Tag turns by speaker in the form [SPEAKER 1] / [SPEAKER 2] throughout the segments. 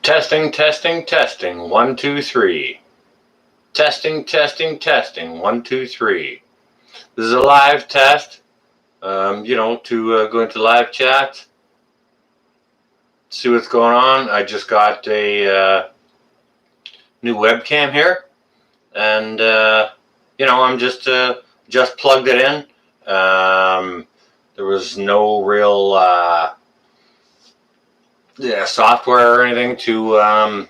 [SPEAKER 1] Testing, testing, testing. 1, 2, 3. Testing, testing, testing. 1, 2, 3. This is a live test. To go into live chat, see what's going on. I just got a new webcam here, and I'm just plugged it in. There was no real software or anything to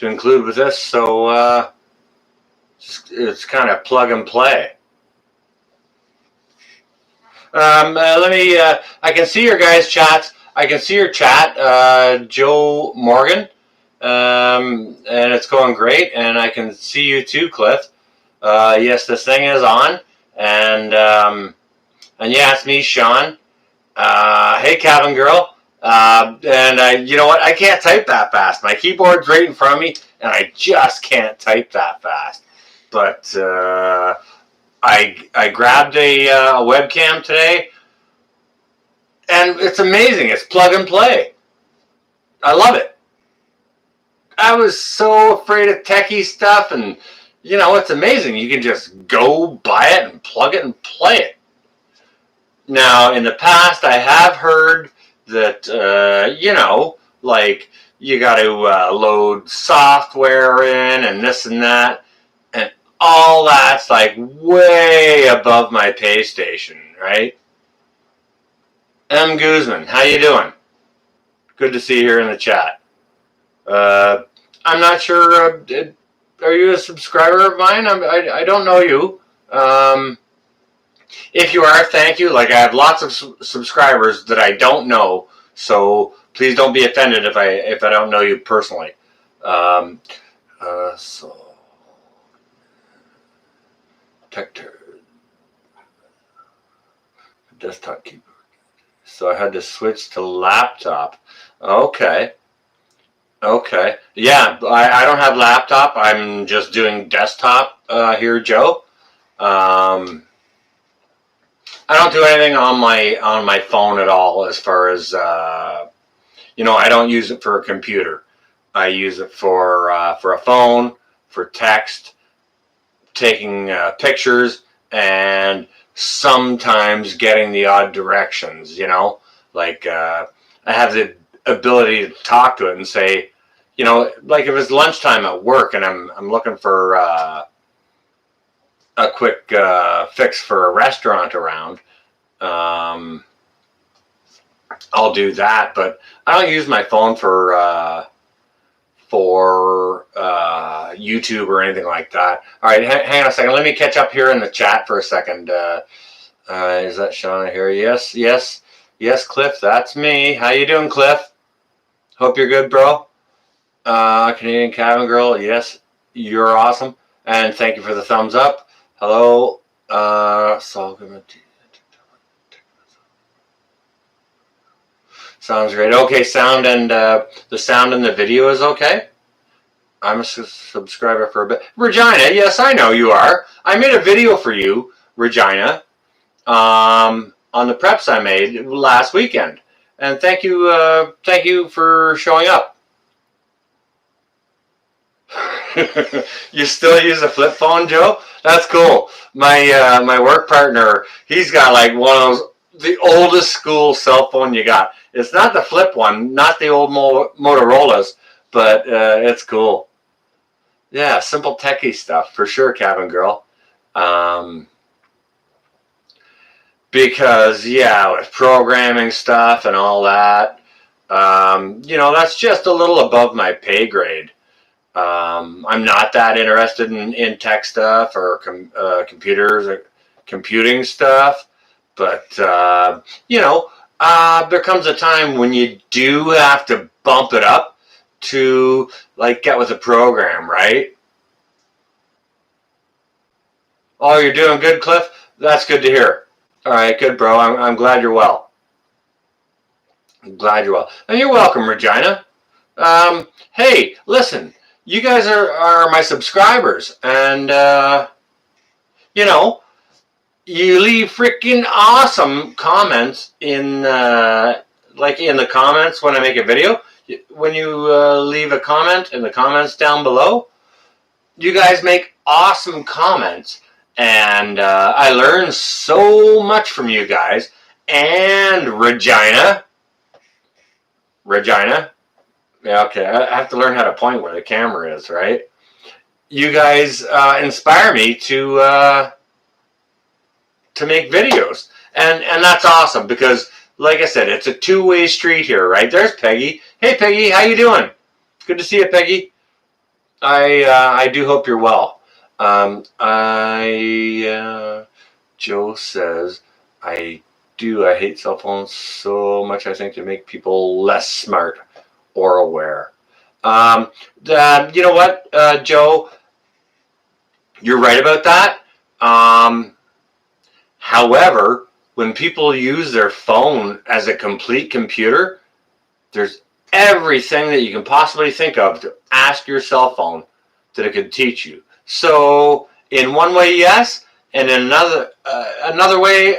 [SPEAKER 1] include with this, so it's kind of plug and play. I can see your guys' chats. I can see your chat, Joe Morgan, and it's going great. And I can see you too, Cliff. Yes, this thing is on, and yeah, it's me, Sean. Hey, Cabin Girl. You know what? I can't type that fast. My keyboard's right in front of me, and I just can't type that fast. But I grabbed a webcam today, and it's amazing. It's plug and play. I love it. I was so afraid of techie stuff, and it's amazing. You can just go buy it and plug it and play it. Now, in the past, I have heard that you got to load software in and this and that, and all that's like way above my pay station, right? M. Guzman, how you doing? Good to see you here in the chat. I'm not sure. Are you a subscriber of mine? I don't know you. If you are, thank you. Like, I have lots of subscribers that I don't know, so please don't be offended if I don't know you personally. Desktop keyboard. So I had to switch to laptop. Okay. Yeah, I don't have laptop. I'm just doing desktop here, Joe. I don't do anything on my phone at all as far as I don't use it for a computer. I use it for a phone, for text, taking pictures, and sometimes getting the odd directions, like I have the ability to talk to it and say, like if it's lunchtime at work and I'm looking for a quick fix for a restaurant around, I'll do that, but I don't use my phone for YouTube or anything like that. All right, hang on a second. Let me catch up here in the chat for a second. Is that Shauna here? Yes, Cliff, that's me. How you doing, Cliff? Hope you're good, bro. Canadian Cabin Girl, yes, you're awesome. And thank you for the thumbs up. Hello. Sounds great. Okay, sound and the sound in the video is okay? I'm a subscriber for a bit. Regina, yes, I know you are. I made a video for you, Regina, on the preps I made last weekend. And thank you for showing up. You still use a flip phone, Joe? That's cool. My work partner, he's got like one of those, the oldest school cell phone you got. It's not the flip one, not the old Motorola's, but it's cool. Yeah, simple techie stuff for sure, Cabin Girl. Because with programming stuff and all that, that's just a little above my pay grade. I'm not that interested in tech stuff or computers or computing stuff, but there comes a time when you do have to bump it up to like get with a program, right? Oh, you're doing good, Cliff? That's good to hear. All right, good, bro. I'm glad you're well. I'm glad you're well. And you're welcome, Regina. Hey, listen. You guys are my subscribers, and you leave freaking awesome comments in the comments when I make a video. when you leave a comment in the comments down below, you guys make awesome comments, and I learn so much from you guys. And Regina, yeah, okay, I have to learn how to point where the camera is, right? You guys inspire me to make videos, and that's awesome because, like I said, it's a two-way street here, right? There's Peggy. Hey, Peggy, how you doing? Good to see you, Peggy. I do hope you're well. Joe says I hate cell phones so much. I think they make people less smart or aware. You know what, Joe? You're right about that. However, when people use their phone as a complete computer, there's everything that you can possibly think of to ask your cell phone that it could teach you. So, in one way, yes, and in another way,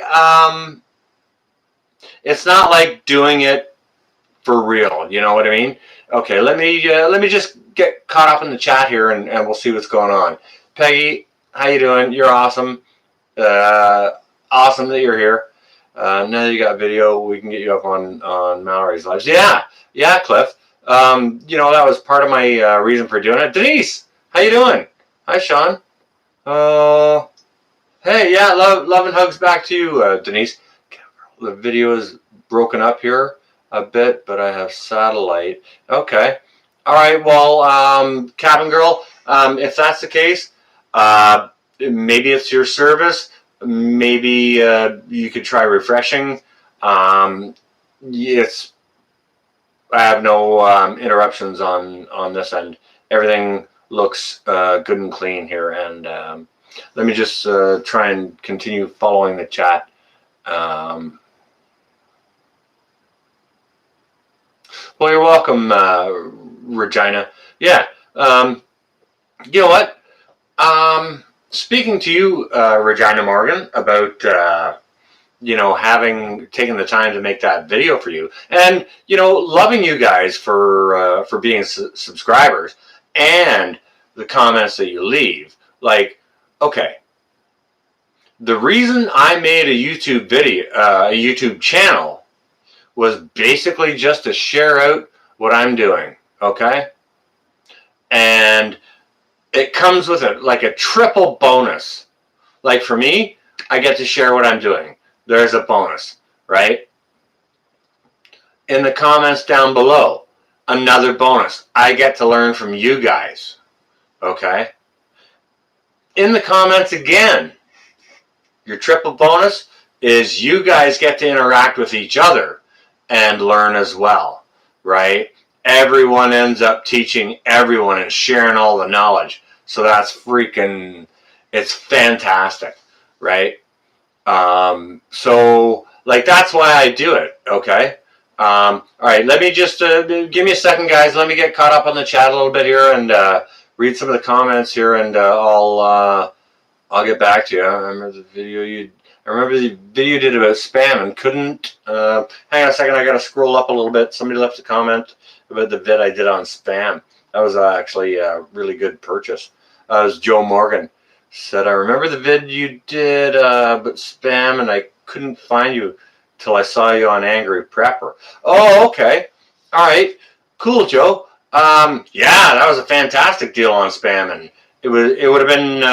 [SPEAKER 1] it's not like doing it for real. You know what I mean? Okay, let me just get caught up in the chat here, and we'll see what's going on. Peggy, how you doing? You're awesome. Awesome that you're here. Now that you got video, we can get you up on Mallory's lives. Yeah, Cliff. You know, that was part of my reason for doing it. Denise, how you doing? Hi, Sean. Hey, yeah, love and hugs back to you, Denise. The video is broken up here a bit, but I have satellite. Okay. All right. Well, Cabin Girl, if that's the case, maybe it's your service. Maybe you could try refreshing. It's I have no interruptions on this end. Everything looks good and clean here. And let me just try and continue following the chat. Well, you're welcome, Regina. Yeah. You know what? Speaking to you, Regina Morgan, about you know, taken the time to make that video for you, and you know, loving you guys for being subscribers and the comments that you leave. Like, okay, the reason I made a YouTube video, a YouTube channel, was basically just to share out what I'm doing. Okay, and it comes with like a triple bonus. Like for me, I get to share what I'm doing. There's a bonus, right? In the comments down below, another bonus. I get to learn from you guys, okay? In the comments again, your triple bonus is you guys get to interact with each other and learn as well, right? Everyone ends up teaching everyone and sharing all the knowledge. So that's freaking, it's fantastic, right? So like that's why I do it. Okay. All right. Let me just give me a second, guys. Let me get caught up on the chat a little bit here and read some of the comments here, and I'll get back to you. I remember the video you did about spam and couldn't. Hang on a second. I got to scroll up a little bit. Somebody left a comment about the vid I did on spam. That was actually a really good purchase. It was Joe Morgan. Said, I remember the vid you did but spam, and I couldn't find you till I saw you on Angry Prepper. Oh, okay. All right. Cool, Joe. Yeah, that was a fantastic deal on spam, and it would have been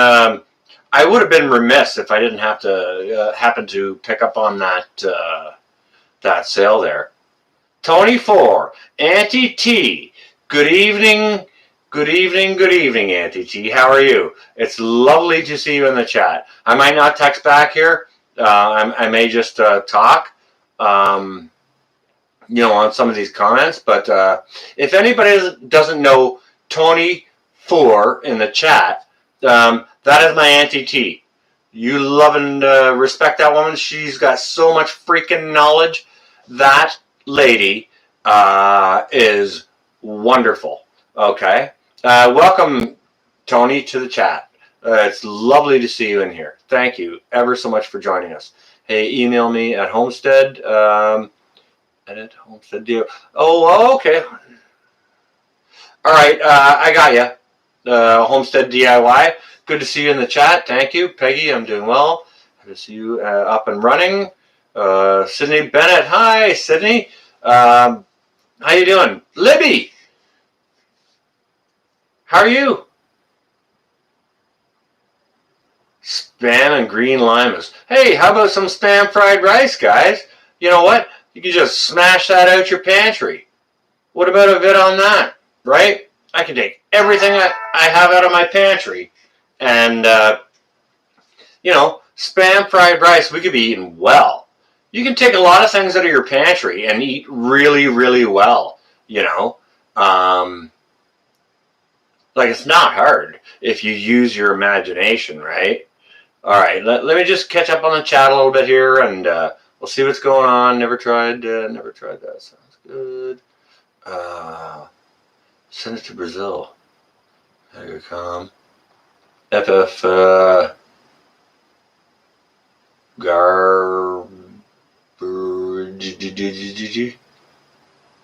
[SPEAKER 1] I would have been remiss if I didn't have to happen to pick up on that sale there. Tony 4, Auntie T, good evening. Good evening, Auntie T. How are you? It's lovely to see you in the chat. I might not text back here. I may just talk, you know, on some of these comments. But if anybody doesn't know Tony 4 in the chat, that is my Auntie T. You love and respect that woman. She's got so much freaking knowledge. That lady is wonderful. Okay. Welcome, Tony, to the chat. It's lovely to see you in here. Thank you ever so much for joining us. Hey, email me at Homestead. Edit Homestead deal. Oh, okay. All right, I got you. Homestead DIY. Good to see you in the chat. Thank you, Peggy. I'm doing well. Good to see you up and running. Sydney Bennett. Hi, Sydney. How you doing, Libby? How are you? Spam and green limas. Hey, how about some spam fried rice, guys? You know what? You can just smash that out your pantry. What about a vid on that, right? I can take everything I have out of my pantry and, spam fried rice, we could be eating well. You can take a lot of things out of your pantry and eat really, really well, Like, it's not hard if you use your imagination, right? All right, let me just catch up on the chat a little bit here, and we'll see what's going on. Never tried that. Sounds good. Send it to Brazil. There you come. FF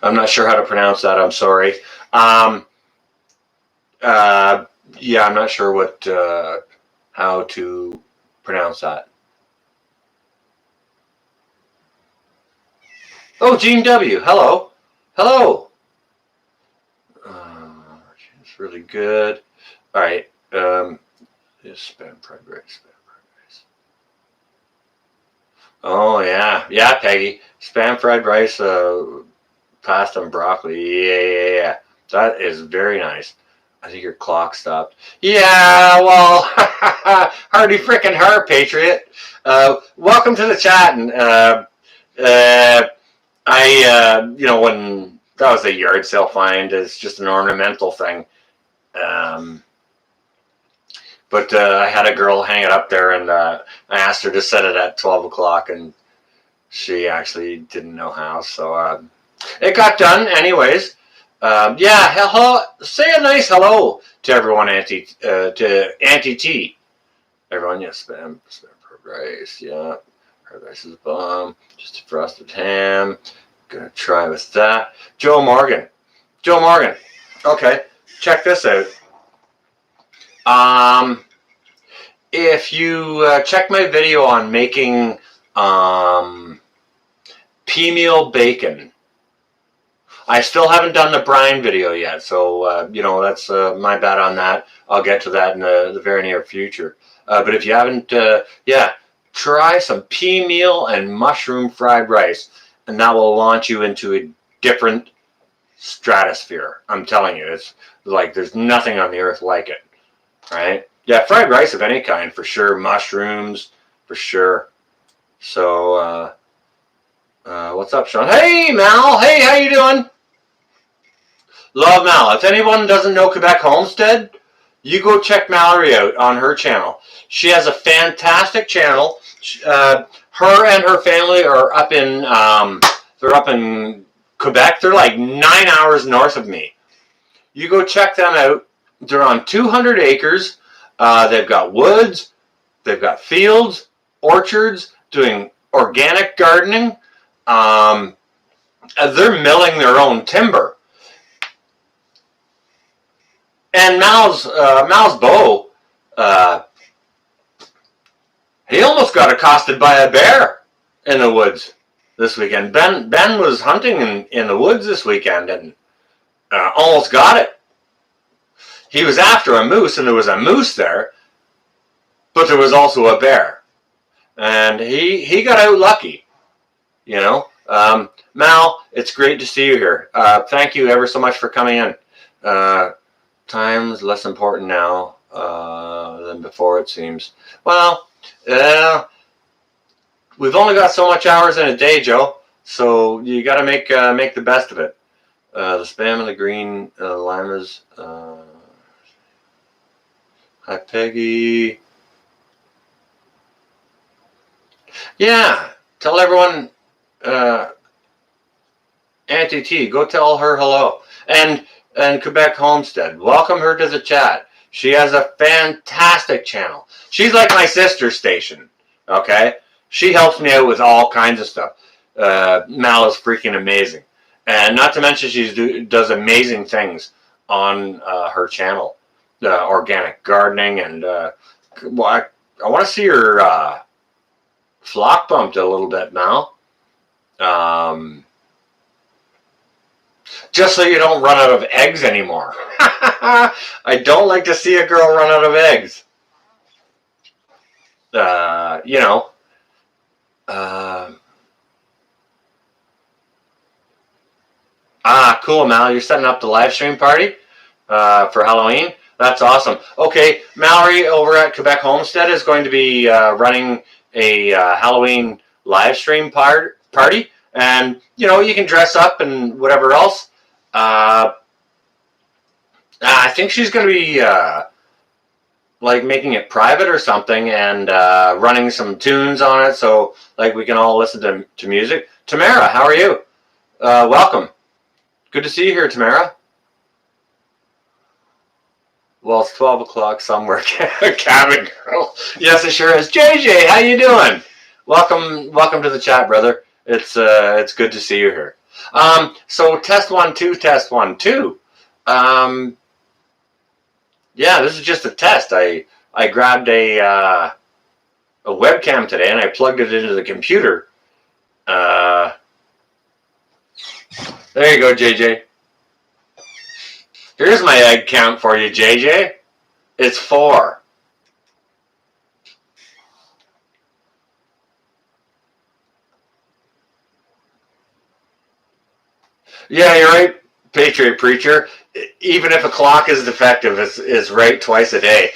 [SPEAKER 1] I'm not sure how to pronounce that. I'm sorry. Yeah, I'm not sure how to pronounce that. Oh, Gene W. Hello. Hello. It's really good. All right. Spam fried rice. Oh, yeah. Yeah, Peggy. Spam fried rice, pasta and broccoli. Yeah. That is very nice. I think your clock stopped. Yeah, well, hardy frickin' heart, Patriot. Welcome to the chat. And when that was a yard sale find, it's just an ornamental thing. But I had a girl hang it up there, and I asked her to set it at 12 o'clock, and she actually didn't know how. So it got done anyways. Yeah, hello. Say a nice hello to everyone, to Auntie T. Everyone, yes, spam fried rice, yeah. Fried rice is a bomb. Just a frosted ham. Gonna try with that. Joe Morgan. Okay, check this out. If you check my video on making pea meal bacon, I still haven't done the brine video yet, so that's my bad on that. I'll get to that in the very near future. But if you haven't, try some pea meal and mushroom fried rice, and that will launch you into a different stratosphere. I'm telling you, it's like there's nothing on the earth like it, right? Yeah, fried rice of any kind, for sure. Mushrooms, for sure. So, what's up, Sean? Hey, Mal. Hey, how you doing? Love Mal. If anyone doesn't know Quebec Homestead, you go check Mallory out on her channel. She has a fantastic channel. Her and her family are up in Quebec. They're like 9 hours north of me. You go check them out. They're on 200 acres. They've got woods. They've got fields, orchards, doing organic gardening. They're milling their own timber. And Mal's beau, he almost got accosted by a bear in the woods this weekend. Ben was hunting in the woods this weekend and almost got it. He was after a moose, and there was a moose there, but there was also a bear. And he got out lucky, Mal, it's great to see you here. Thank you ever so much for coming in. Time's less important now than before, it seems. Well, we've only got so much hours in a day, Joe, so you got to make the best of it. The spam and the green limas. Hi, Peggy. Yeah, tell everyone, Auntie T, go tell her hello. And Quebec Homestead, welcome her to the chat. She has a fantastic channel. She's like my sister station, okay? She helps me out with all kinds of stuff. Mal is freaking amazing. And not to mention she does amazing things on her channel, organic gardening, and well, I want to see her flock bumped a little bit now. Just so you don't run out of eggs anymore. I don't like to see a girl run out of eggs. You know. Cool, Mal. You're setting up the live stream party for Halloween. That's awesome. Okay, Mallory over at Quebec Homestead is going to be running a Halloween live stream party. And, you know, you can dress up and whatever else. I think she's going to be like making it private or something and running some tunes on it so like we can all listen to music. Tamara, how are you? Welcome. Good to see you here, Tamara. Well, it's 12 o'clock somewhere. Cabin girl. Yes, it sure is. JJ, how you doing? Welcome to the chat, brother. It's good to see you here. So test 1 2, test 1 2. Yeah, this is just a test. I grabbed a webcam today and I plugged it into the computer. There you go, JJ. Here's my egg count for you, JJ. It's 4. Yeah, you're right, Patriot Preacher. Even if a clock is defective, it's right twice a day.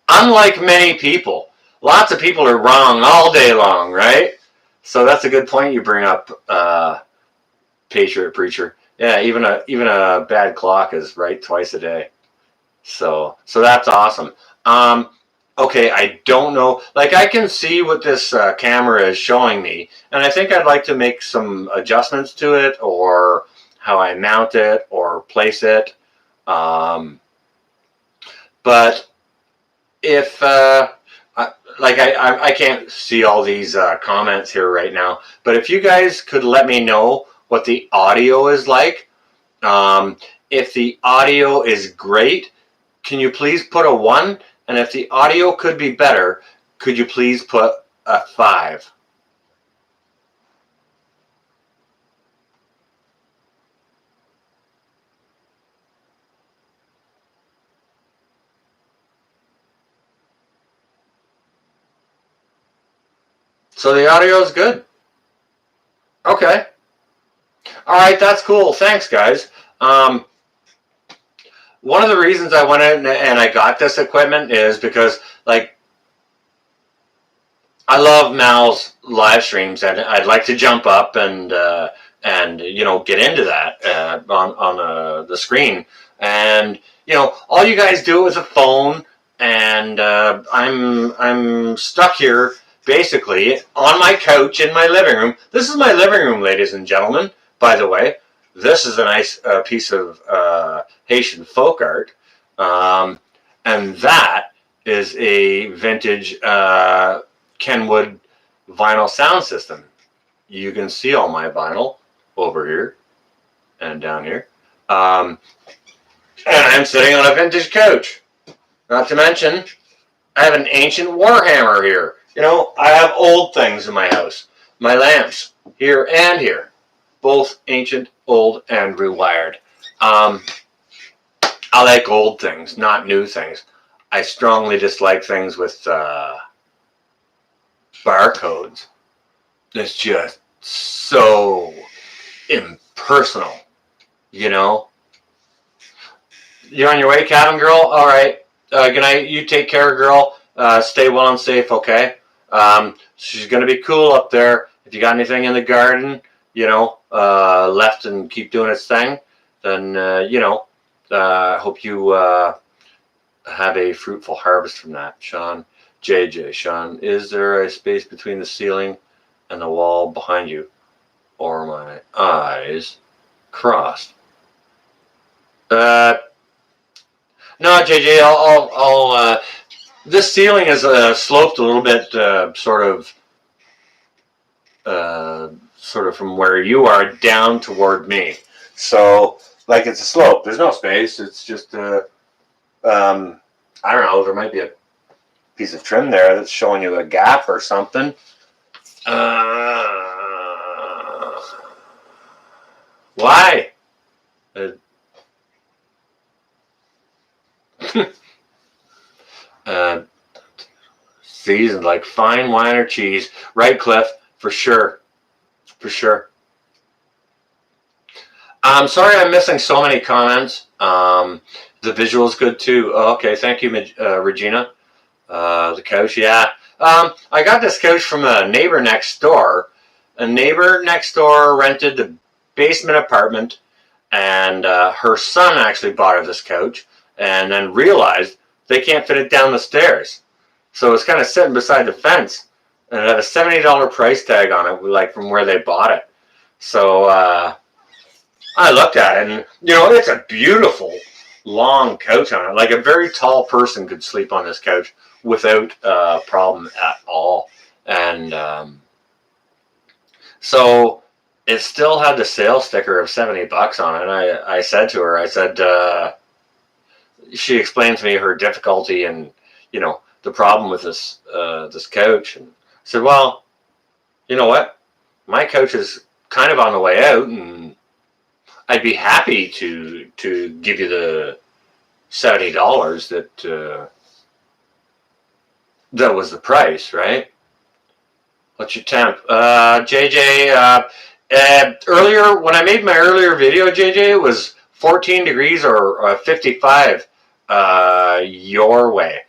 [SPEAKER 1] Unlike many people, lots of people are wrong all day long, right? So that's a good point you bring up, Patriot Preacher. Yeah, even a bad clock is right twice a day. So that's awesome. Okay, I don't know. Like, I can see what this camera is showing me, and I think I'd like to make some adjustments to it, or how I mount it or place it. But if I can't see all these comments here right now, but if you guys could let me know what the audio is like. If the audio is great, can you please put a 1? And if the audio could be better, could you please put a 5? So the audio is good. Okay. All right, that's cool. Thanks, guys. One of the reasons I went in and I got this equipment is because, like, I love Mal's live streams, and I'd like to jump up and you know, get into that on the screen. And you know, all you guys do is a phone, and I'm stuck here basically on my couch in my living room. This is my living room, ladies and gentlemen. By the way, this is a nice piece of Haitian folk art, and that is a vintage Kenwood vinyl sound system. You can see all my vinyl over here and down here. And I'm sitting on a vintage couch. Not to mention, I have an ancient Warhammer here. You know, I have old things in my house. My lamps, here and here. Both ancient, old, and rewired. I like old things, not new things. I strongly dislike things with barcodes. It's just so impersonal, you know? You're on your way, cabin girl? All right. Good night. You take care, girl. Stay well and safe, okay? She's going to be cool up there. If you got anything in the garden, you know, left and keep doing its thing, then, you know, hope you have a fruitful harvest from that. Sean, JJ, Sean, is there a space between the ceiling and the wall behind you? Or my eyes crossed? No, JJ, I'll this ceiling is sloped a little bit, sort of from where you are down toward me. So like it's a slope. There's no space. It's just I don't know. There might be a piece of trim there that's showing you a gap or something. Why? Seasoned like fine wine or cheese. Right, Cliff? For sure. For sure. I'm sorry I'm missing so many comments. The visual's good too. Oh, okay, thank you, Regina. The couch, yeah. I got this couch from a neighbor next door. A neighbor next door rented the basement apartment, and her son actually bought her this couch, and then realized they can't fit it down the stairs. So it's kind of sitting beside the fence, and it had a $70 price tag on it, like from where they bought it. So I looked at it, and it's a beautiful long couch on it. Like a very tall person could sleep on this couch without a problem at all. And so it still had the sales sticker of $70 on it. And I said to her, I said, she explained to me her difficulty and the problem with this this couch, and I said, well, you know what, my couch is kind of on the way out, and I'd be happy to give you the $70 that was the price, right? What's your temp? JJ, earlier, when I made my earlier video, JJ, it was 14 degrees or 55 your way.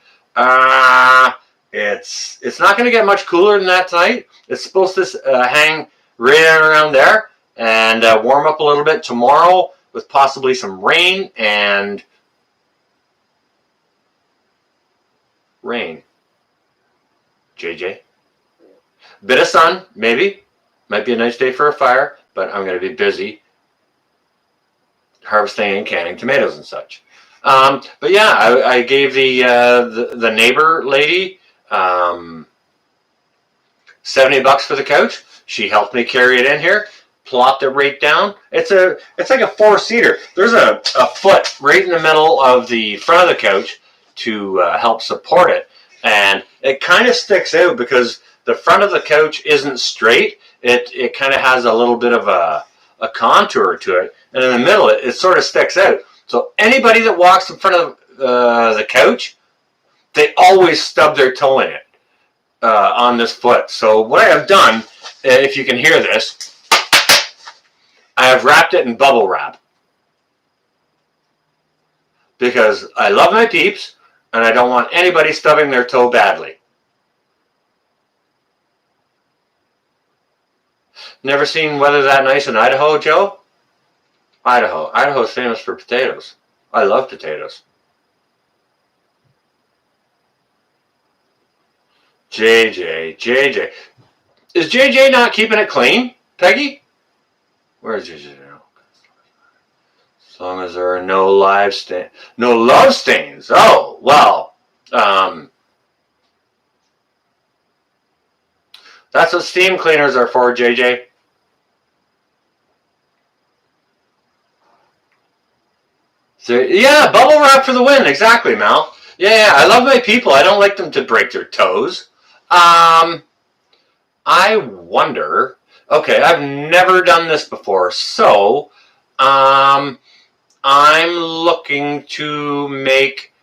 [SPEAKER 1] It's not going to get much cooler than that tonight. It's supposed to hang right around there and warm up a little bit tomorrow with possibly some rain and rain. JJ. Bit of sun, maybe. Might be a nice day for a fire, but I'm going to be busy harvesting and canning tomatoes and such. But yeah, I gave the neighbor lady $70 for the couch. She helped me carry it in here, plopped it right down. It's like a 4-seater. There's a foot right in the middle of the front of the couch to help support it, and it kind of sticks out because the front of the couch isn't straight. It kind of has a little bit of a contour to it, and in the middle it sort of sticks out. So anybody that walks in front of the couch, they always stub their toe in it on this foot. So what I have done, if you can hear this, I have wrapped it in bubble wrap because I love my peeps and I don't want anybody stubbing their toe badly. Never seen weather that nice in Idaho, Joe? Idaho is famous for potatoes. I love potatoes. JJ. Is JJ not keeping it clean, Peggy? Where is JJ now? As long as there are no love stains. Oh, well. That's what steam cleaners are for, JJ. So, yeah, bubble wrap for the win. Exactly, Mal. Yeah, I love my people. I don't like them to break their toes. I wonder. Okay, I've never done this before, so I'm looking to make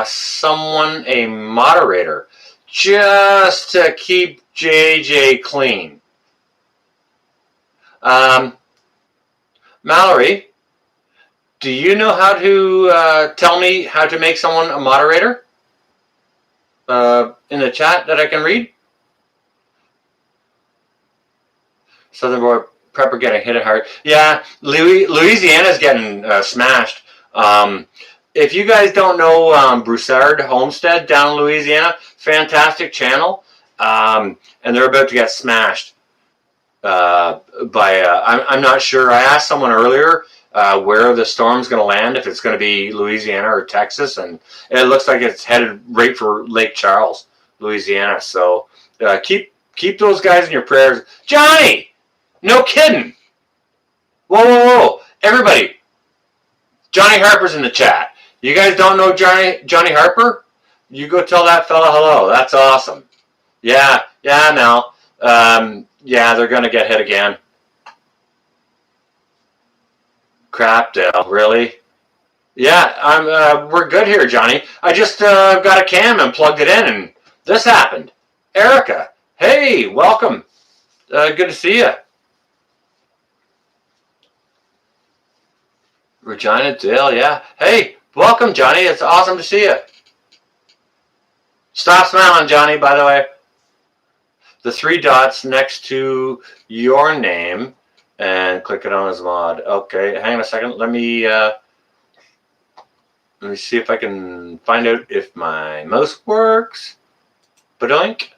[SPEAKER 1] someone a moderator just to keep JJ clean. Mallory, do you know how to tell me how to make someone a moderator in the chat that I can read? Southern Boy Prepper getting hit hard. Yeah, Louisiana's getting smashed. If you guys don't know Broussard Homestead down in Louisiana, fantastic channel, and they're about to get smashed by, I'm not sure. I asked someone earlier where the storm's going to land, if it's going to be Louisiana or Texas, and it looks like it's headed right for Lake Charles, Louisiana. So keep those guys in your prayers. Johnny, no kidding. Whoa. Everybody, Johnny Harper's in the chat. You guys don't know Johnny Harper? You go tell that fella hello. That's awesome. Yeah, Mel. Yeah, they're going to get hit again. Crap, Dale. Really? Yeah, we're good here, Johnny. I just got a cam and plugged it in, and this happened. Erica, hey, welcome. Good to see you. Regina, Dale, yeah. Hey, welcome, Johnny. It's awesome to see you. Stop smiling, Johnny, by the way. The 3 dots next to your name, and click it on as mod. Okay, hang on a second. Let me see if I can find out if my mouse works. Badoink.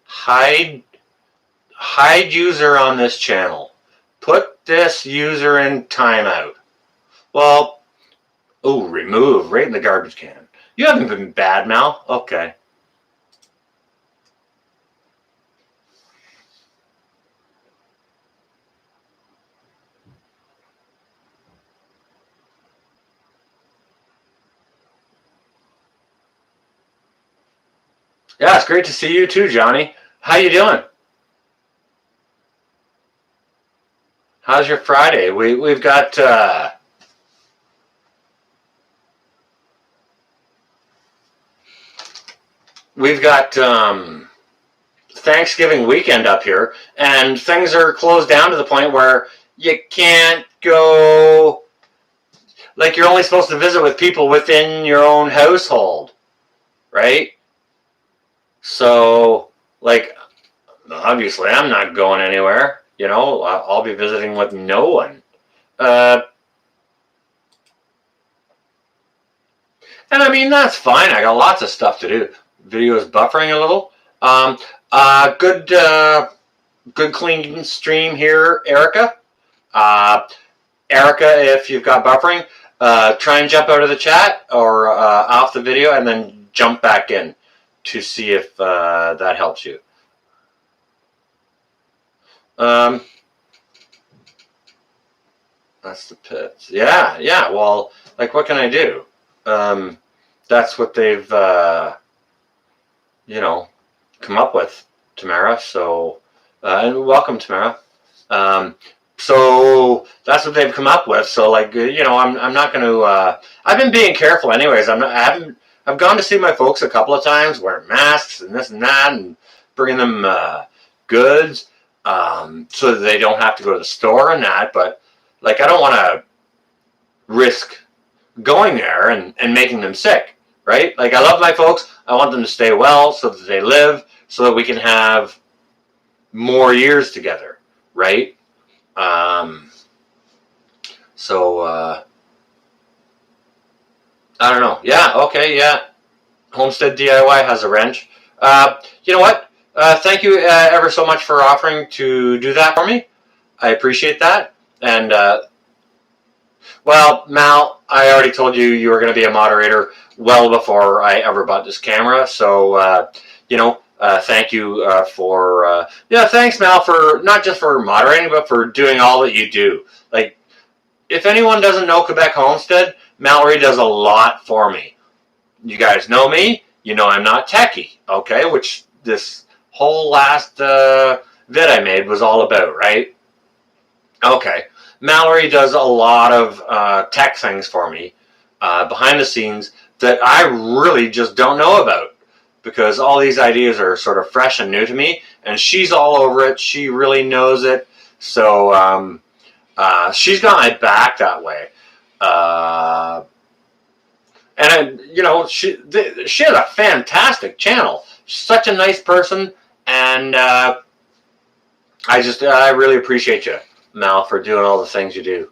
[SPEAKER 1] Hide user on this channel. Put this user in timeout. Well, remove right in the garbage can. You haven't been bad, Mal. Okay. Yeah, it's great to see you too, Johnny. How you doing? How's your Friday? We've got Thanksgiving weekend up here, and things are closed down to the point where you can't go. Like, you're only supposed to visit with people within your own household, right? So, like, obviously, I'm not going anywhere. You know, I'll be visiting with no one. And I mean, that's fine. I got lots of stuff to do. Video is buffering a little. Good clean stream here, Erica. Erica, if you've got buffering, try and jump out of the chat or off the video and then jump back in to see if that helps you. That's the pits. Yeah. Well, like, what can I do? That's what they've, come up with, Tamara. So, and welcome, Tamara. So that's what they've come up with. So, like, I'm not going to. I've been being careful, anyways. I've gone to see my folks a couple of times, wearing masks and this and that, and bringing them goods, so that they don't have to go to the store and that. But, like, I don't want to risk going there and making them sick, right? Like, I love my folks. I want them to stay well so that they live, so that we can have more years together, right? I don't know. Yeah, okay, yeah. Homestead DIY has a wrench. You know what? Thank you ever so much for offering to do that for me. I appreciate that. And, well, Mal, I already told you were going to be a moderator well before I ever bought this camera. So, thank you for, thanks, Mal, for not just for moderating, but for doing all that you do. Like, if anyone doesn't know Quebec Homestead, Mallory does a lot for me. You guys know me. You know I'm not techie, okay? Which this whole last vid I made was all about, right? Okay. Mallory does a lot of tech things for me behind the scenes that I really just don't know about, because all these ideas are sort of fresh and new to me, and she's all over it. She really knows it. So she's got my back that way. She has a fantastic channel. She's such a nice person, and I really appreciate you, Mal, for doing all the things you do.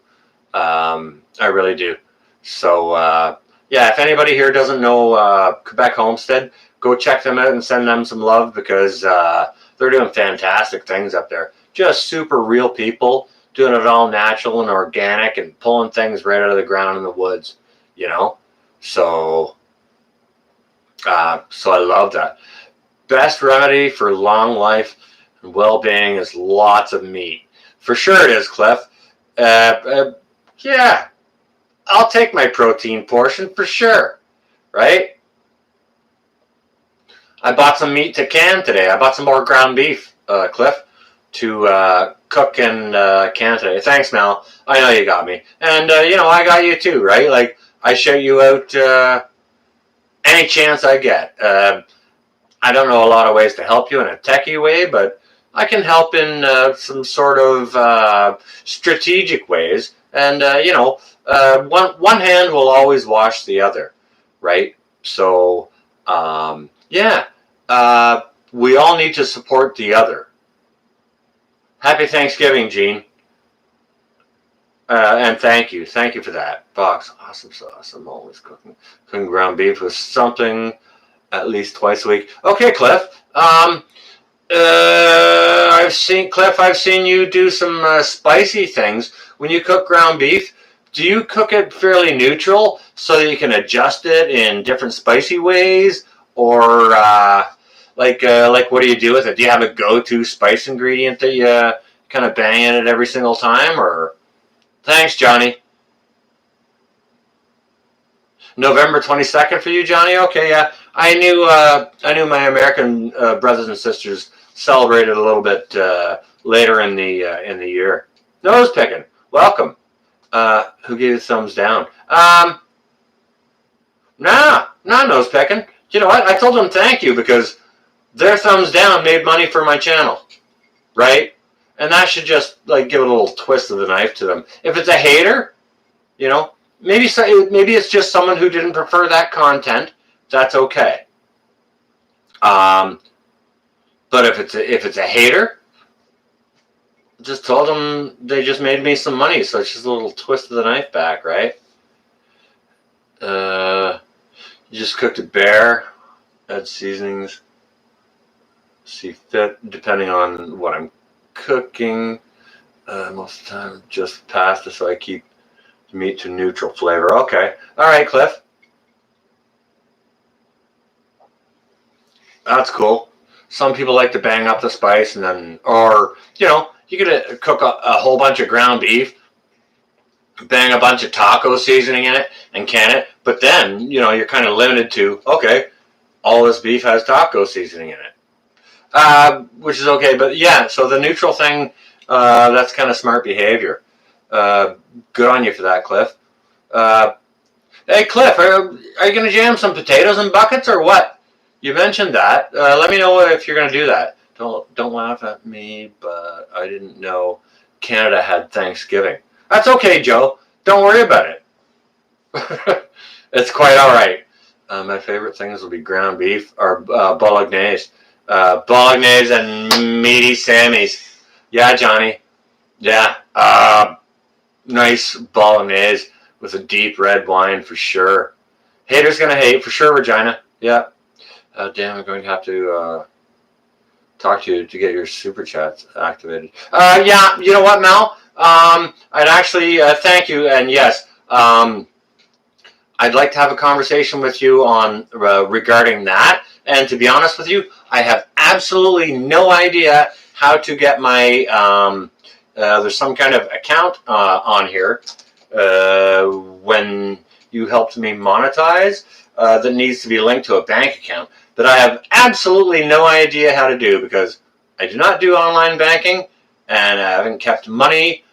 [SPEAKER 1] I really do. So, if anybody here doesn't know Quebec Homestead, go check them out and send them some love, because they're doing fantastic things up there. Just super real people, doing it all natural and organic and pulling things right out of the ground in the woods, So, I love that. Best remedy for long life and well-being is lots of meat. For sure it is, Cliff. Yeah, I'll take my protein portion for sure, right? I bought some meat to can today. I bought some more ground beef, Cliff, to cook and can today. Thanks, Mel. I know you got me. And, I got you too, right? Like, I shout you out any chance I get. I don't know a lot of ways to help you in a techie way, but I can help in some sort of strategic ways. And, one hand will always wash the other, right? So, yeah, we all need to support the other. Happy Thanksgiving, Gene. And thank you. Thank you for that. Box, awesome sauce. I'm always cooking ground beef with something at least twice a week. Okay, Cliff. I've seen you do some spicy things. When you cook ground beef, do you cook it fairly neutral so that you can adjust it in different spicy ways? Or, like what do you do with it? Do you have a go-to spice ingredient that you kind of bang in it every single time? Or, thanks, Johnny. November 22nd for you, Johnny? Okay, yeah. I knew my American brothers and sisters celebrated a little bit later in the year. Nose picking. Welcome. Who gave you thumbs down? Nah, nose picking. You know what? I told them thank you because their thumbs down made money for my channel, right? And that should just like give a little twist of the knife to them. If it's a hater, you know, maybe it's just someone who didn't prefer that content. That's okay. Um, but if it's a hater, just told them they just made me some money. So it's just a little twist of the knife back, right? You just cooked a bear, add seasonings, see fit, depending on what I'm cooking. Most of the time, just pasta, so I keep the meat to neutral flavor. Okay. All right, Cliff. That's cool. Some people like to bang up the spice and then, or, you could cook a whole bunch of ground beef, bang a bunch of taco seasoning in it, and can it. But then, you're kind of limited to, okay, all this beef has taco seasoning in it. Which is okay. But yeah, so the neutral thing, that's kind of smart behavior. Good on you for that, Cliff. Hey, Cliff, are you going to jam some potatoes in buckets or what? You mentioned that. Let me know if you're going to do that. Don't laugh at me, but I didn't know Canada had Thanksgiving. That's okay, Joe. Don't worry about it. It's quite all right. My favorite things will be ground beef or bolognese. Bolognese and meaty Sammys. Yeah, Johnny. Yeah. Nice bolognese with a deep red wine for sure. Haters gonna hate for sure, Regina. Yeah. Damn, I'm going to have to talk to you to get your super chats activated. Yeah, you know what, Mel? I'd actually thank you, and yes, I'd like to have a conversation with you on regarding that. And to be honest with you, I have absolutely no idea how to get my. There's some kind of account on here when you helped me monetize that needs to be linked to a bank account that I have absolutely no idea how to do because I do not do online banking and I haven't kept money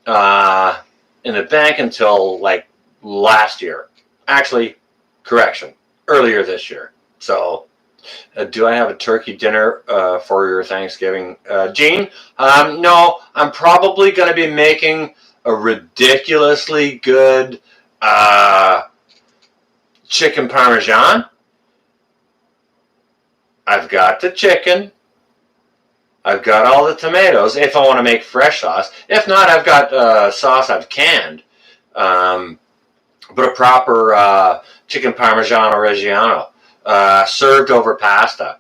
[SPEAKER 1] in the bank until like last year. Actually, correction, earlier this year. So, do I have a turkey dinner for your Thanksgiving, Gene? No, I'm probably going to be making a ridiculously good chicken parmesan. I've got the chicken. I've got all the tomatoes if I want to make fresh sauce. If not, I've got sauce I've canned. But a proper chicken parmigiano reggiano served over pasta.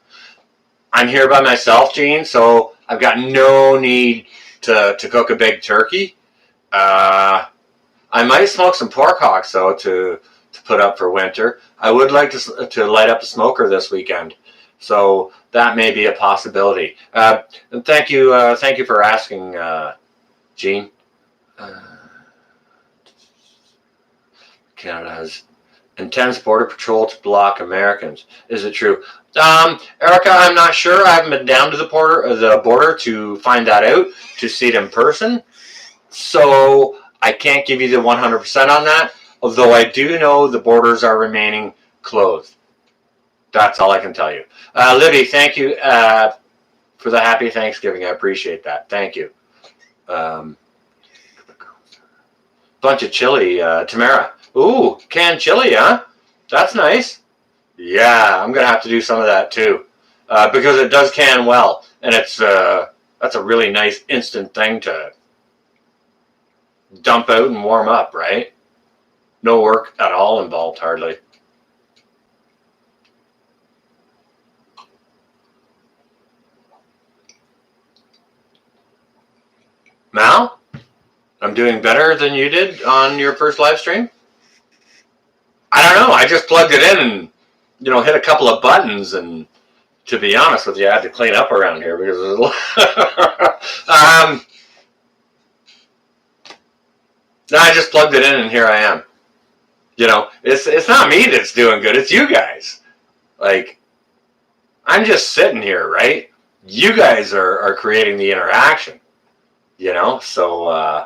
[SPEAKER 1] I'm here by myself, Gene, so I've got no need to cook a big turkey. I might smoke some pork hocks, though, to put up for winter. I would like to light up a smoker this weekend. So that may be a possibility. And thank you for asking, Gene. Canada has intense border patrol to block Americans. Is it true? Erica, I'm not sure. I haven't been down to the border to find that out, to see it in person. So I can't give you the 100% on that, although I do know the borders are remaining closed. That's all I can tell you. Libby, thank you for the happy Thanksgiving. I appreciate that. Thank you. Bunch of chili, Tamara. Ooh, canned chili, huh? That's nice. Yeah, I'm gonna have to do some of that too, because it does can well, and it's that's a really nice instant thing to dump out and warm up, right? No work at all involved, hardly. Mal, I'm doing better than you did on your first live stream. I don't know. I just plugged it in and hit a couple of buttons, and to be honest with you, I had to clean up around here because it was no, I just plugged it in and here I am. It's not me that's doing good. It's you guys. Like, I'm just sitting here, right? You guys are creating the interaction. So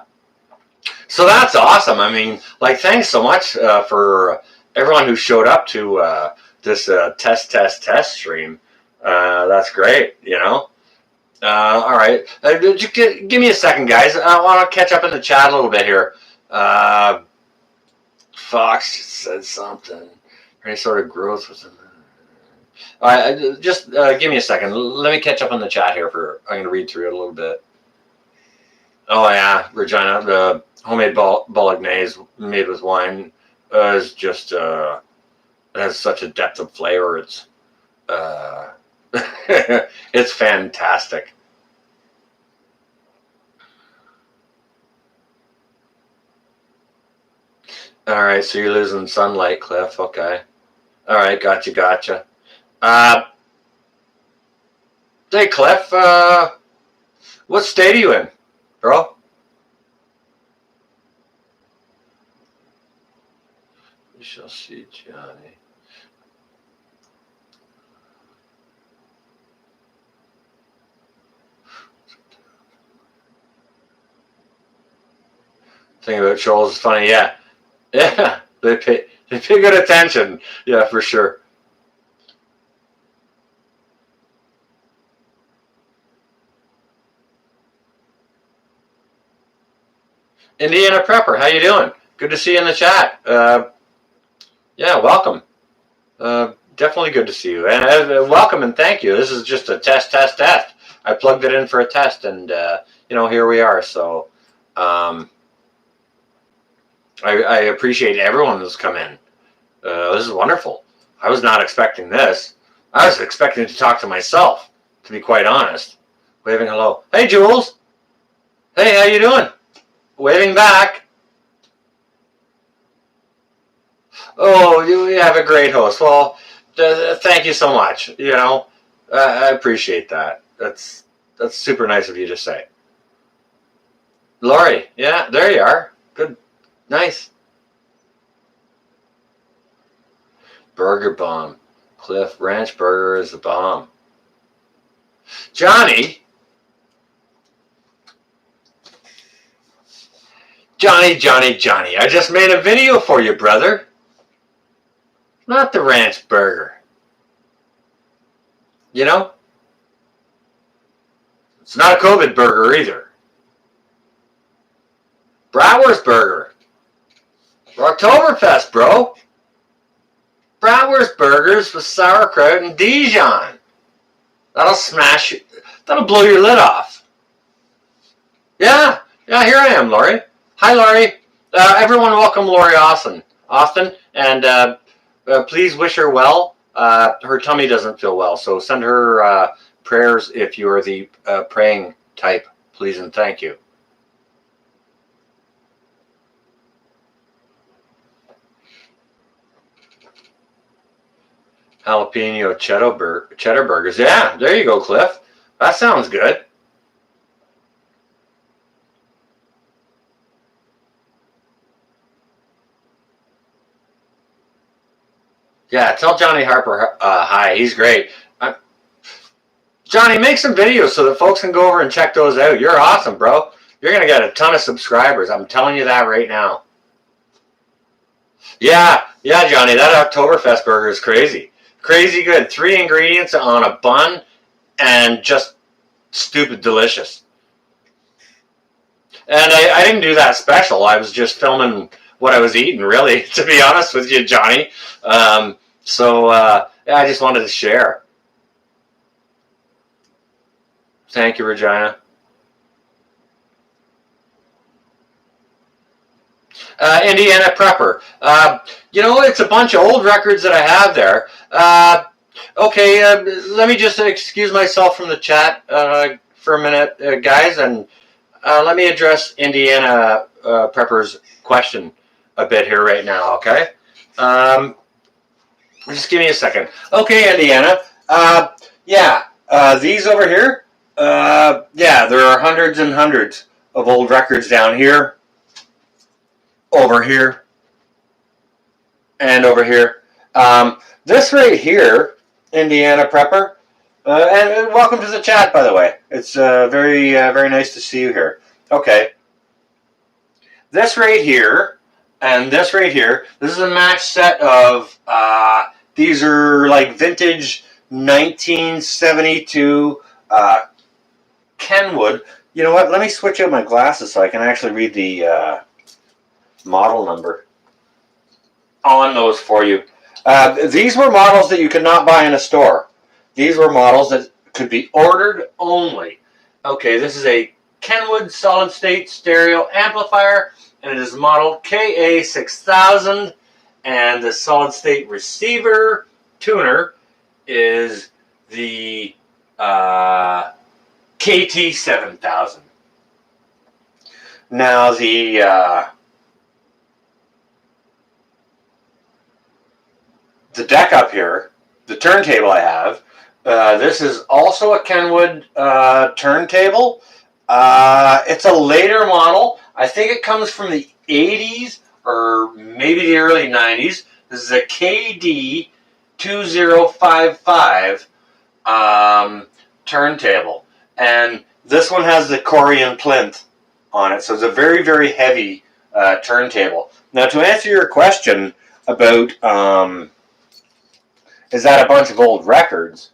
[SPEAKER 1] that's awesome. I mean, like, thanks so much for everyone who showed up to this test stream. That's great. All right. Give me a second, guys. I want to catch up in the chat a little bit here. Fox said something. Any sort of growth with them. All right, just give me a second. Let me catch up on the chat here. I'm going to read through it a little bit. Oh yeah, Regina, the homemade bolognese made with wine is just it has such a depth of flavor. It's it's fantastic. All right, so you're losing sunlight, Cliff. Okay. All right, gotcha. Hey, Cliff. What state are you in, bro? We shall see, Johnny. Thing about trolls is funny, yeah. Yeah, they pay good attention. Yeah, for sure. Indiana Prepper, how you doing? Good to see you in the chat. Yeah, welcome. Definitely good to see you, and welcome and thank you. This is just a test. I plugged it in for a test, and here we are. So, I appreciate everyone that's come in. This is wonderful. I was not expecting this. I was expecting to talk to myself, to be quite honest. Waving hello. Hey, Jules. Hey, how you doing? Waving back. Oh, you have a great host. Well, thank you so much. I appreciate that. That's super nice of you to say. Lori, yeah, there you are. Good. Nice. Burger bomb. Cliff, ranch burger is a bomb. Johnny. Johnny. I just made a video for you, brother. Not the ranch burger. It's not a COVID burger either. Bratwurst burger. Oktoberfest, bro. Bratwurst burgers with sauerkraut and Dijon. That'll blow your lid off. Yeah, here I am, Lori. Hi, Lori. Everyone welcome Lori Austin, and please wish her well. Her tummy doesn't feel well, so send her prayers if you are the praying type, please and thank you. Jalapeno cheddar burgers. Yeah, there you go, Cliff. That sounds good. Yeah, tell Johnny Harper hi. He's great. Johnny, make some videos so that folks can go over and check those out. You're awesome, bro. You're going to get a ton of subscribers. I'm telling you that right now. Yeah, Johnny, that Oktoberfest burger is crazy. Crazy good. 3 ingredients on a bun and just stupid delicious. And I didn't do that special. I was just filming what I was eating, really, to be honest with you, Johnny. Yeah, I just wanted to share. Thank you, Regina. Indiana Prepper. It's a bunch of old records that I have there. Let me just excuse myself from the chat for a minute, guys, and let me address Indiana Prepper's question a bit here right now, okay? Just give me a second. Okay, Indiana. These over here, there are hundreds and hundreds of old records down here, over here, and over here. This right here, Indiana Prepper, and welcome to the chat, by the way. It's very nice to see you here. Okay. This right here and this right here, this is a match set of, these are like vintage 1972 Kenwood. You know what? Let me switch out my glasses so I can actually read the model number on those for you. These were models that you could not buy in a store. These were models that could be ordered only. Okay, this is a Kenwood solid state stereo amplifier, and it is modeled KA6000, and the solid state receiver tuner is the KT7000. Now the deck up here, the turntable I have, this is also a Kenwood turntable. It's a later model. I think it comes from the 80s or maybe the early 90s. This is a KD2055 turntable. And this one has the Corian plinth on it. So it's a very, very heavy turntable. Now, to answer your question about is that a bunch of old records?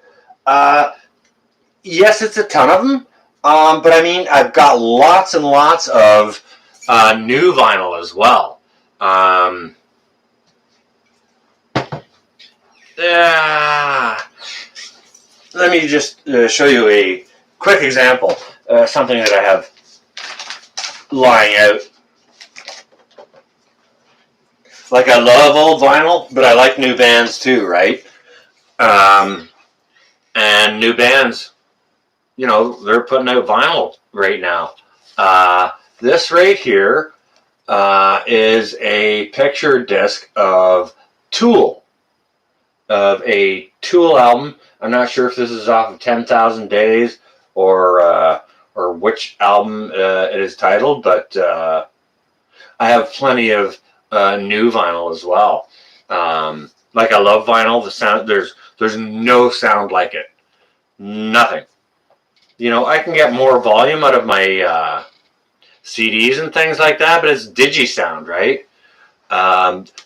[SPEAKER 1] Yes, it's a ton of them. But I mean, I've got lots and lots of new vinyl as well. Let me just show you a quick example. Something that I have lying out. Like, I love old vinyl, but I like new bands too, right? And new bands, they're putting out vinyl right now. This right here is a picture disc of Tool, of a Tool album. I'm not sure if this is off of 10,000 Days or which album it is titled, but I have plenty of new vinyl as well. Like, I love vinyl. The sound, there's no sound like it. Nothing. I can get more volume out of my CDs and things like that, but it's digi-sound, right?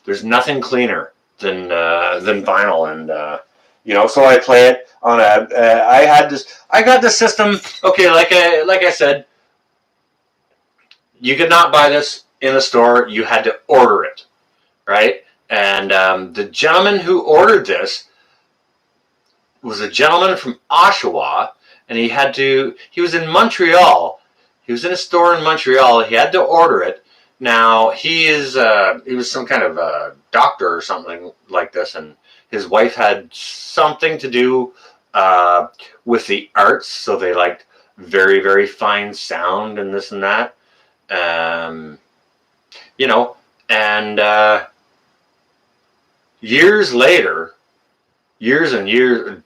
[SPEAKER 1] There's nothing cleaner than vinyl, and so I play it on a. I got this system. Okay, like I said, you could not buy this in the store. You had to order it, right? And the gentleman who ordered this was a gentleman from Oshawa, and he was in Montreal. He was in a store in Montreal. He had to order it. Now, he was some kind of a doctor or something like this, and his wife had something to do with the arts, so they liked very, very fine sound and this and that. Years later,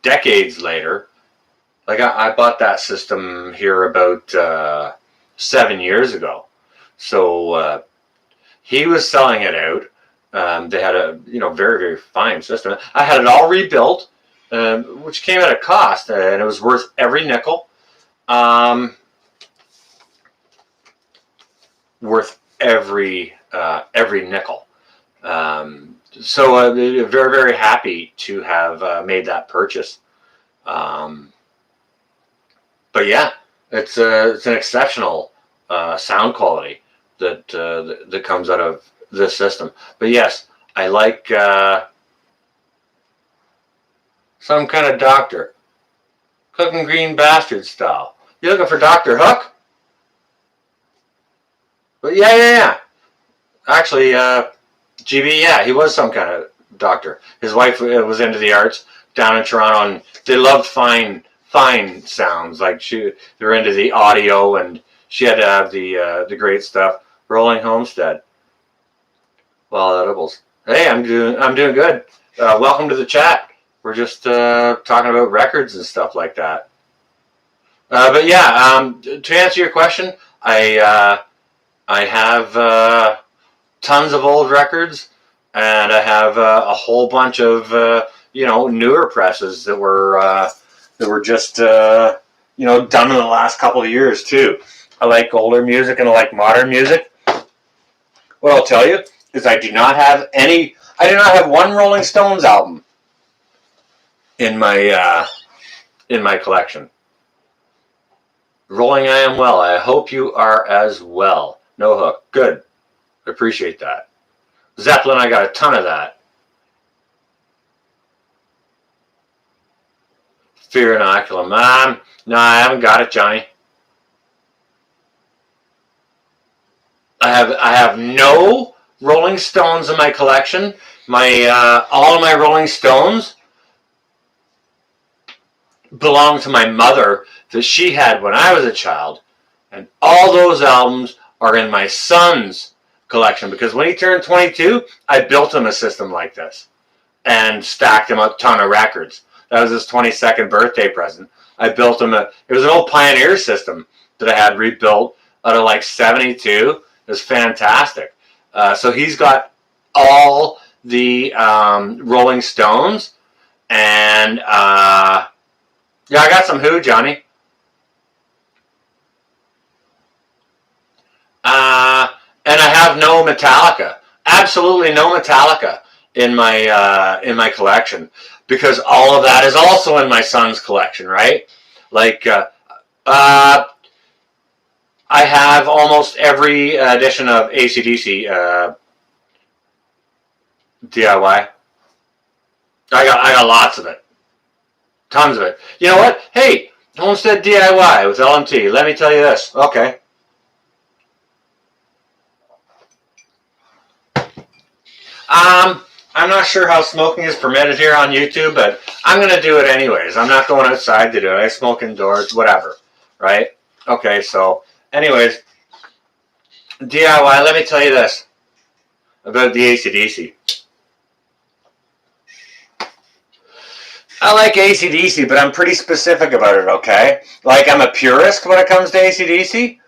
[SPEAKER 1] decades later, like, I bought that system here about 7 years ago. So he was selling it out They had a very, very fine system. I had it all rebuilt, which came at a cost, and it was worth every nickel. Worth every nickel. So very, very happy to have made that purchase. But yeah, it's an exceptional sound quality that comes out of this system. But yes, I like some kind of doctor. Cooking green bastard style. You looking for Dr. Hook? But yeah. Actually, GB, yeah, he was some kind of doctor. His wife was into the arts down in Toronto, and they loved fine sounds. Like they were into the audio, and she had to have the great stuff. Rolling Homestead. Well, edibles. Hey, I'm doing good. Welcome to the chat. We're just talking about records and stuff like that. But yeah, to answer your question, I have tons of old records, and I have a whole bunch of newer presses that were just done in the last couple of years too. I like older music and I like modern music. What I'll tell you is I do not have one Rolling Stones album in my collection. Rolling, I am well. I hope you are as well. No Hook. Good. Appreciate that. Zeppelin, I got a ton of that. Fear Inoculum. No, I haven't got it, Johnny. I have no Rolling Stones in my collection. All of my Rolling Stones belong to my mother that she had when I was a child, and all those albums are in my son's collection, because when he turned 22, I built him a system like this and stacked him a ton of records. That was his 22nd birthday present. I built him it was an old Pioneer system that I had rebuilt out of like 72. It was fantastic. So he's got all the Rolling Stones, and yeah, I got some Who, Johnny. And I have no Metallica. Absolutely no Metallica in my collection, because all of that is also in my son's collection, right? Like I have almost every edition of AC/DC DIY. I got lots of it, tons of it. You know what? Hey, Homestead DIY with LMT. Let me tell you this. Okay. I'm not sure how smoking is permitted here on YouTube, but I'm going to do it anyways. I'm not going outside to do it. I smoke indoors, whatever, right? Okay, so anyways, DIY, let me tell you this about the AC/DC. I like AC/DC, but I'm pretty specific about it, okay? Like, I'm a purist when it comes to AC/DC.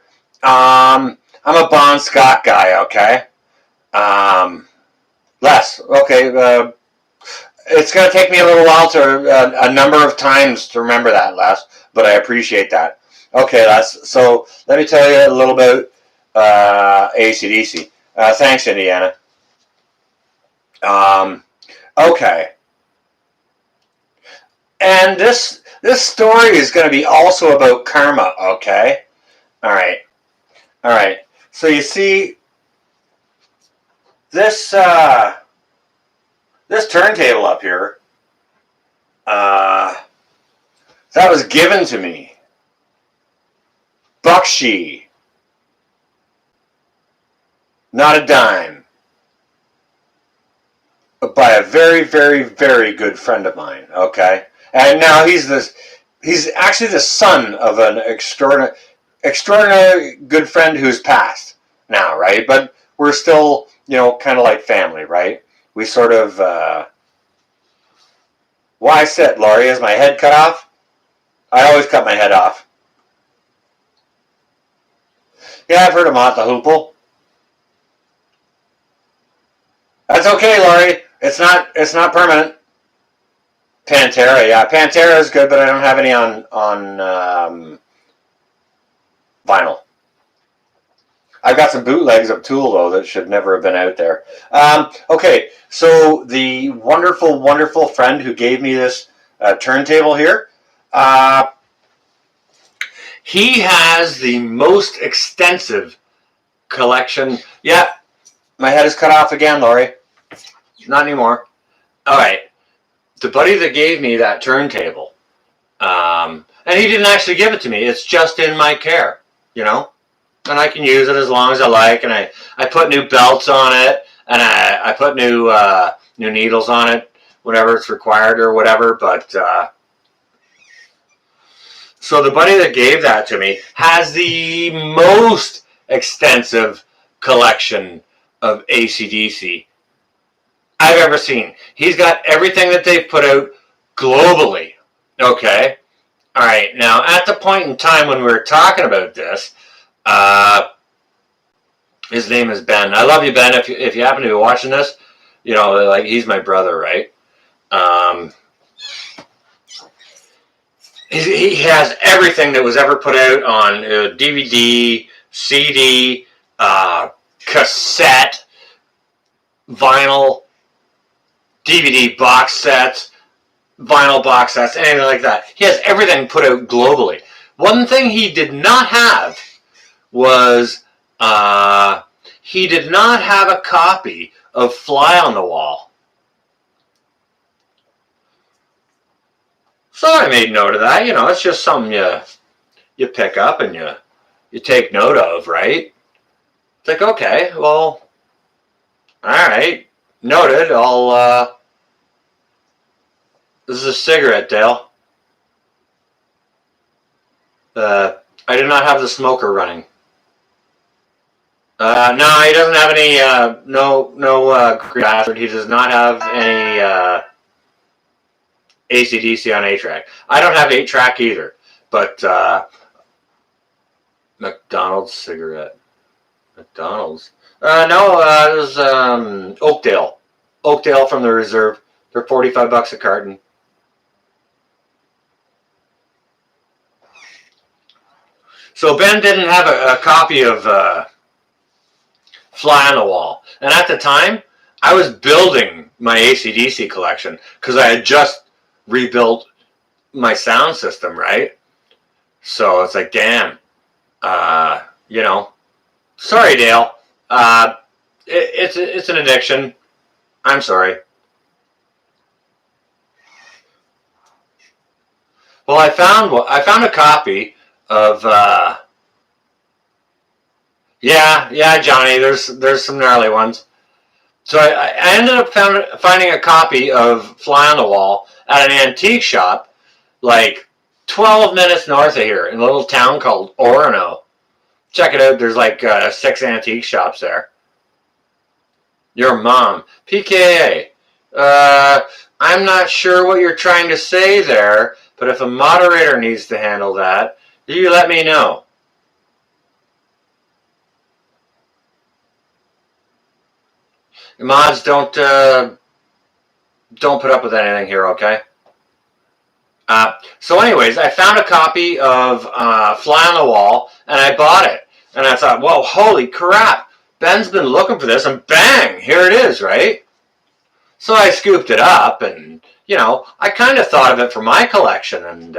[SPEAKER 1] I'm a Bon Scott guy, okay? Les, okay, it's going to take me a little while a number of times to remember that, Les, but I appreciate that. Okay, Les, so let me tell you a little about AC/DC. Thanks, Indiana. Okay. And this story is going to be also about karma, okay? All right. So you see, this turntable up here, that was given to me, Bakshi, not a dime, by a very, very, very good friend of mine, okay? And now he's actually the son of an extraordinary good friend who's passed now, right? But we're still, kind of like family, right? We sort of, why sit, Laurie? Is my head cut off? I always cut my head off. Yeah, I've heard of Mott the Hoople. That's That's okay, Laurie. It's not permanent. Pantera, yeah, Pantera is good, but I don't have any on vinyl. I've got some bootlegs of Tool though that should never have been out there. Okay, so the wonderful, wonderful friend who gave me this turntable here, he has the most extensive collection. Yeah, my head is cut off again, Laurie. Not anymore. All right, the buddy that gave me that turntable, and he didn't actually give it to me. It's just in my care, you know. And I can use it as long as I like, and I put new belts on it, and I put new needles on it whenever it's required or whatever. But so the buddy that gave that to me has the most extensive collection of AC/DC I've ever seen. He's got everything that they've put out globally. Okay, all right. Now at the point in time when we were talking about this. His name is Ben. I love you, Ben. If you happen to be watching this, you know, like he's my brother, right? He has everything that was ever put out on DVD, CD, cassette, vinyl, DVD box sets, vinyl box sets, anything like that. He has everything put out globally. One thing he did not have was he did not have a copy of Fly on the Wall. So I made note of that. You know, it's just something you pick up and you take note of, right? It's like, okay, well, all right, noted. This is a cigarette, Dale. I did not have the smoker running. No, he doesn't have any, no green bastard. He does not have any, AC/DC on 8-track. I don't have 8-track either, but, McDonald's cigarette. McDonald's? No, it was, Oakdale. Oakdale from the Reserve. They're $45 a carton. So Ben didn't have a copy of, Fly on the Wall. And at the time, I was building my AC/DC collection because I had just rebuilt my sound system, right? So it's like, damn, you know, sorry, Dale. It's an addiction. I'm sorry. Well, I found a copy of. Yeah, Johnny. There's some gnarly ones. So I ended up finding a copy of Fly on the Wall at an antique shop, like 12 minutes north of here, in a little town called Orono. Check it out. There's like 6 antique shops there. Your mom, PKA. I'm not sure what you're trying to say there, but if a moderator needs to handle that, you let me know. Mods, don't put up with anything here, okay? So anyways, I found a copy of Fly on the Wall, and I bought it. And I thought, whoa, holy crap, Ben's been looking for this, and bang, here it is, right? So I scooped it up, and, you know, I kind of thought of it for my collection, and,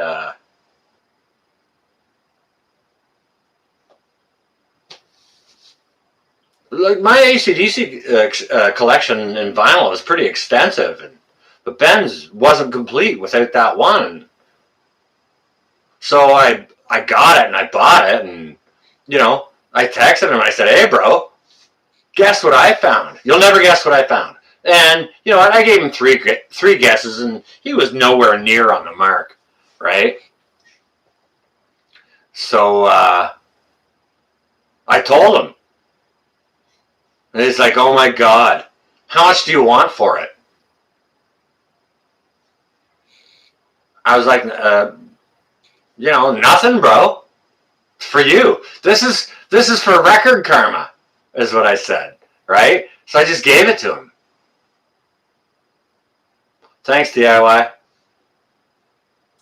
[SPEAKER 1] like my AC/DC collection in vinyl is pretty extensive, but Ben's wasn't complete without that one. So I got it and I bought it, and you know, I texted him. I said, "Hey, bro, guess what I found? You'll never guess what I found." And you know, I gave him three guesses, and he was nowhere near on the mark, right? So I told him. And he's like, oh my God, how much do you want for it? I was like, you know, nothing, bro. For you. This is for record karma, is what I said, right? So I just gave it to him. Thanks, DIY.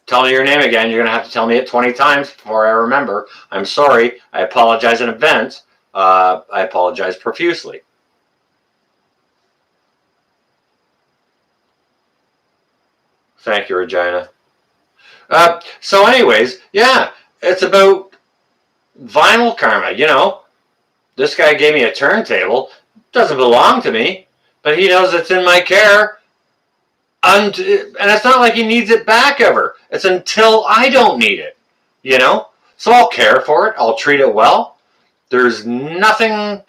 [SPEAKER 1] Tell me your name again. You're going to have to tell me it 20 times before I remember. I'm sorry. I apologize in advance. I apologize profusely. Thank you, Regina. So anyways, yeah, it's about vinyl karma. You know, this guy gave me a turntable. Doesn't belong to me, but he knows it's in my care. And it's not like he needs it back ever. It's until I don't need it, you know? So I'll care for it. I'll treat it well. There's nothing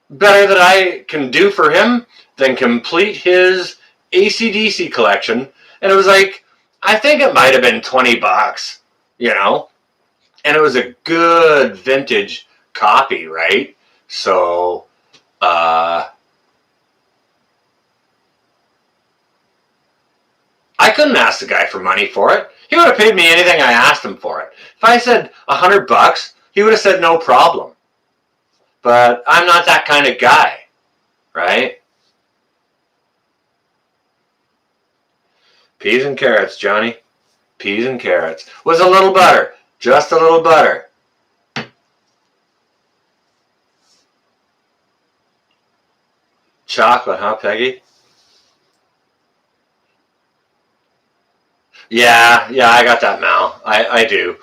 [SPEAKER 1] better that I can do for him than complete his AC/DC collection. And it was like, I think it might have been $20, you know? And it was a good vintage copy, right? So, I couldn't ask the guy for money for it. He would have paid me anything I asked him for it. If I said $100, he would have said no problem. But I'm not that kind of guy, right? Peas and carrots, Johnny. Peas and carrots. With a little butter. Just a little butter. Chocolate, huh, Peggy? Yeah, I got that, Mal. I do.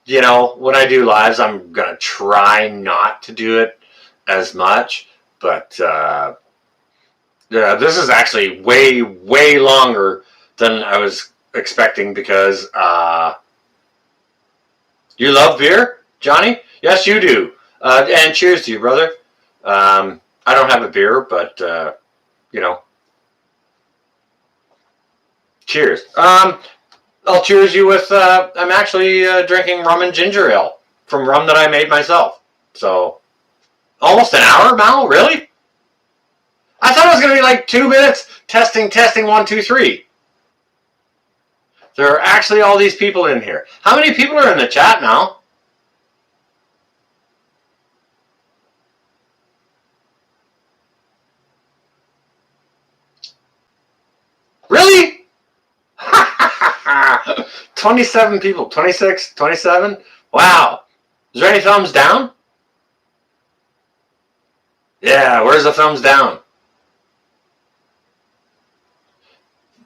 [SPEAKER 1] You know, when I do lives, I'm going to try not to do it as much. But yeah, this is actually way, way longer than I was expecting because you love beer, Johnny? Yes, you do. And cheers to you, brother. I don't have a beer, but, you know, cheers. I'll cheers you with, I'm actually drinking rum and ginger ale from rum that I made myself. So, almost an hour, Mal? Really? I thought it was going to be like 2 minutes. Testing, 1, 2, 3. There are actually all these people in here. How many people are in the chat now? Really? 27 people. 26, 27? Wow. Is there any thumbs down? Yeah, where's the thumbs down?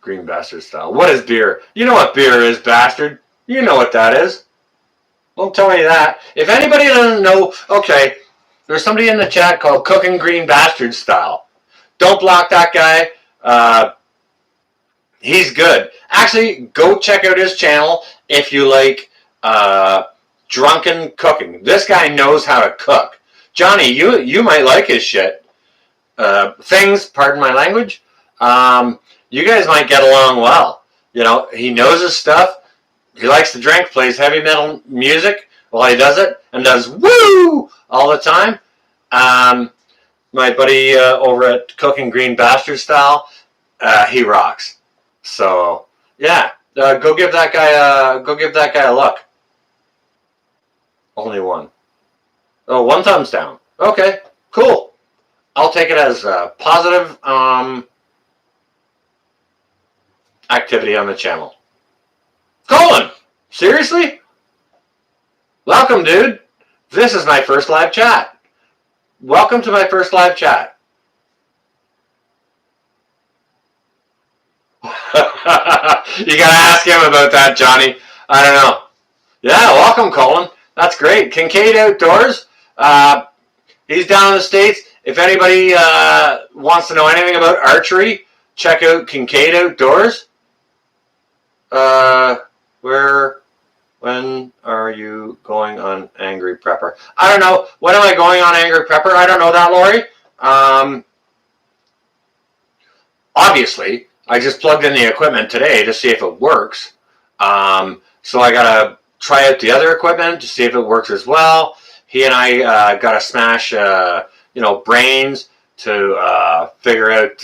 [SPEAKER 1] Green bastard style. What is beer? You know what beer is, bastard. You know what that is. Don't tell me that. If anybody doesn't know, okay, there's somebody in the chat called Cooking Green Bastard Style. Don't block that guy. He's good. Actually, go check out his channel if you like drunken cooking. This guy knows how to cook. Johnny, you might like his shit. Things, pardon my language. You guys might get along well. You know, he knows his stuff. He likes to drink, plays heavy metal music while he does it, and does woo all the time. My buddy over at Cooking Green Bastard Style, he rocks. So yeah, go give that guy a look. Only one. Oh, one thumbs down. Okay, cool. I'll take it as a positive activity on the channel. Colin, seriously? Welcome, dude. This is my first live chat. Welcome to my first live chat. You gotta ask him about that, Johnny. I don't know. Yeah, welcome, Colin. That's great. Kincaid Outdoors. He's down in the States. If anybody wants to know anything about archery, check out Kincaid Outdoors. When are you going on Angry Prepper? I don't know. When am I going on Angry Prepper? I don't know that, Lori. Obviously, I just plugged in the equipment today to see if it works. So I gotta try out the other equipment to see if it works as well. He and I gotta smash, brains to figure out.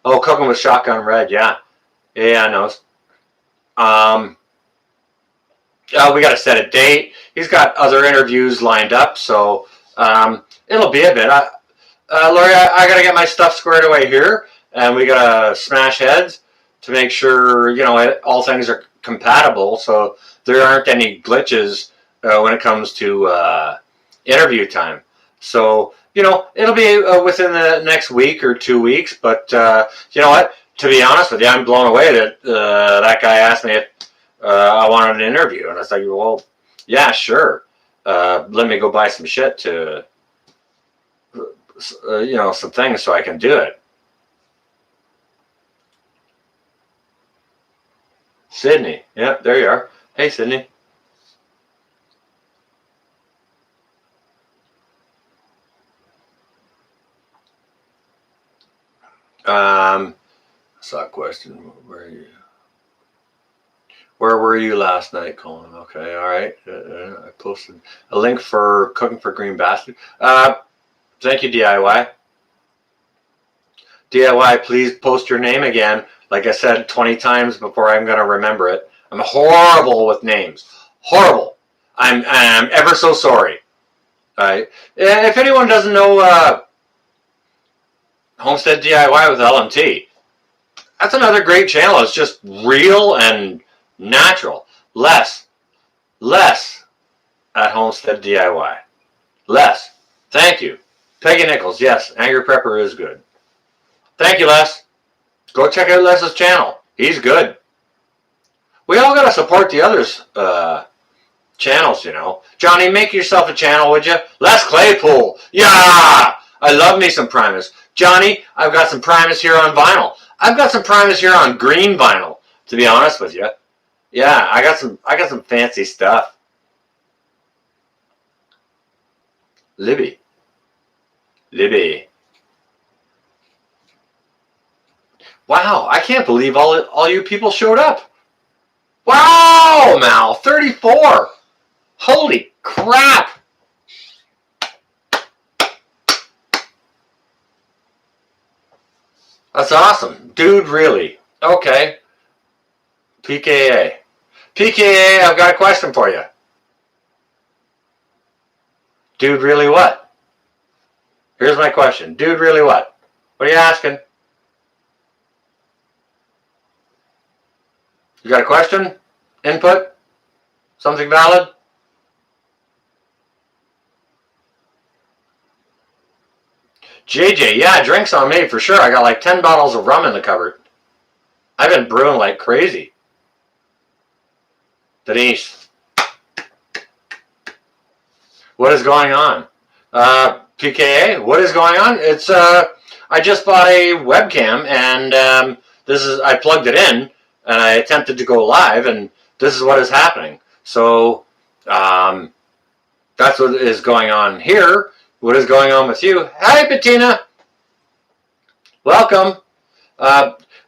[SPEAKER 1] Cooking with Shotgun Red, yeah, I know. We got to set a date. He's got other interviews lined up, so it'll be a bit. Lori, I got to get my stuff squared away here, and we got to smash heads to make sure all things are compatible, so there aren't any glitches when it comes to interview time. So it'll be within the next week or 2 weeks. But you know what? To be honest with you, I'm blown away that that guy asked me if I wanted an interview, and I was like, well, yeah, sure. Let me go buy some shit to some things so I can do it. Sydney, yeah, there you are. Hey, Sydney. I saw a question. Where were you last night, Colin? Okay, all right. I posted a link for cooking for Green Bastard. Thank you, DIY. DIY, please post your name again. Like I said 20 times before I'm going to remember it. I'm horrible with names. Horrible. I'm ever so sorry. All right. If anyone doesn't know Homestead DIY with LMT, that's another great channel. It's just real and natural. Less at Homestead DIY. Les, thank you. Peggy Nichols, yes, Angry Prepper is good. Thank you, Les. Go check out Les's channel. He's good. We all got to support the others' channels, Johnny, make yourself a channel, would you? Les Claypool. Yeah! I love me some Primus. Johnny, I've got some Primus here on vinyl. I've got some Primus here on green vinyl, to be honest with you. Yeah, I got some fancy stuff. Libby. Wow, I can't believe all you people showed up. Wow, Mal, 34. Holy crap. That's awesome. Dude, really? Okay. PKA. PKA, I've got a question for you. Dude, really what? Here's my question. Dude, really what? What are you asking? You got a question? Input? Something valid? JJ, yeah, drinks on me for sure. I got like 10 bottles of rum in the cupboard. I've been brewing like crazy. Denise. What is going on? PKA, what is going on? It's I just bought a webcam, and I plugged it in and I attempted to go live, and this is what is happening. So that's what is going on here. What is going on with you? Hi, Bettina. Welcome.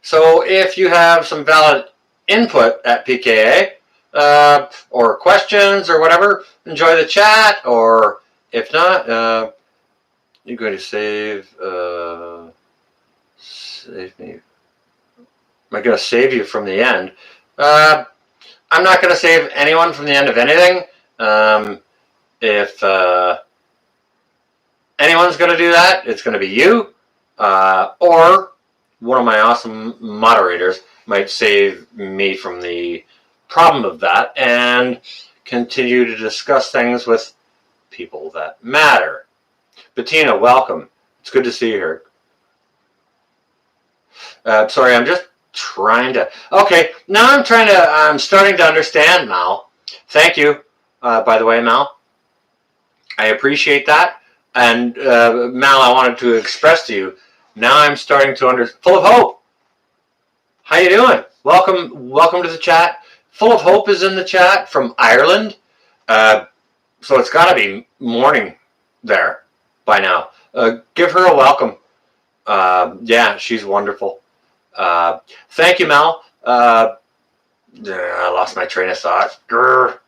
[SPEAKER 1] So if you have some valid input at PKA or questions or whatever, enjoy the chat. Or if not, you're going to save me. Am I going to save you from the end? I'm not going to save anyone from the end of anything. If anyone's going to do that, it's going to be you, or one of my awesome moderators might save me from the problem of that and continue to discuss things with people that matter. Bettina, welcome. It's good to see you here. Sorry, I'm just trying to... Okay, now I'm starting to understand, Mal. Thank you, by the way, Mal. I appreciate that. And Mal, I wanted to express to you, now I'm starting to understand. Full of Hope. How you doing? Welcome to the chat. Full of Hope is in the chat from Ireland. So it's got to be morning there by now. Give her a welcome. Yeah, she's wonderful. Thank you, Mel. I lost my train of thought. Grr.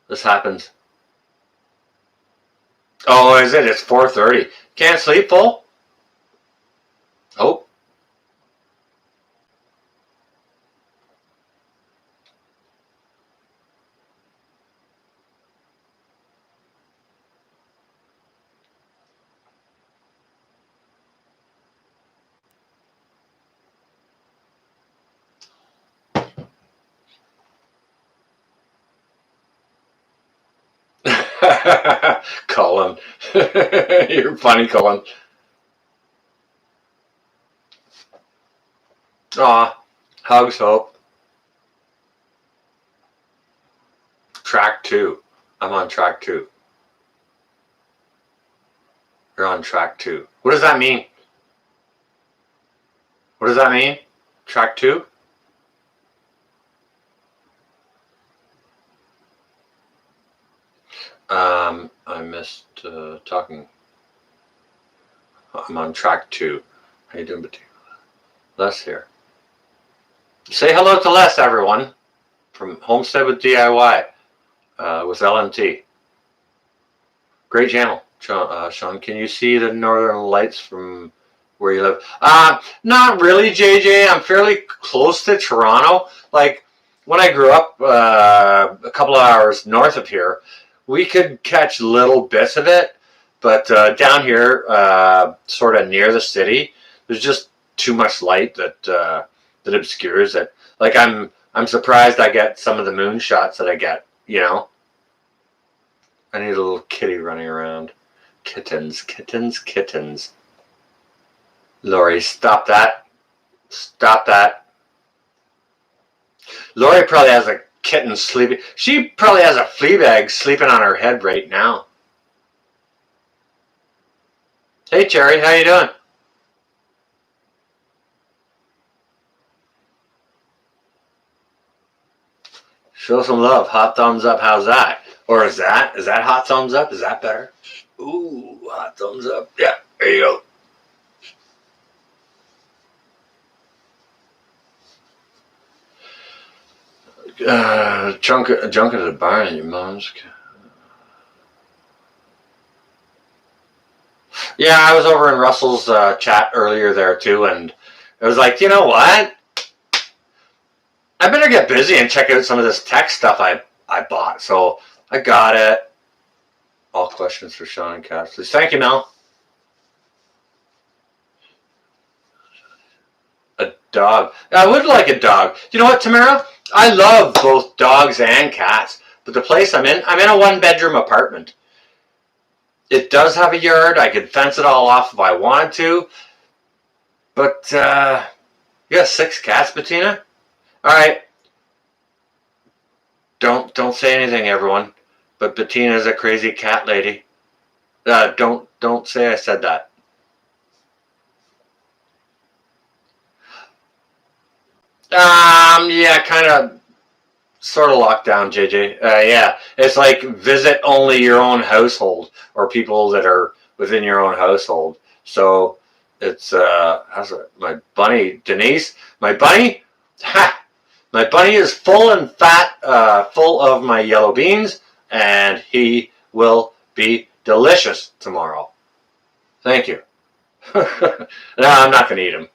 [SPEAKER 1] This happens. Oh, is it? It's 4:30. Can't sleep, full? Oh. Cullen. You're funny, Cullen. Aw, hugs, Hope. Track 2. I'm on track 2. You're on track 2. What does that mean? What does that mean? Track 2? I missed talking. I'm on track 2. How you doing, Bettina? Les here. Say hello to Les, everyone, from Homestead with DIY with LMT. Great channel, Sean. Can you see the northern lights from where you live? Not really, JJ. I'm fairly close to Toronto. Like when I grew up, a couple of hours north of here, we could catch little bits of it, but down here, sort of near the city, there's just too much light that obscures it. Like I'm surprised I get some of the moon shots that I get. You know, I need a little kitty running around. Kittens, kittens, kittens. Lori, stop that! Stop that! Lori probably has a kitten sleeping. She probably has a flea bag sleeping on her head right now. Hey, Cherry, how you doing? Show some love. Hot thumbs up. How's that? Or is that hot thumbs up? Is that better? Ooh, hot thumbs up. Yeah, there you go. Junk at the barn at your mom's. Yeah, I was over in Russell's chat earlier there too, and it was like, you know what? I better get busy and check out some of this tech stuff I bought. So I got it. All questions for Sean and Cass, please. Thank you, Mel. A dog. I would like a dog. You know what, Tamara? I love both dogs and cats, but the place I'm in a one-bedroom apartment. It does have a yard. I could fence it all off if I wanted to, but you got 6 cats, Bettina? All right. Don't say anything, everyone. But Bettina's a crazy cat lady. Don't say I said that. Yeah, kind of, sort of lockdown, JJ. Yeah, it's like visit only your own household or people that are within your own household. So it's how's it? My bunny Denise. My bunny. Ha! My bunny is full and fat, full of my yellow beans, and he will be delicious tomorrow. Thank you. No, I'm not going to eat him.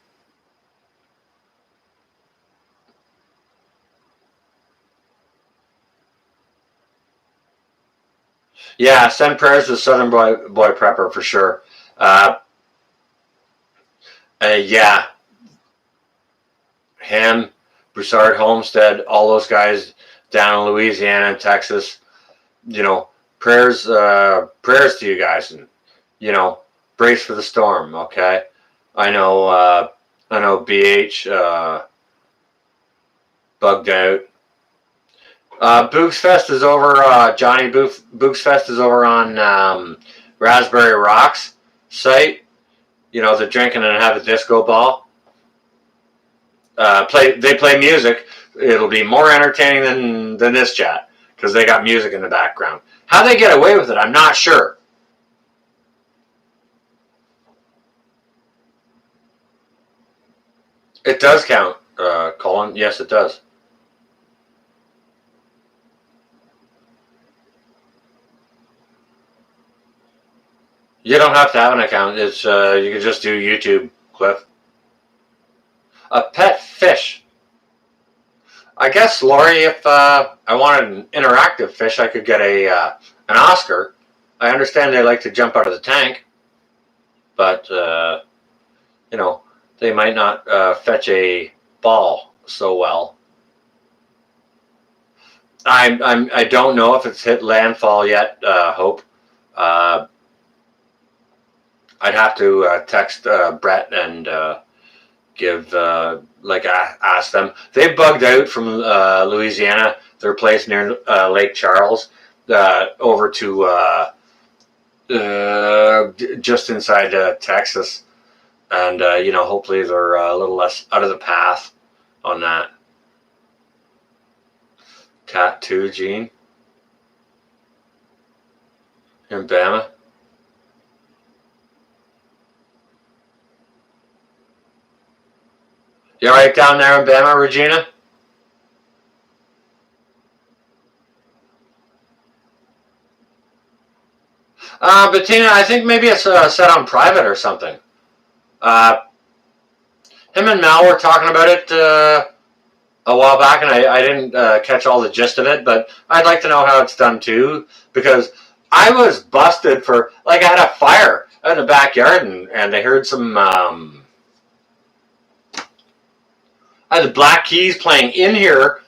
[SPEAKER 1] Yeah, send prayers to Southern Boy Prepper for sure. Uh, yeah, him, Broussard Homestead, all those guys down in Louisiana and Texas. You know, prayers to you guys, and you know, brace for the storm. Okay, I know BH bugged out. Boogs Fest is over. Johnny Boogs Fest is over on Raspberry Rocks site. You know, they're drinking and have a disco ball. They play music. It'll be more entertaining than this chat because they got music in the background. How they get away with it, I'm not sure. It does count, Colin. Yes, it does. You don't have to have an account. It's you can just do YouTube, Cliff. A pet fish. I guess, Lori, if I wanted an interactive fish, I could get an Oscar. I understand they like to jump out of the tank, but you know, they might not fetch a ball so well. I don't know if it's hit landfall yet, Hope. Uh, I'd have to text Brett and give ask them. They bugged out from Louisiana, their place near Lake Charles, over to just inside Texas, and hopefully they're a little less out of the path on that. Tattoo, Gene, in Bama. You all right down there in Bama, Regina? Bettina, I think maybe it's set on private or something. Uh, him and Mal were talking about it a while back, and I didn't catch all the gist of it, but I'd like to know how it's done too, because I was busted for, I had a fire in the backyard, and I heard some, I had the Black Keys playing in here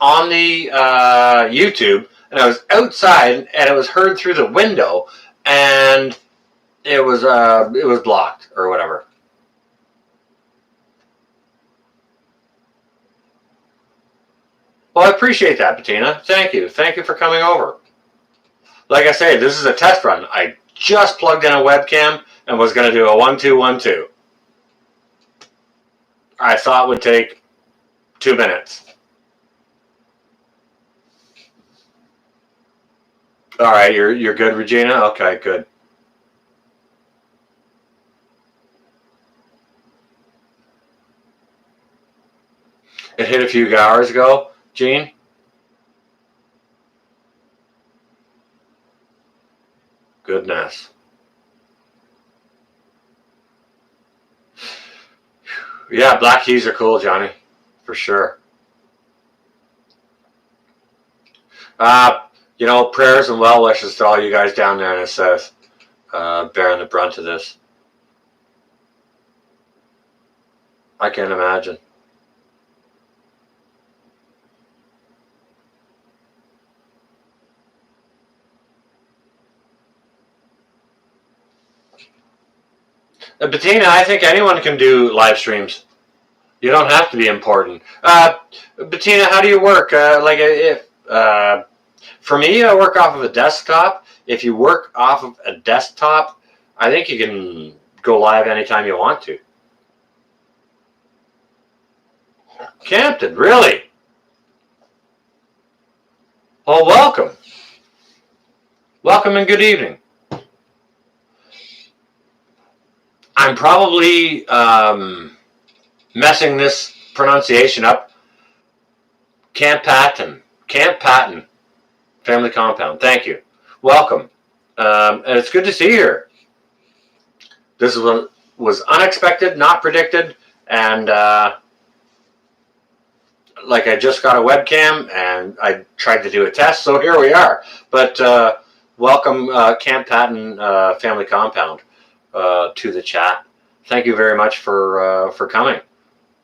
[SPEAKER 1] on the YouTube, and I was outside, and it was heard through the window, and it was blocked or whatever. Well, I appreciate that, Bettina. Thank you. Thank you for coming over. Like I say, this is a test run. I just plugged in a webcam and was going to do a 1-2-1-2. I thought it would take 2 minutes. All right, you're good, Regina? Okay, good. It hit a few hours ago, Gene. Goodness. Yeah, Black Keys are cool, Johnny, for sure. Prayers and well wishes to all you guys down there in the south, bearing the brunt of this. I can't imagine. Bettina, I think anyone can do live streams. You don't have to be important. Bettina, how do you work? For me, I work off of a desktop. If you work off of a desktop, I think you can go live anytime you want to. Campton, really? Well, welcome. Welcome and good evening. I'm probably messing this pronunciation up. Camp Patton, family compound. Thank you. Welcome. And it's good to see you here. This was unexpected, not predicted, and I just got a webcam and I tried to do a test, so here we are. But welcome, Camp Patton family compound, to the chat. Thank you very much for coming.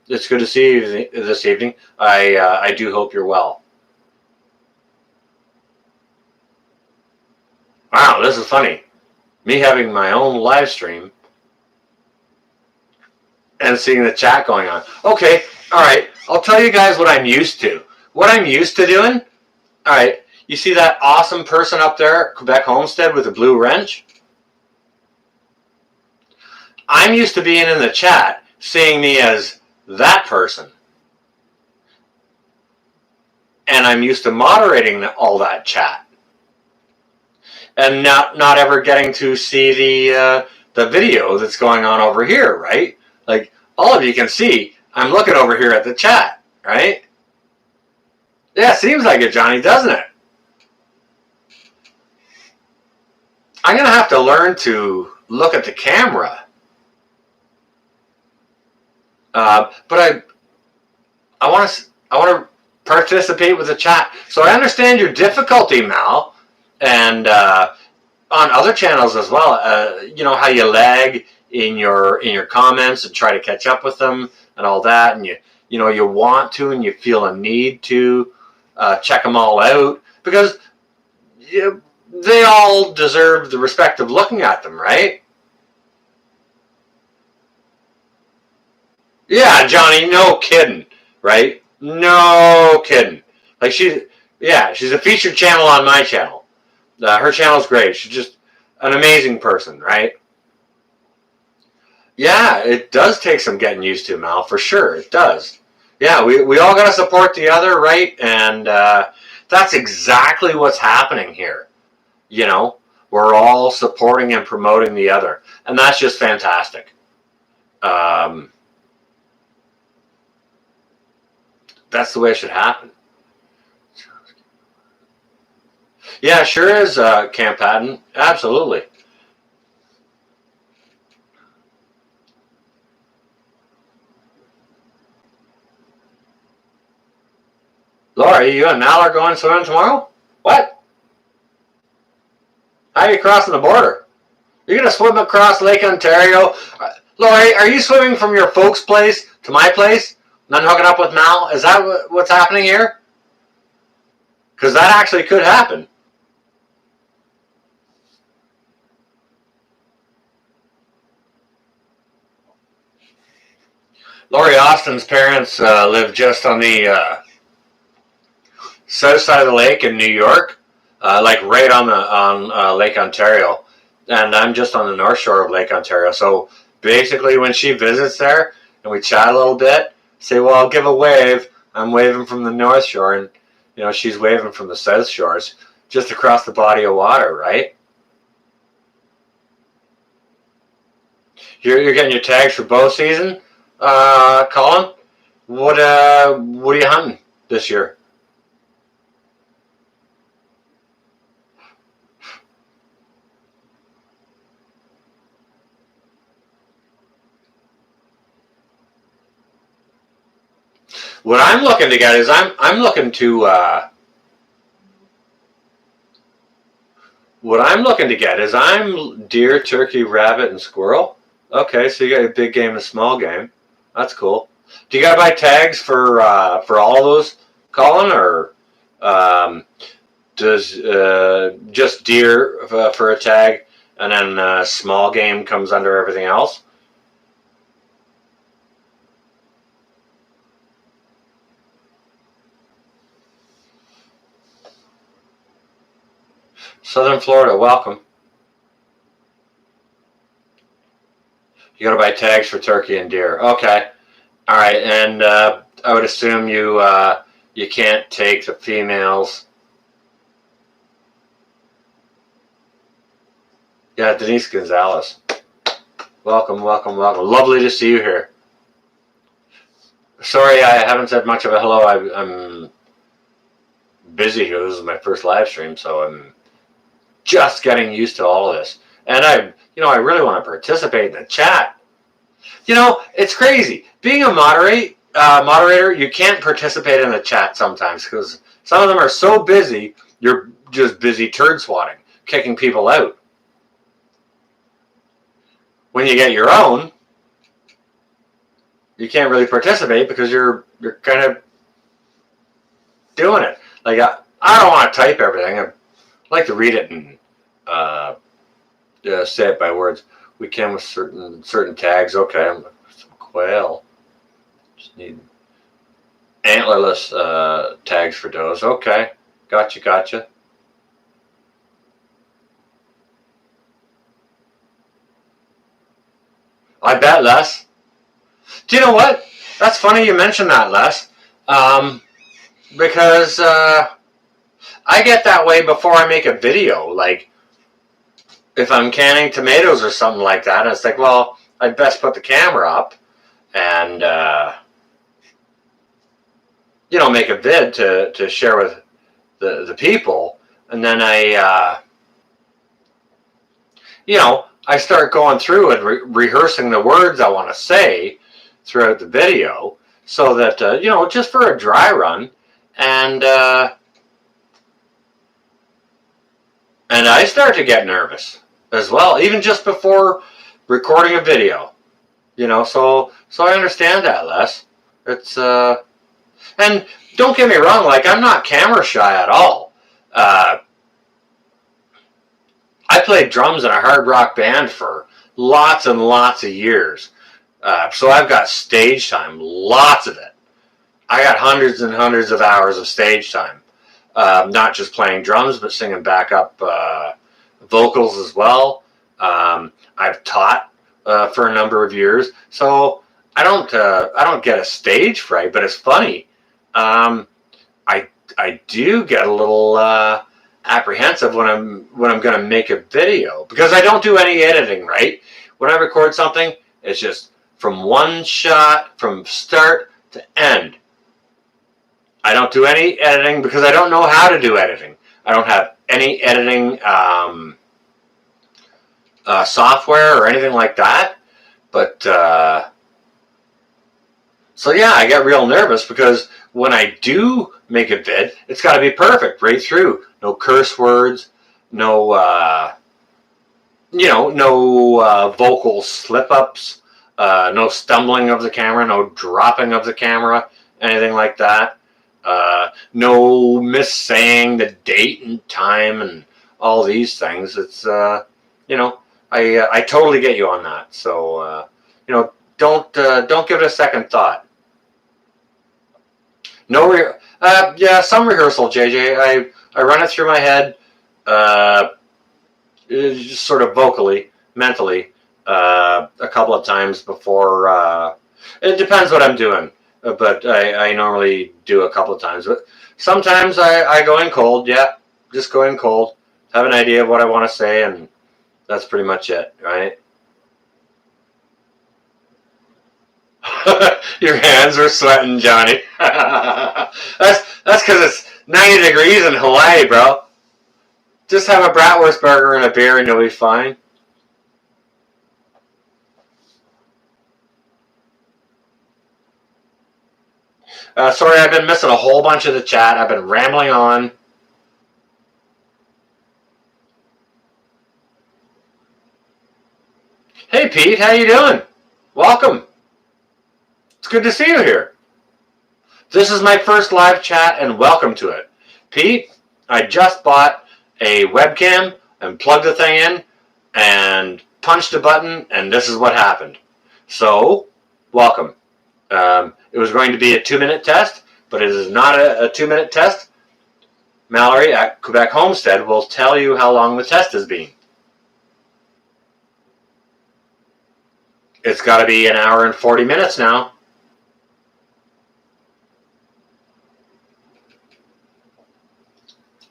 [SPEAKER 1] It's good to see you this evening. I do hope you're well. Wow, this is funny. Me having my own live stream and seeing the chat going on. Okay, all right. I'll tell you guys what I'm used to. What I'm used to doing, all right, you see that awesome person up there, Quebec Homestead, with the blue wrench? I'm used to being in the chat, seeing me as that person. And I'm used to moderating all that chat. And not ever getting to see the video that's going on over here, right? All of you can see, I'm looking over here at the chat, right? Yeah, seems like it, Johnny, doesn't it? I'm going to have to learn to look at the camera. But I want to participate with the chat. So I understand your difficulty, Mal, and on other channels as well. How you lag in your comments and try to catch up with them and all that, and you want to and you feel a need to. check them all out, because they all deserve the respect of looking at them, right? Yeah, Johnny, no kidding, right? No kidding. Like she's a featured channel on my channel. Her channel's great. She's just an amazing person, right? Yeah, it does take some getting used to, Mal, for sure. It does. Yeah, we all got to support the other, right? And that's exactly what's happening here. You know, we're all supporting and promoting the other. And that's just fantastic. That's the way it should happen. Yeah, sure is, Camp Patton. Absolutely. Laura, you and Mal are going swimming tomorrow? What? How are you crossing the border? You're going to swim across Lake Ontario? Laurie, are you swimming from your folks' place to my place? And then hooking up with Mal? Is that what's happening here? Because that actually could happen. Laurie Austin's parents live just on the south side of the lake in New York, like right on Lake Ontario, and I'm just on the north shore of Lake Ontario. So basically, when she visits there and we chat a little bit, say, "Well, I'll give a wave." I'm waving from the north shore, and she's waving from the south shores, just across the body of water, right? You're getting your tags for bow season, Colin. What are you hunting this year? What I'm looking to get is I'm looking to what I'm looking to get is I'm deer, turkey, rabbit, and squirrel. Okay, so you got a big game and small game. That's cool. Do you got to buy tags for all of those, Colin, or does just deer for a tag, and then small game comes under everything else? Southern Florida, welcome. You got to buy tags for turkey and deer. Okay, all right, and I would assume you can't take the females. Yeah, Denise Gonzalez. Welcome, welcome, welcome. Lovely to see you here. Sorry, I haven't said much of a hello. I'm busy here. This is my first live stream, so I'm just getting used to all of this. And I really want to participate in the chat. It's crazy. Being a moderator, you can't participate in the chat sometimes because some of them are so busy, you're just busy turd swatting, kicking people out. When you get your own, you can't really participate because you're kind of doing it. Like I don't want to type everything. I like to read it and say it by words. We can with certain tags. Okay, some quail. Just need antlerless tags for does. Okay, gotcha. I bet, Les. Do you know what? That's funny you mentioned that, Les. Because I get that way before I make a video. Like, if I'm canning tomatoes or something like that, it's like, well, I'd best put the camera up and, make a vid to share with the people. And then I start going through and rehearsing the words I want to say throughout the video so that, just for a dry run. And I start to get nervous as well, even just before recording a video, so I understand that, Les. It's, And don't get me wrong, like, I'm not camera shy at all. I played drums in a hard rock band for lots and lots of years. So I've got stage time, lots of it. I got hundreds and hundreds of hours of stage time. Not just playing drums, but singing backup vocals as well. I've taught for a number of years, so I don't get a stage fright, but it's funny. I do get a little apprehensive when I'm going to make a video, because I don't do any editing. Right, when I record something, it's just from one shot, from start to end. I don't do any editing because I don't know how to do editing. I don't have any editing software or anything like that. But so yeah, I get real nervous because when I do make a vid, it's got to be perfect right through. No curse words, no vocal slip-ups, no stumbling of the camera, no dropping of the camera, anything like that. No missaying the date and time and all these things. It's I totally get you on that. So don't give it a second thought. Some rehearsal, JJ. I run it through my head, just sort of vocally, mentally, a couple of times before. It depends what I'm doing, but I normally do a couple of times. But sometimes I go in cold. Yeah, just go in cold. Have an idea of what I want to say, and that's pretty much it, right? Your hands are sweating, Johnny. That's because it's 90 degrees in Hawaii, bro. Just have a bratwurst burger and a beer and you'll be fine. Sorry, I've been missing a whole bunch of the chat. I've been rambling on. Hey, Pete, how you doing? Welcome. It's good to see you here. This is my first live chat, and welcome to it. Pete, I just bought a webcam and plugged the thing in and punched a button, and this is what happened. So, welcome. It was going to be a 2-minute test, but it is not a 2-minute test. Mallory at Quebec Homestead will tell you how long the test has been. It's got to be 1 hour and 40 minutes now.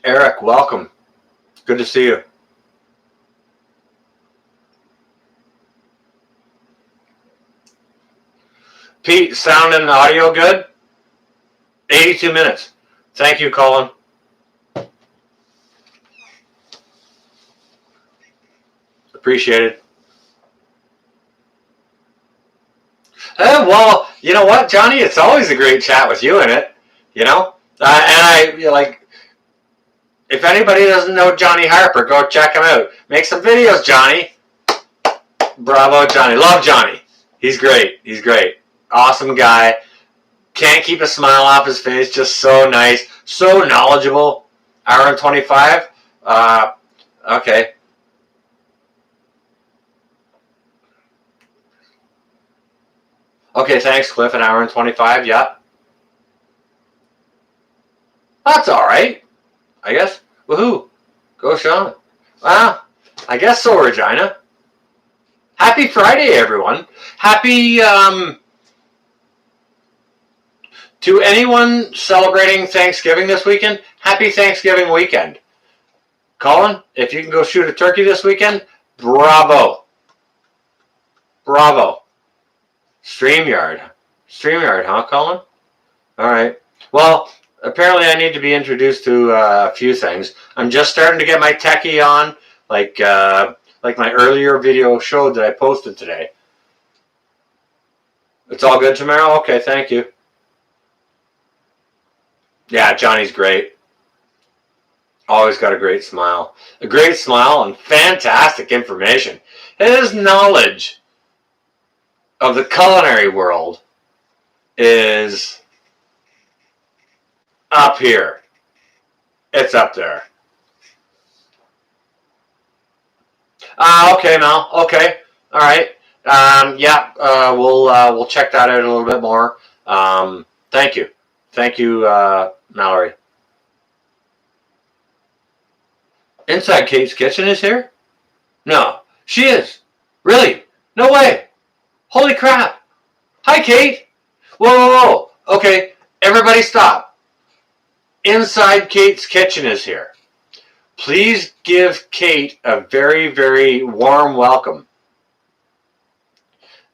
[SPEAKER 1] Eric, welcome. Good to see you. Pete, sound and audio good? 82 minutes. Thank you, Colin. Appreciate it. Well, you know what, Johnny? It's always a great chat with you in it. And if anybody doesn't know Johnny Harper, go check him out. Make some videos, Johnny. Bravo, Johnny. Love Johnny. He's great. He's great. Awesome guy. Can't keep a smile off his face. Just so nice. So knowledgeable. Hour and 25. Okay. Okay, thanks, Cliff. 1 hour and 25. Yep. That's all right, I guess. Woohoo. Go, Sean. Well, I guess so, Regina. Happy Friday, everyone. Happy, to anyone celebrating Thanksgiving this weekend, happy Thanksgiving weekend. Colin, if you can go shoot a turkey this weekend, bravo. Bravo. StreamYard, huh, Colin? All right. Well, apparently I need to be introduced to a few things. I'm just starting to get my techie on, like my earlier video showed that I posted today. It's all good tomorrow? Okay, thank you. Yeah, Johnny's great. Always got a great smile. A great smile and fantastic information. His knowledge of the culinary world is Up here. It's up there. Okay, Mel. Okay. All right. Yeah. We'll check that out a little bit more. Thank you. Thank you, Mallory. Inside Kate's Kitchen is here? No, she is. Really? No way. Holy crap. Hi, Kate. Whoa, whoa, whoa. Okay, everybody stop. Inside Kate's Kitchen is here. Please give Kate a very, very warm welcome.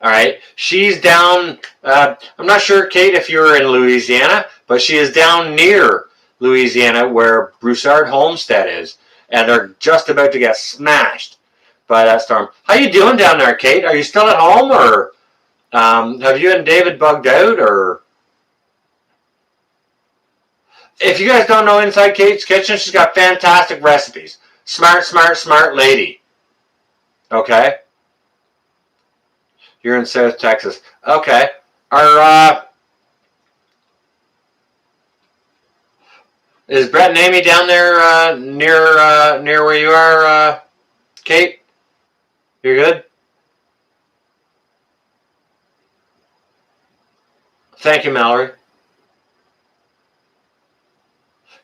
[SPEAKER 1] All right. She's down, I'm not sure, Kate, if you're in Louisiana, but she is down near Louisiana where Broussard Homestead is, and they're just about to get smashed by that storm. How you doing down there, Kate? Are you still at home, or have you and David bugged out, or... If you guys don't know Inside Kate's Kitchen, she's got fantastic recipes. Smart, smart, smart lady. Okay? You're in South Texas. Okay. Is Brett and Amy down there near where you are, Kate? You're good? Thank you, Mallory.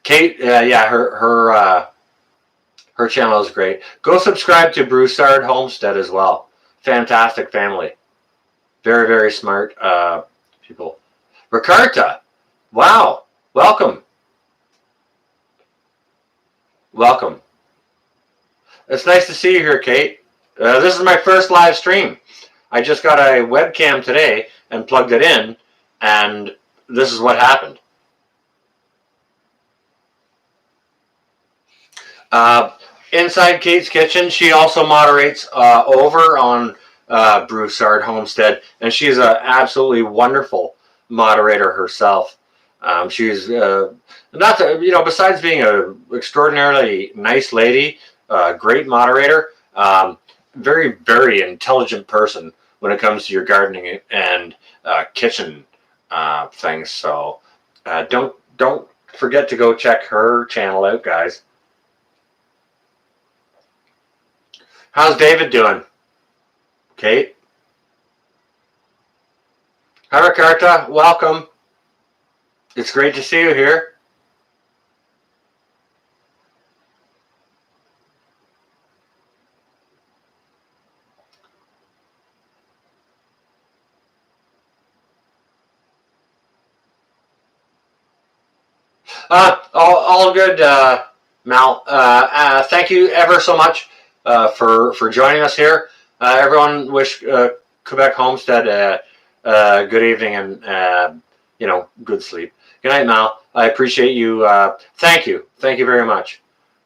[SPEAKER 1] Kate, yeah, her channel is great. Go subscribe to Broussard Homestead as well. Fantastic family. Very, very smart people. Ricarta, wow, welcome. Welcome. It's nice to see you here, Kate. This is my first live stream. I just got a webcam today and plugged it in, and this is what happened. Inside Kate's Kitchen, she also moderates over on Broussard Homestead, and she's an absolutely wonderful moderator herself. She's not to, besides being an extraordinarily nice lady, great moderator, very, very intelligent person when it comes to your gardening and kitchen things. So don't forget to go check her channel out, guys. How's David doing? Kate? Hi, Ricarta. Welcome. It's great to see you here. All good, Mal. Thank you ever so much for joining us here. Everyone wish Quebec Homestead good evening and good sleep. Good night, Mal. I appreciate you. Thank you very much.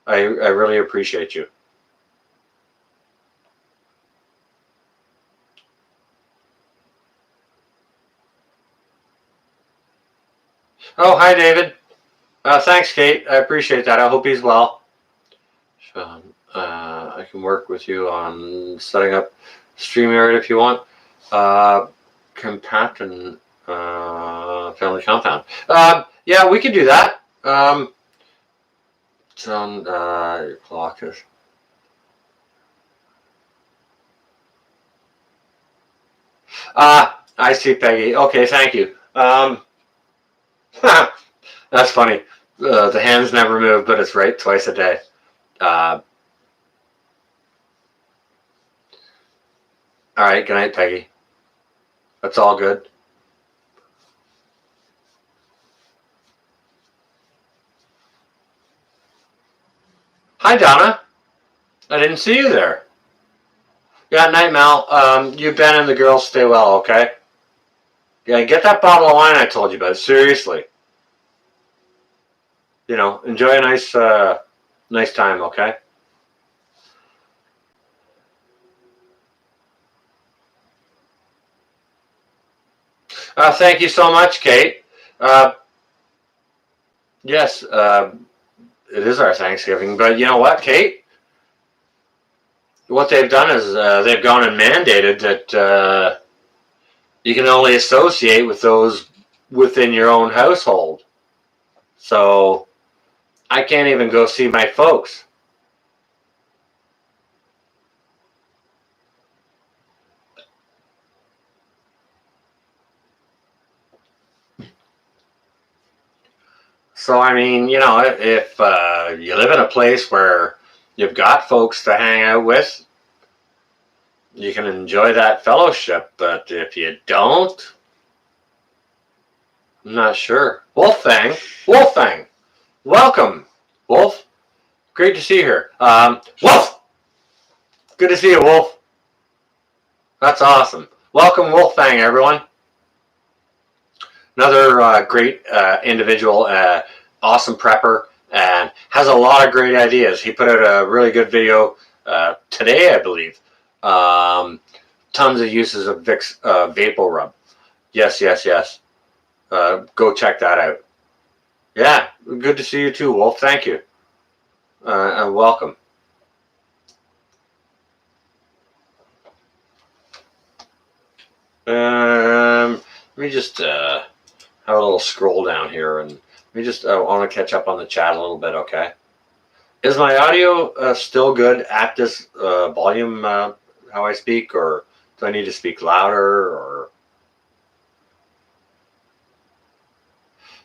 [SPEAKER 1] I really appreciate you. Oh, hi, David. Thanks, Kate. I appreciate that. I hope he's well. So, I can work with you on setting up StreamYard if you want. Compacton family compound. Yeah, we can do that. It's on your clock is. I see, Peggy. Okay, thank you. That's funny. The hands never move, but it's right twice a day. All right, good night, Peggy. That's all good. Hi, Donna. I didn't see you there. Yeah, night, Mal. You, Ben, and the girls stay well, okay? Yeah, get that bottle of wine I told you about. Seriously. Enjoy a nice time, okay? Thank you so much, Kate. Yes, it is our Thanksgiving, but you know what, Kate? What they've done is they've gone and mandated that you can only associate with those within your own household. So I can't even go see my folks. So, I mean, you know, if you live in a place where you've got folks to hang out with, you can enjoy that fellowship. But if you don't, I'm not sure. Wolfang, welcome, Wolf. Great to see you here. Wolf, good to see you, Wolf. That's awesome. Welcome, Wolfang, everyone. Another great individual, awesome prepper, and has a lot of great ideas. He put out a really good video today, I believe. Tons of uses of Vicks Vapor Rub. Yes. Go check that out. Yeah, good to see you too, Wolf. Thank you. And welcome. Let me just have a little scroll down here, and let me just I want to catch up on the chat a little bit, okay? Is my audio still good at this volume, how I speak, or do I need to speak louder, or?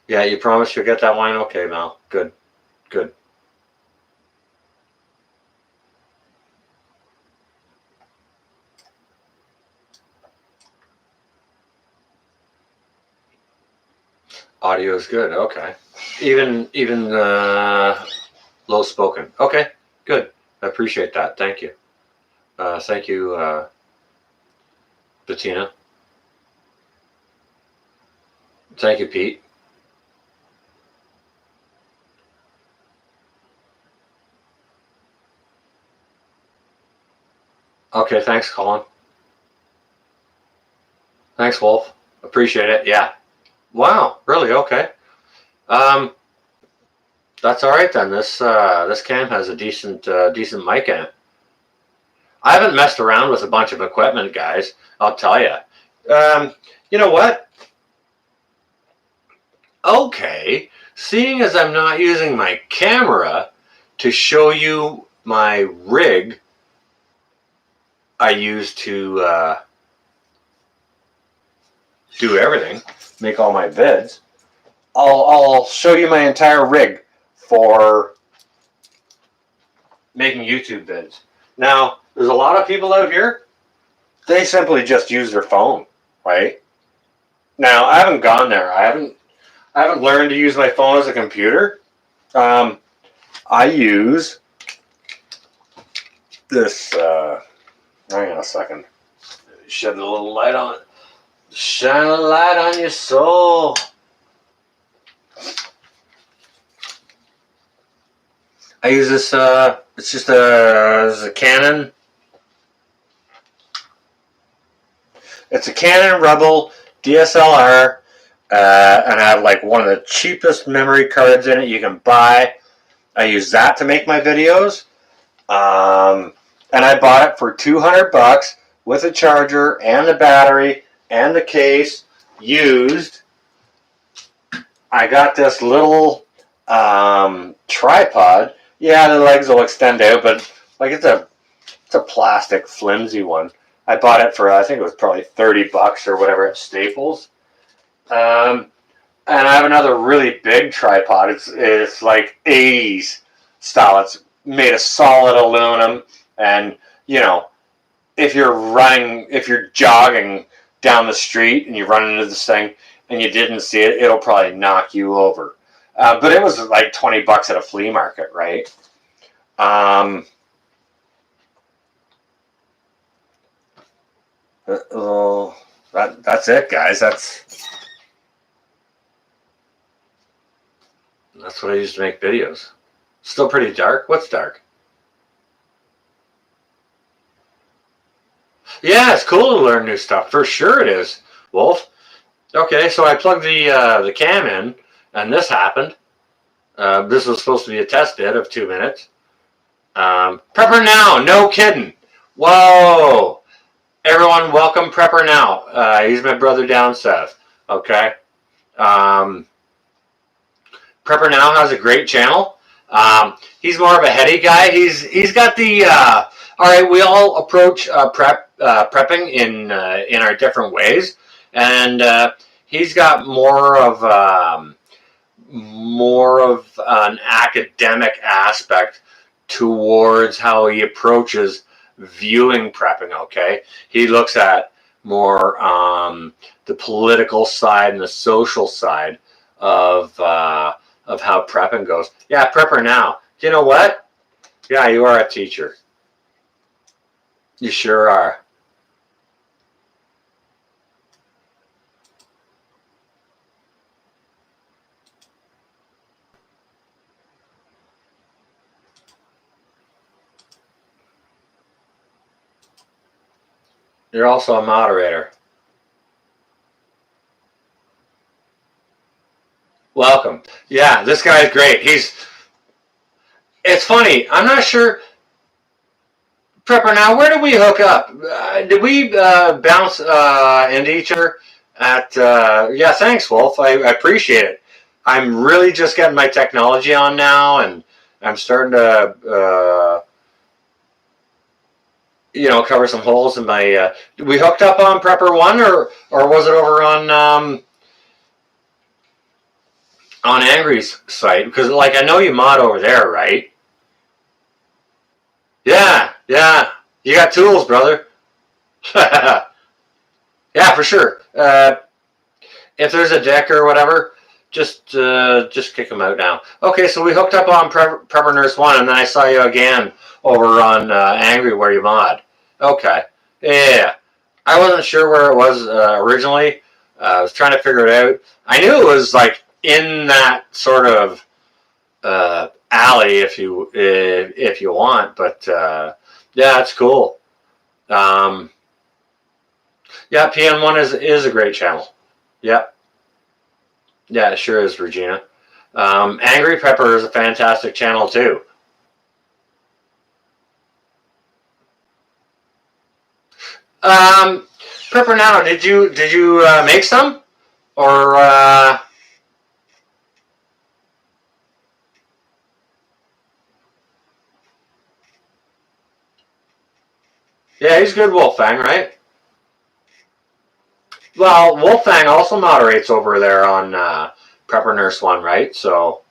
[SPEAKER 1] Yeah, you promise you'll get that wine? Okay, Mel. Good. Audio is good. Okay. Even low spoken. Okay. Good. I appreciate that. Thank you. Thank you, Bettina. Thank you, Pete. Okay. Thanks, Colin. Thanks, Wolf. Appreciate it. Yeah. Wow. Really? Okay. That's all right then. This cam has a decent mic in it. I haven't messed around with a bunch of equipment, guys. I'll tell you. You know what? Okay. Seeing as I'm not using my camera to show you my rig I use to do everything, make all my vids, I'll show you my entire rig for making YouTube vids. Now, there's a lot of people out here, they simply just use their phone, right? Now, I haven't gone there. I haven't learned to use my phone as a computer. I use this, hang on a second. Shed a little light on it. Shine a light on your soul. I use this, it's just a Canon. It's a Canon Rebel DSLR, and I have like one of the cheapest memory cards in it you can buy. I use that to make my videos. And I bought it for $200 with a charger and the battery and the case used. I got this little tripod. Yeah, the legs will extend out, but like it's a plastic flimsy one. I bought it for I think it was probably $30 or whatever at Staples. And I have another really big tripod. It's like 80s style. It's made of solid aluminum, and you know, if you're jogging down the street and you run into this thing and you didn't see it, it'll probably knock you over. But it was like $20 at a flea market, right? That's it, guys. That's what I used to make videos. Still pretty dark. What's dark? Yeah, it's cool to learn new stuff. For sure it is, Wolf. Okay, so I plugged the cam in, and this happened. This was supposed to be a test bit of 2 minutes. Prepper Now, no kidding. Whoa. Everyone, welcome Prepper Now. He's my brother down south. Okay. Prepper Now has a great channel. He's more of a heady guy. He's got the all right. We all approach prepping in our different ways, and he's got more of an academic aspect towards how he approaches viewing prepping. Okay, he looks at more the political side and the social side of how prepping goes. Yeah, Prepper Now. You know what? Yeah, you are a teacher. You sure are. You're also a moderator. Welcome. Yeah, this guy's great. It's funny. I'm not sure. Prepper Now, where did we hook up? Did we bounce into each other at? Yeah, thanks, Wolf. I appreciate it. I'm really just getting my technology on now, and I'm starting to, cover some holes in my. We hooked up on Prepper One, or was it over on Angry's site? Because I know you mod over there, right? Yeah, yeah. You got tools, brother. Yeah, for sure. If there's a deck or whatever, just kick them out now. Okay, so we hooked up on Prepper Nurse 1, and then I saw you again over on Angry where you mod. Okay. Yeah. I wasn't sure where it was originally. I was trying to figure it out. I knew it was in that sort of alley if you want, but yeah, it's cool. Yeah, PN1 is a great channel. Yep. Yeah, it sure is, Regina. Angry Pepper is a fantastic channel too. Prepper Now, did you make some or? Yeah, he's good, Wolfang, right? Well, Wolfang also moderates over there on Prepper Nurse 1, right? So,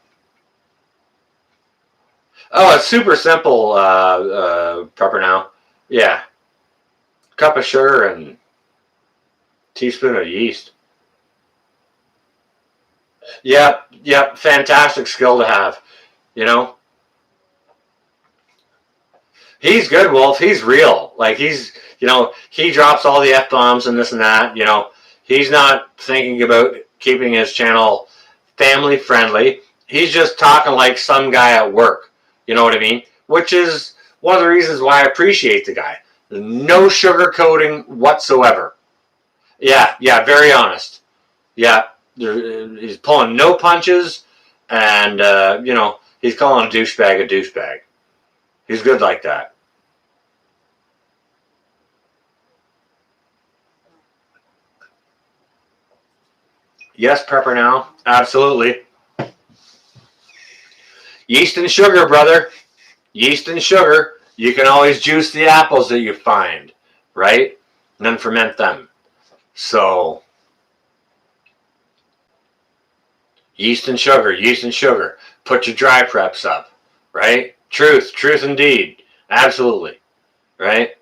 [SPEAKER 1] oh, it's super simple, Prepper Now. Yeah, cup of sugar and teaspoon of yeast. Yep, fantastic skill to have. He's good, Wolf. He's real. He drops all the F-bombs and this and that. He's not thinking about keeping his channel family friendly. He's just talking like some guy at work. You know what I mean? Which is one of the reasons why I appreciate the guy. No sugarcoating whatsoever. Yeah, very honest. Yeah, he's pulling no punches, and he's calling a douchebag. He's good like that. Yes, Prepper Now, absolutely. Yeast and sugar, brother. Yeast and sugar. You can always juice the apples that you find, right? And then ferment them. So, yeast and sugar. Put your dry preps up, right? Truth indeed. Absolutely, right?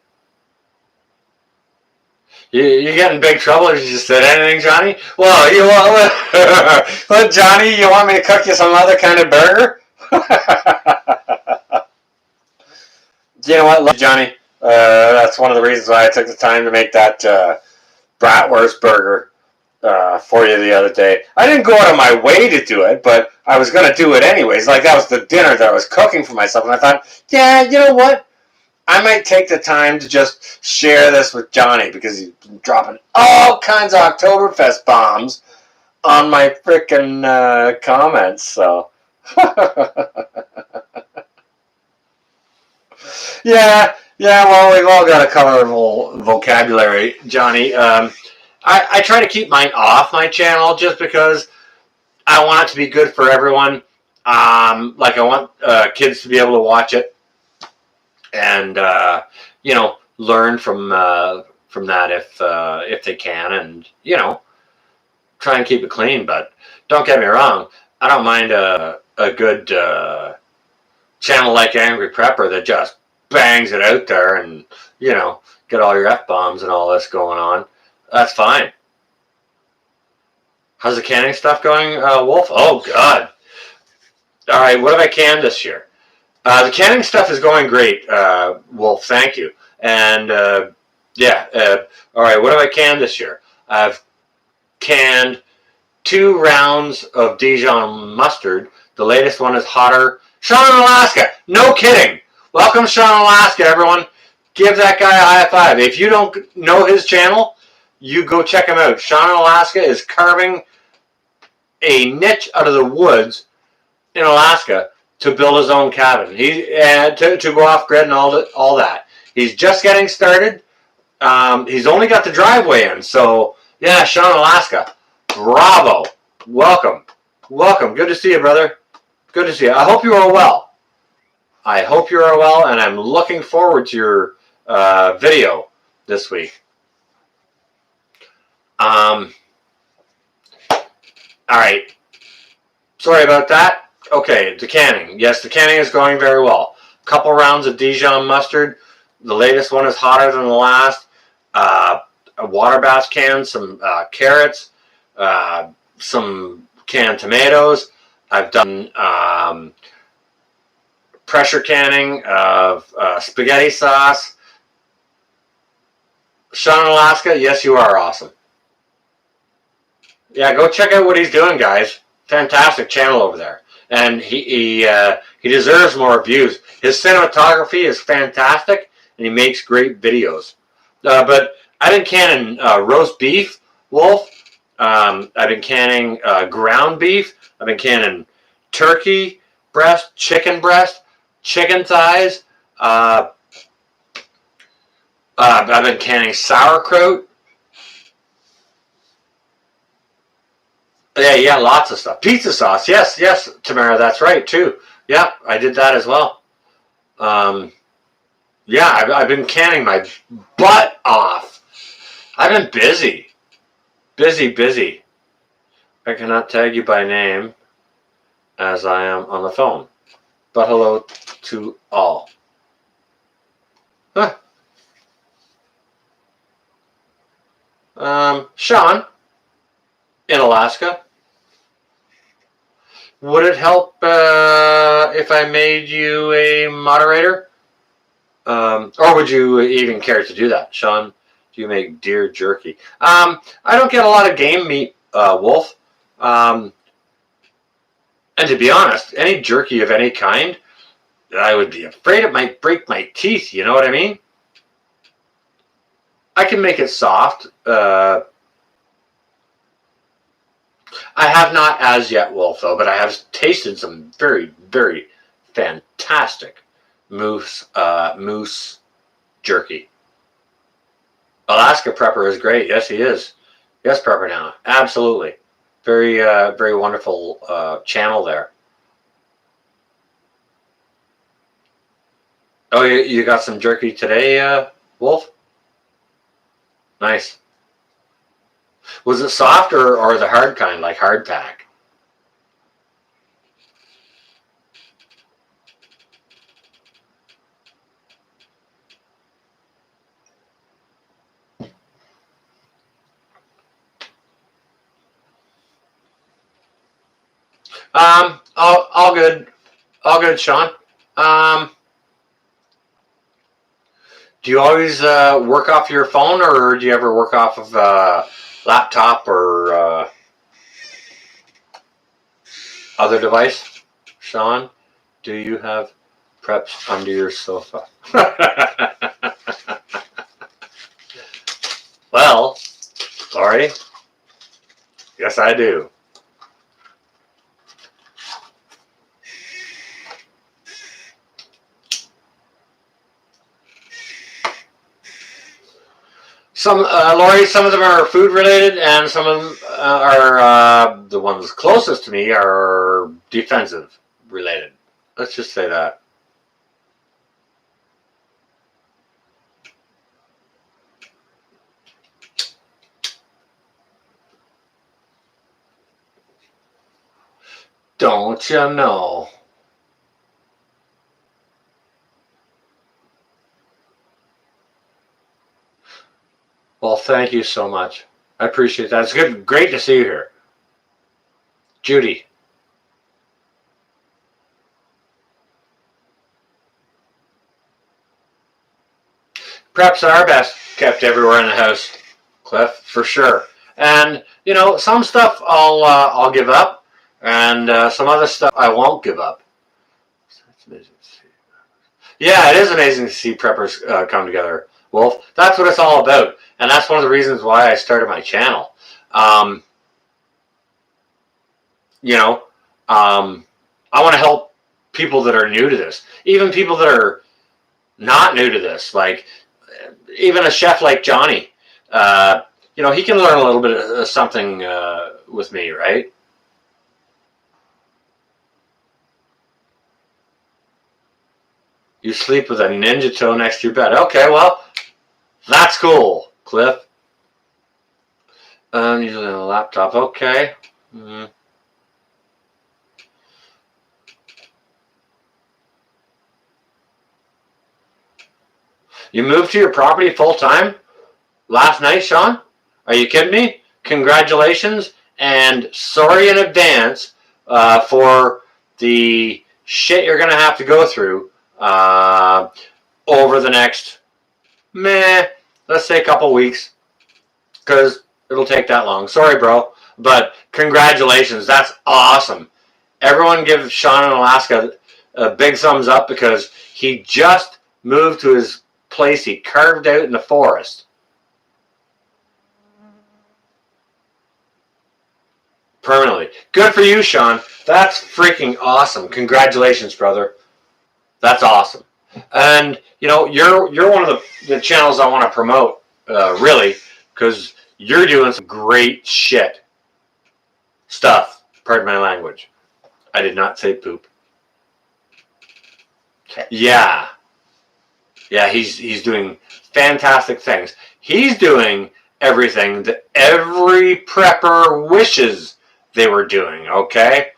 [SPEAKER 1] You get in big trouble if you just said anything, Johnny? Well, you want what, Johnny? You want me to cook you some other kind of burger? You know what, Johnny? That's one of the reasons why I took the time to make that bratwurst burger for you the other day. I didn't go out of my way to do it, but I was going to do it anyways. That was the dinner that I was cooking for myself, and I thought, yeah, you know what? I might take the time to just share this with Johnny because he's dropping all kinds of Oktoberfest bombs on my frickin' comments. So, yeah. Well, we've all got a colorful vocabulary, Johnny. I try to keep mine off my channel just because I want it to be good for everyone. Like I want kids to be able to watch it and learn from that if they can, and try and keep it clean. But don't get me wrong, I don't mind a good channel like Angry Prepper that just bangs it out there and get all your F-bombs and all this going on. That's fine. How's the canning stuff going, Wolf? Oh God. All right, what have I canned this year? The canning stuff is going great, Wolf. Thank you. And all right, what have I canned this year? I've canned 2 rounds of Dijon mustard. The latest one is hotter. Sean in Alaska. No kidding. Welcome, Sean in Alaska, everyone. Give that guy a high five. If you don't know his channel, you go check him out. Sean in Alaska is carving a niche out of the woods in Alaska to build his own cabin. To go off grid and all that. He's just getting started. He's only got the driveway in, so yeah, Sean, Alaska, bravo, welcome. Good to see you, brother. Good to see you. I hope you are well. And I'm looking forward to your video this week. All right. Sorry about that. Okay, the canning. Yes, the canning is going very well. A couple rounds of Dijon mustard. The latest one is hotter than the last. A water bath can, some carrots, some canned tomatoes. I've done pressure canning of spaghetti sauce. Sean in Alaska, yes, you are awesome. Yeah, go check out what he's doing, guys. Fantastic channel over there. And he deserves more views. His cinematography is fantastic, and he makes great videos. But I've been canning roast beef, Wolf. I've been canning ground beef. I've been canning turkey breast, chicken thighs. I've been canning sauerkraut. Yeah, lots of stuff. Pizza sauce, yes, Tamara, that's right too. Yeah, I did that as well. Yeah, I've been canning my butt off. I've been busy. I cannot tag you by name as I am on the phone. But hello to all. Huh. Sean, in Alaska. Would it help if I made you a moderator? Or would you even care to do that? Sean, do you make deer jerky? I don't get a lot of game meat, Wolf. And to be honest, any jerky of any kind, I would be afraid it might break my teeth, you know what I mean? I can make it soft. I have not as yet, Wolf, though, but I have tasted some very, very fantastic moose jerky. Alaska Prepper is great. Yes, he is. Yes, Prepper now. Absolutely. Very, very wonderful channel there. Oh, you got some jerky today, Wolf? Nice. Was it soft or the hard kind, like hard pack? All good, Sean. Do you always work off your phone, or do you ever work off of laptop or other device? Sean, do you have preps under your sofa? Well, sorry. Yes, I do. Some Lori, some of them are food related, and some of them are the ones closest to me are defensive related. Let's just say that. Don't you know? Well, thank you so much. I appreciate that. It's good, great to see you here, Judy. Preps are best kept everywhere in the house, Cliff, for sure. And you know, some stuff I'll give up, and some other stuff I won't give up. Yeah, it is amazing to see preppers come together, Wolf. That's what it's all about, and that's one of the reasons why I started my channel. Um, you know, I want to help people that are new to this, even people that are not new to this, like even a chef like Johnny. You know, he can learn a little bit of something with me, right? You sleep with a ninja toe next to your bed. Okay, well, that's cool, Cliff. Usually on a laptop. Okay. Mm-hmm. You moved to your property full time last night, Sean? Are you kidding me? Congratulations, and sorry in advance for the shit you're going to have to go through over the next, let's say a couple weeks, because it'll take that long. Sorry, bro, but congratulations. That's awesome. Everyone give Sean in Alaska a big thumbs up because he just moved to his place he carved out in the forest. Permanently. Good for you, Sean. That's freaking awesome. Congratulations, brother. That's awesome. And you know, you're one of the channels I want to promote, really, because you're doing some great shit stuff. Pardon my language. I did not say poop. Yeah. Yeah, he's doing fantastic things. He's doing everything that every prepper wishes they were doing, okay?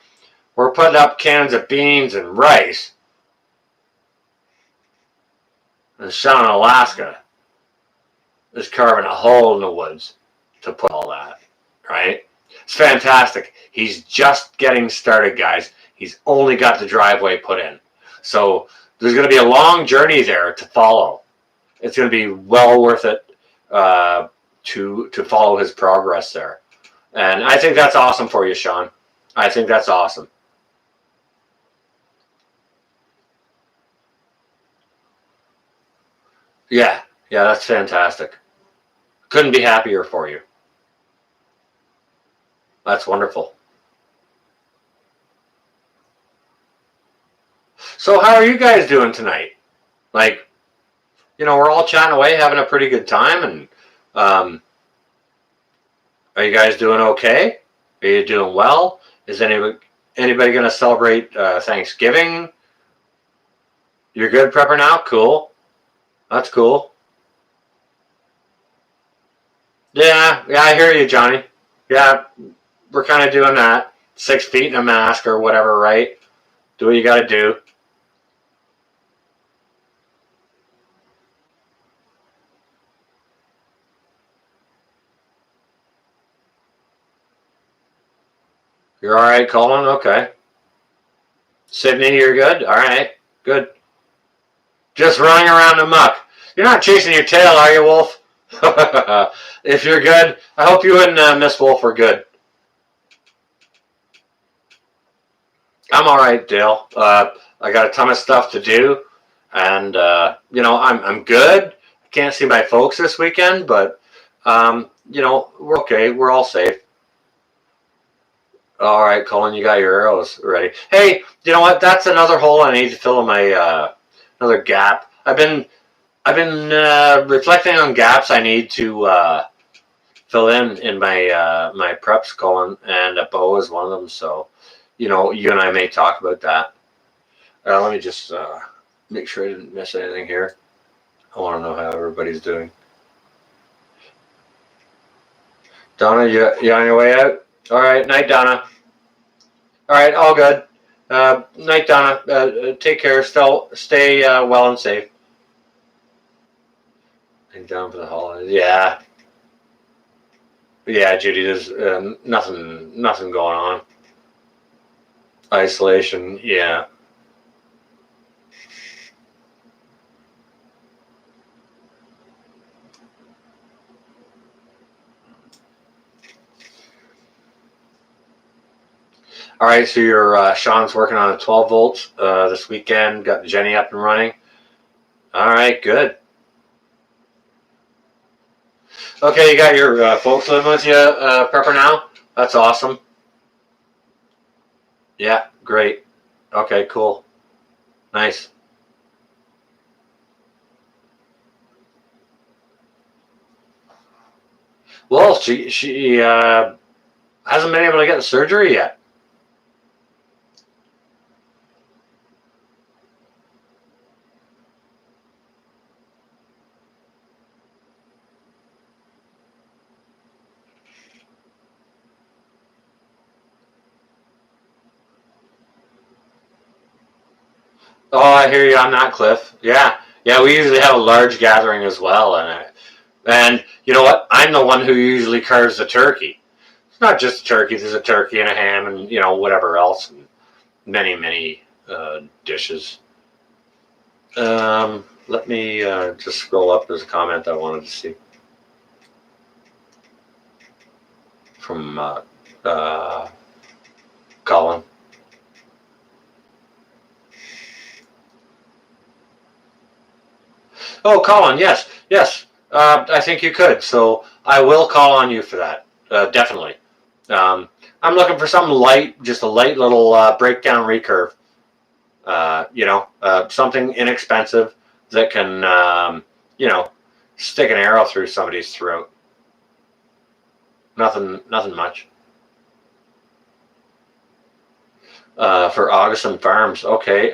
[SPEAKER 1] We're putting up cans of beans and rice. And Sean in Alaska is carving a hole in the woods to put all that, right? It's fantastic. He's just getting started, guys. He's only got the driveway put in. So there's going to be a long journey there to follow. It's going to be well worth it to follow his progress there. And I think that's awesome for you, Sean. I think that's awesome. Yeah, that's fantastic. Couldn't be happier for you. That's wonderful. So how are you guys doing tonight? Like, you know, we're all chatting away, having a pretty good time, and are you guys doing okay? Are you doing well? Is anybody going to celebrate Thanksgiving? You're good, prepper now? Cool. That's cool. Yeah, I hear you, Johnny. Yeah, we're kind of doing that. 6 feet in a mask or whatever, right? Do what you got to do. You're all right, Colin? Okay. Sydney, you're good? All right. Good. Just running around the muck. You're not chasing your tail, are you, Wolf? If you're good, I hope you and Miss Wolf are good. I'm all right, Dale. I got a ton of stuff to do, and you know, I'm good. I can't see my folks this weekend, but you know, we're okay. We're all safe. All right, Colin, you got your arrows ready. Hey, you know what? That's another hole I need to fill in my another gap. I've been I've been reflecting on gaps I need to fill in my preps, Colin, and a bow is one of them. So, you and I may talk about that. Let me just make sure I didn't miss anything here. I want to know how everybody's doing. Donna, you on your way out? All right, night, Donna. All right, all good. Night, Donna. Take care. Still, stay well and safe. And down for the holidays. Yeah, yeah, Judy. There's nothing going on. Isolation. Yeah. All right, so your Sean's working on a 12 volts this weekend. Got Jenny up and running. All right, good. Okay, you got your folks living with you, Pepper, now? That's awesome. Yeah, great. Okay, cool. Nice. Well, she hasn't been able to get the surgery yet. Oh, I hear you on that, Cliff. Yeah, yeah. We usually have a large gathering as well, and you know what? I'm the one who usually carves the turkey. It's not just a turkey. There's a turkey and a ham, and whatever else, and many dishes. Let me just scroll up. There's a comment I wanted to see from Colin. Oh, Colin, yes, yes. I think you could. So I will call on you for that. Definitely. I'm looking for something light, just a light little breakdown recurve. Something inexpensive that can, stick an arrow through somebody's throat. Nothing much. For Augustin Farms. Okay.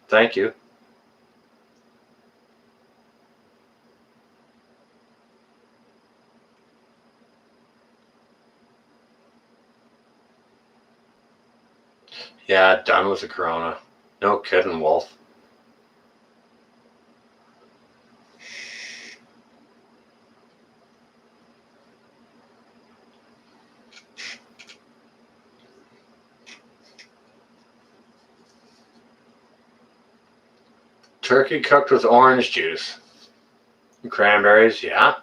[SPEAKER 1] Thank you. Yeah, done with the corona. No kidding, Wolf. Turkey cooked with orange juice. Cranberries, yeah.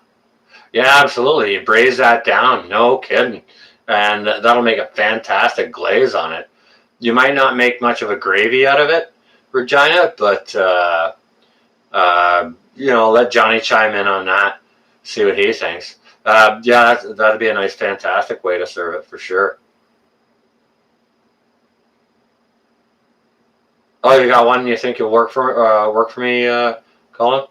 [SPEAKER 1] Yeah, absolutely. You braise that down, no kidding. And that'll make a fantastic glaze on it. You might not make much of a gravy out of it, Regina, but let Johnny chime in on that, see what he thinks. Yeah, that'd be a nice, fantastic way to serve it for sure. Oh, you got one you think you'll work for me, Colin?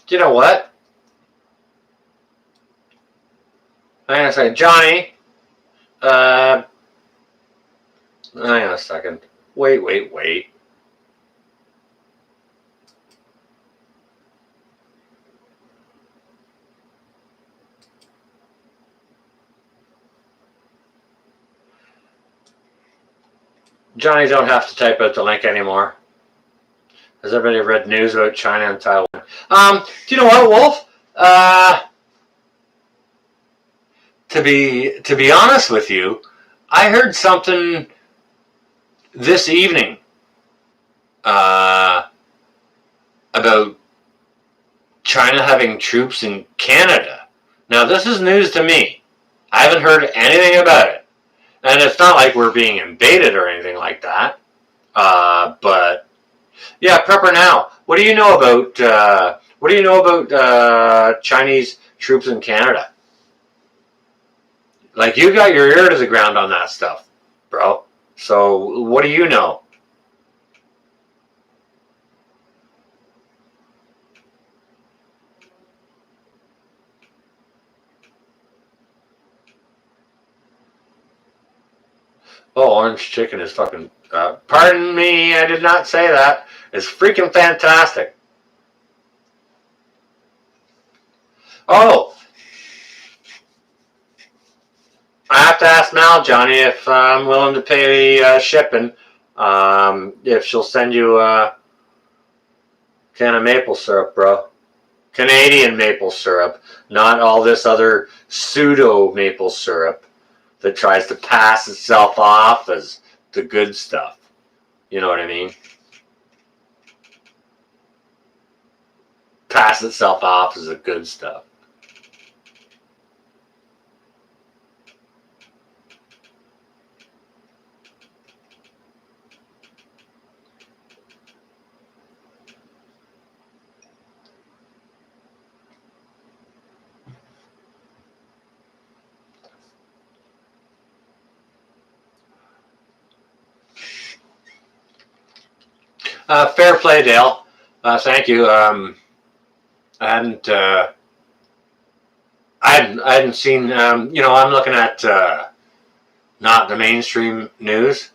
[SPEAKER 1] You know what? I'm gonna say, Johnny. Uh, Hang on a second. Wait. Johnny, don't have to type out the link anymore. Has everybody read news about China and Taiwan? Do you know what, Wolf? To be honest with you, I heard something this evening uh, about China having troops in Canada. Now, this is news to me. I haven't heard anything about it, and it's not like we're being invaded or anything like that. But yeah, Prepper now. What do you know about Chinese troops in Canada? Like, you got your ear to the ground on that stuff, bro. So what do you know? Oh, orange chicken is fucking. Pardon me, I did not say that. It's freaking fantastic. Oh, I have to ask Mal, Johnny, if I'm willing to pay the shipping. If she'll send you a can of maple syrup, bro. Canadian maple syrup, not all this other pseudo maple syrup that tries to pass itself off as the good stuff. You know what I mean? Pass itself off as the good stuff. Fair play, Dale. Thank you. I hadn't. I hadn't seen. I'm looking at not the mainstream news.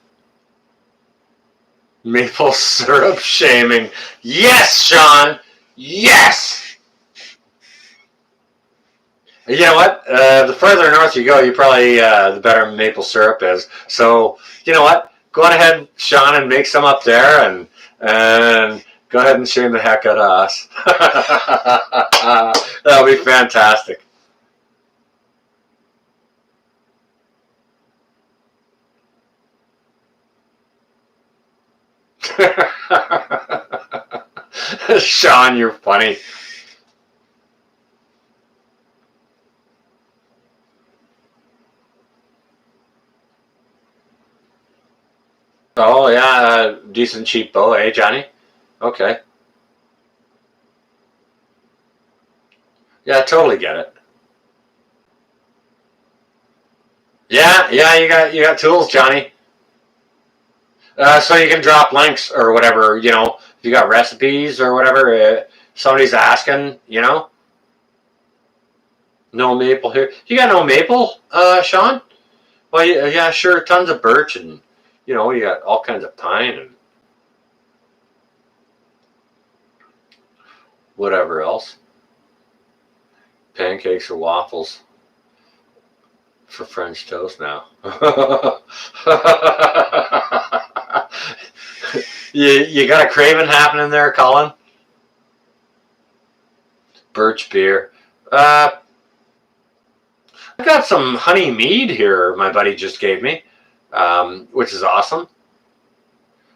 [SPEAKER 1] Maple syrup shaming. Yes, Sean. Yes. You know what? The further north you go, you probably the better maple syrup is. So you know what? Go on ahead, Sean, and make some up there, and go ahead and shame the heck out of us. That'll be fantastic. Sean, you're funny. Oh yeah, decent cheap bow, eh, Johnny? Okay. Yeah, I totally get it. Yeah, yeah, you got tools, Johnny. So you can drop links or whatever. If you got recipes or whatever, somebody's asking. No maple here. You got no maple, Sean? Well, yeah, sure, tons of birch and you got all kinds of pine and whatever else. Pancakes or waffles for French toast now. you got a craving happening there, Colin? Birch beer. I got some honey mead here. My buddy just gave me, which is awesome.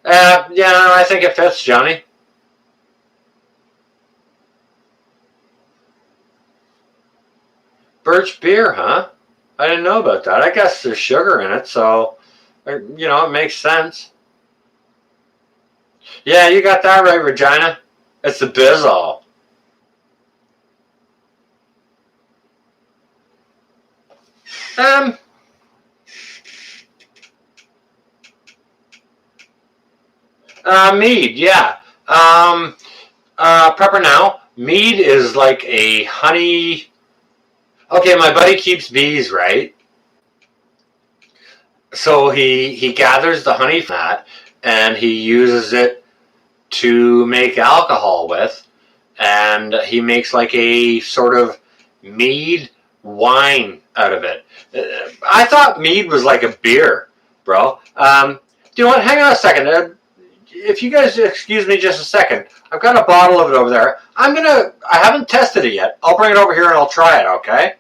[SPEAKER 1] Yeah, I think it fits, Johnny. Birch beer, huh? I didn't know about that. I guess there's sugar in it, so it makes sense. Yeah, you got that right, Regina. It's the Bizol. Um, Meade, yeah. Prepper now. Meade is like a honey. Okay, my buddy keeps bees, right? So he gathers the honey from that and he uses it to make alcohol with, and he makes like a sort of mead wine out of it. I thought mead was like a beer, bro. Do you know what? Hang on a second. If you guys excuse me just a second, I've got a bottle of it over there. I haven't tested it yet. I'll bring it over here and I'll try it, okay?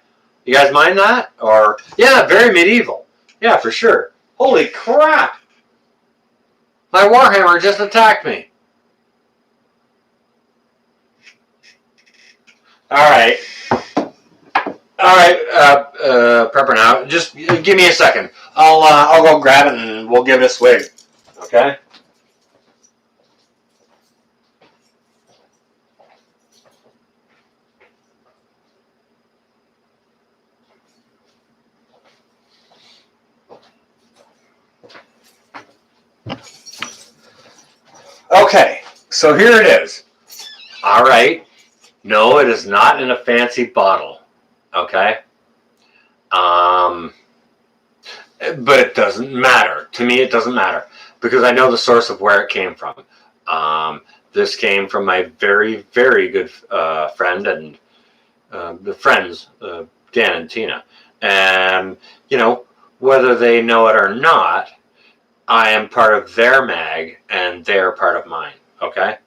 [SPEAKER 1] You guys mind that? Or, yeah, very medieval. Yeah, for sure. Holy crap! My Warhammer just attacked me. Alright. Alright, Prepper now. Just give me a second. I'll go grab it and we'll give it a swig. Okay? So here it is. All right. No, it is not in a fancy bottle. Okay. But it doesn't matter. To me, it doesn't matter because I know the source of where it came from. This came from my very, very good friend and the friends, Dan and Tina. And, you know, whether they know it or not, I am part of their mag and they're part of mine. Okay.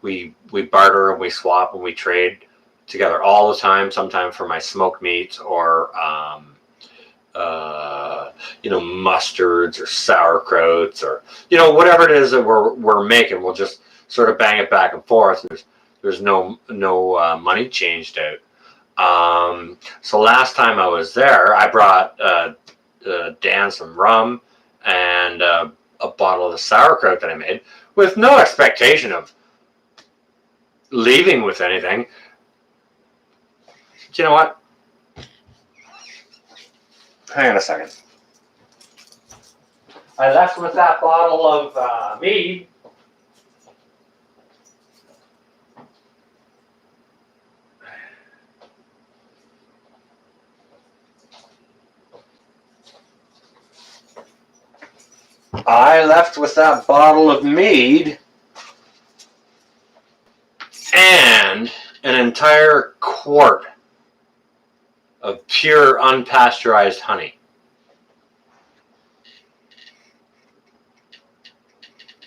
[SPEAKER 1] We barter and we swap and we trade together all the time. Sometimes for my smoked meats or you know, mustards or sauerkrauts or whatever it is that we're making. We'll just sort of bang it back and forth. There's no money changed out. So last time I was there, I brought Dan some rum and a bottle of the sauerkraut that I made with no expectation of leaving with anything. Do you know what? Hang on a second. I left with that bottle of Meade. I left with that bottle of Meade and an entire quart of pure unpasteurized honey.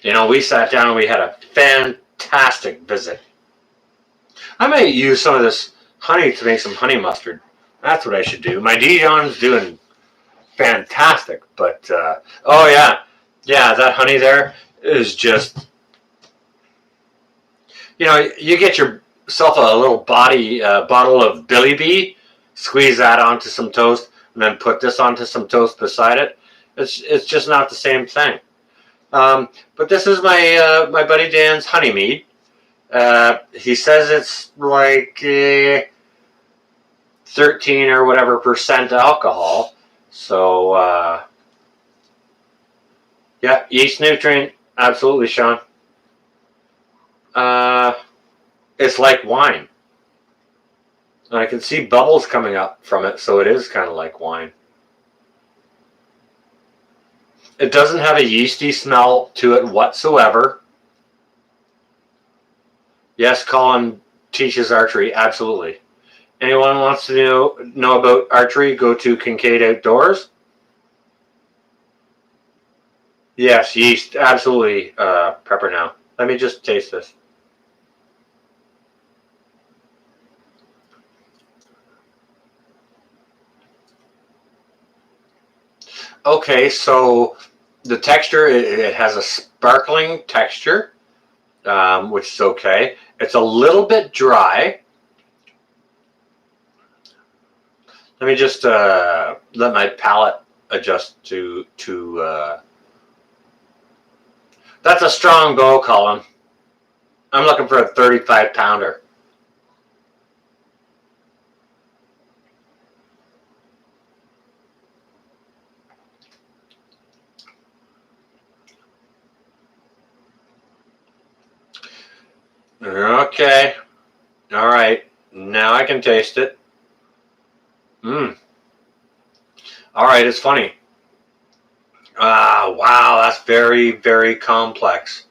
[SPEAKER 1] You know, we sat down and we had a fantastic visit. I might use some of this honey to make some honey mustard. That's what I should do. My Dijon's doing fantastic, but oh yeah, that honey there is just, you get yourself a little bottle of Billy Bee, squeeze that onto some toast, and then put this onto some toast beside it. It's just not the same thing. But this is my my buddy Dan's honey mead. He says it's like 13 or whatever % alcohol. So yeah, yeast nutrient, absolutely, Sean. It's like wine. And I can see bubbles coming up from it, so it is kind of like wine. It doesn't have a yeasty smell to it whatsoever. Yes, Colin teaches archery, absolutely. Anyone wants to know about archery, go to Kincaid Outdoors. Yes, yeast, absolutely, Pepper now. Let me just taste this. Okay, so the texture, it has a sparkling texture, which is okay. It's a little bit dry. Let me just let my palate adjust to that's a strong bow, Colin. I'm looking for a 35-pounder. Okay. All right. Now I can taste it. All right, it's funny. Wow, that's very, very complex.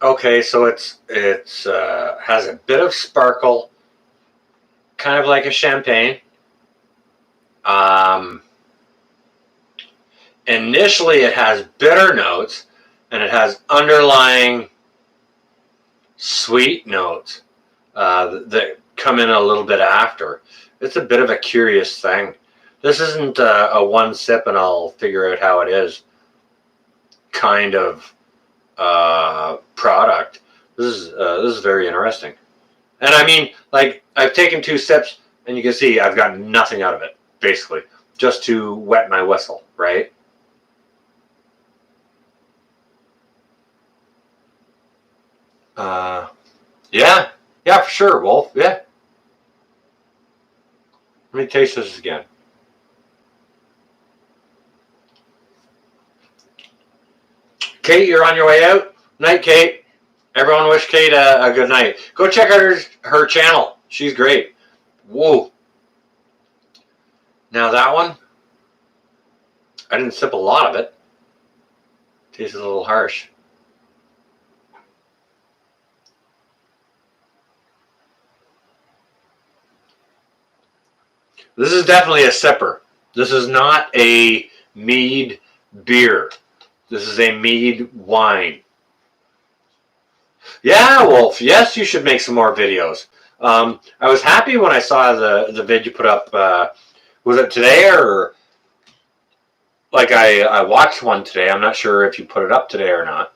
[SPEAKER 1] Okay, so it's has a bit of sparkle, kind of like a champagne. Initially, it has bitter notes, and it has underlying sweet notes that come in a little bit after. It's a bit of a curious thing. This isn't a one sip and I'll figure out how it is kind of product. This is very interesting. And I mean, like, I've taken 2 sips and you can see I've got nothing out of it, basically, just to wet my whistle, right? Yeah, for sure, Wolf. Yeah. Let me taste this again. Kate, you're on your way out? Night, Kate. Everyone wish Kate a good night. Go check out her channel. She's great. Whoa. Now that one, I didn't sip a lot of it. Tastes a little harsh. This is definitely a sipper. This is not a Meade beer. This is a Meade wine. Yeah, Wolf. Yes, you should make some more videos. I was happy when I saw the vid you put up. Was it today or like I watched one today? I'm not sure if you put it up today or not.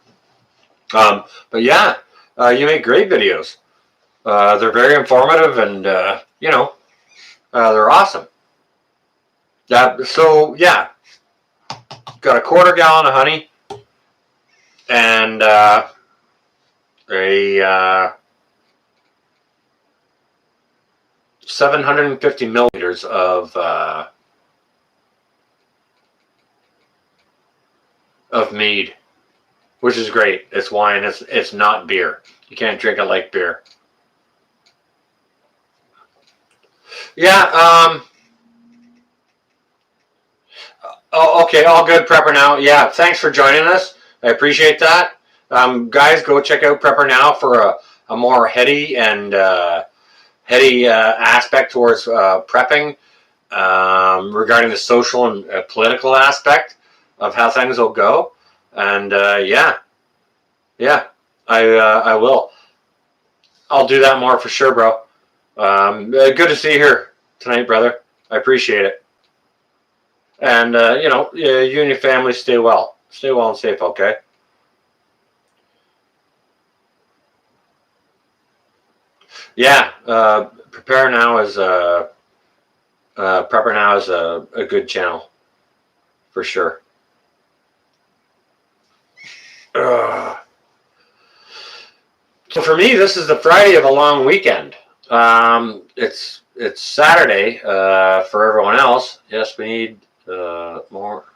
[SPEAKER 1] But yeah, you make great videos. They're very informative and you know, they're awesome. So yeah, got a 1/4 gallon of honey and a 750 milliliters of Meade, which is great. It's wine. It's not beer. You can't drink it like beer. Yeah. Oh, okay. All good, Prepper Now. Yeah. Thanks for joining us. I appreciate that. Guys, go check out Prepper Now for a more heady and heady aspect towards prepping regarding the social and political aspect of how things will go. And yeah, I will. I'll do that more for sure, bro. Good to see you here tonight, brother. I appreciate it. And you know, you and your family stay well and safe. Okay. Yeah. Prepare Now is Prepper Now is a good channel for sure. So for me, this is the Friday of a long weekend. It's Saturday for everyone else. Yes, we need more.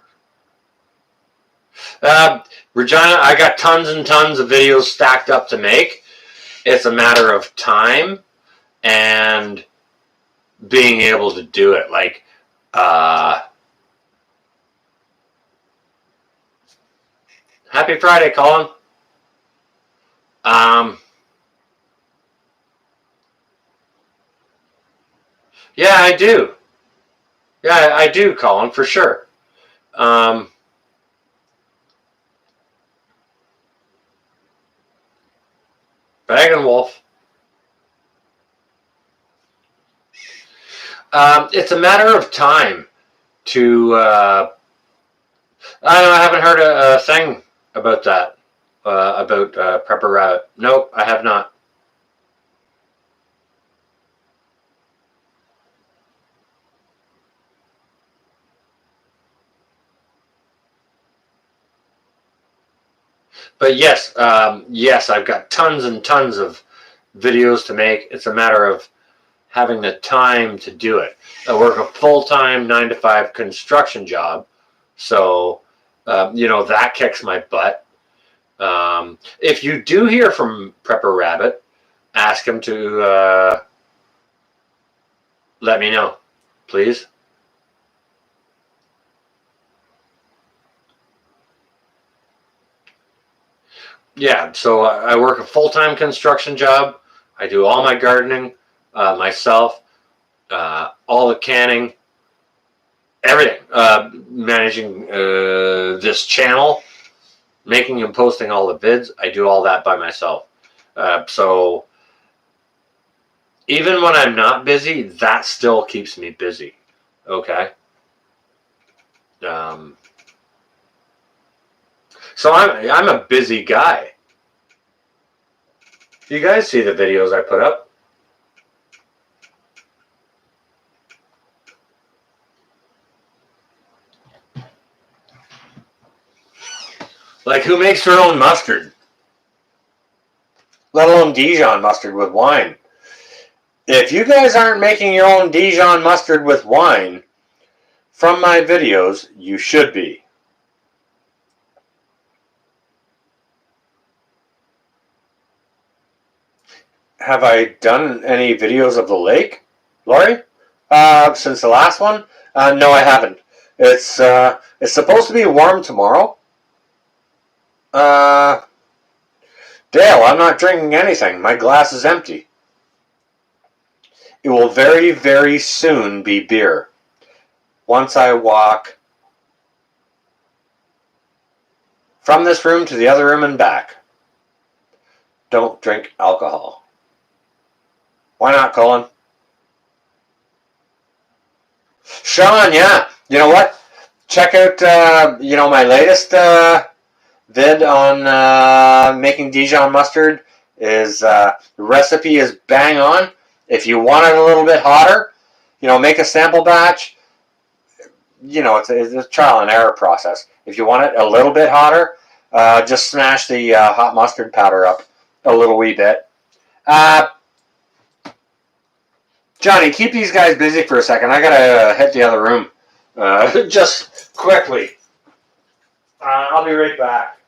[SPEAKER 1] Regina, I got tons and tons of videos stacked up to make. It's a matter of time and being able to do it. Like, happy Friday, Colin. Yeah, I do. Yeah, I do, Colin, for sure. Bag and Wolf. It's a matter of time to. I don't know. I haven't heard a thing about that. About Prepper Rabbit. Nope, I have not. But yes, yes, I've got tons and tons of videos to make. It's a matter of having the time to do it. I work a full-time 9-to-5 construction job, so you know, that kicks my butt. If you do hear from Prepper Rabbit, ask him to let me know, please. Yeah, so I work a full-time construction job. I do all my gardening myself, all the canning, everything. Managing this channel, making and posting all the vids. I do all that by myself. So even when I'm not busy, that still keeps me busy. Okay. So I'm a busy guy. You guys see the videos I put up? Like, who makes their own mustard? Let alone Dijon mustard with wine. If you guys aren't making your own Dijon mustard with wine from my videos, you should be. Have I done any videos of the lake, Lori? Since the last one? No, I haven't. It's supposed to be warm tomorrow. Dale, I'm not drinking anything. My glass is empty. It will very, very soon be beer. Once I walk from this room to the other room and back. Don't drink alcohol. Why not, Colin? Sean, yeah. You know what? Check out, my latest vid on making Dijon mustard. The recipe is bang on. If you want it a little bit hotter, make a sample batch. It's a trial and error process. If you want it a little bit hotter, just smash the hot mustard powder up a little wee bit. Johnny, keep these guys busy for a second. I gotta hit the other room. Just quickly. I'll be right back.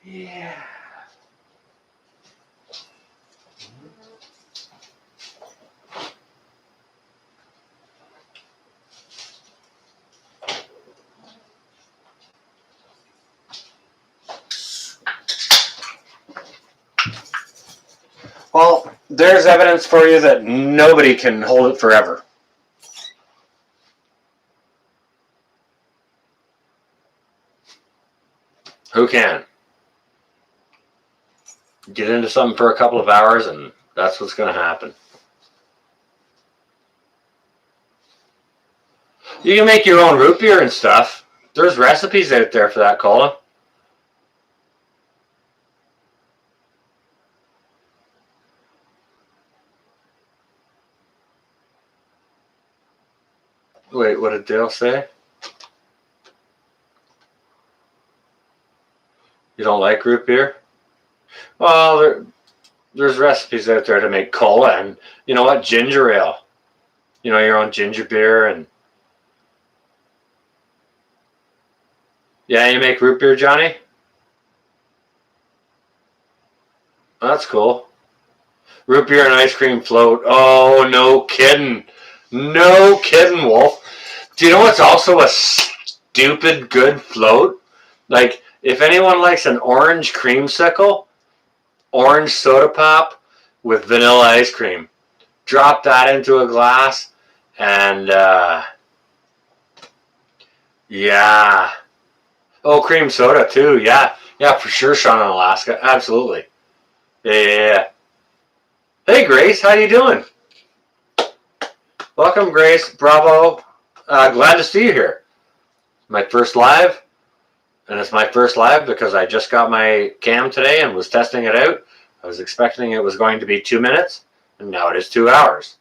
[SPEAKER 1] Yeah. Well, there's evidence for you that nobody can hold it forever. Who can? Get into something for a couple of hours and that's what's going to happen. You can make your own root beer and stuff. There's recipes out there for that, Colin. Wait, what did Dale say? You don't like root beer? Well, there's recipes out there to make cola and, you know what, ginger ale. Your own ginger beer and... Yeah, you make root beer, Johnny? That's cool. Root beer and ice cream float. Oh, no kidding. No kidding, Wolf. Do you know what's also a stupid good float? Like, if anyone likes an orange creamsicle, orange soda pop with vanilla ice cream, drop that into a glass and, yeah. Oh, cream soda too. Yeah. Yeah, for sure, Sean in Alaska. Absolutely. Yeah. Hey, Grace. How you doing? Welcome, Grace. Bravo. Glad to see you here. My first live. And it's my first live because I just got my cam today and was testing it out. I was expecting it was going to be 2 minutes, and now it is 2 hours.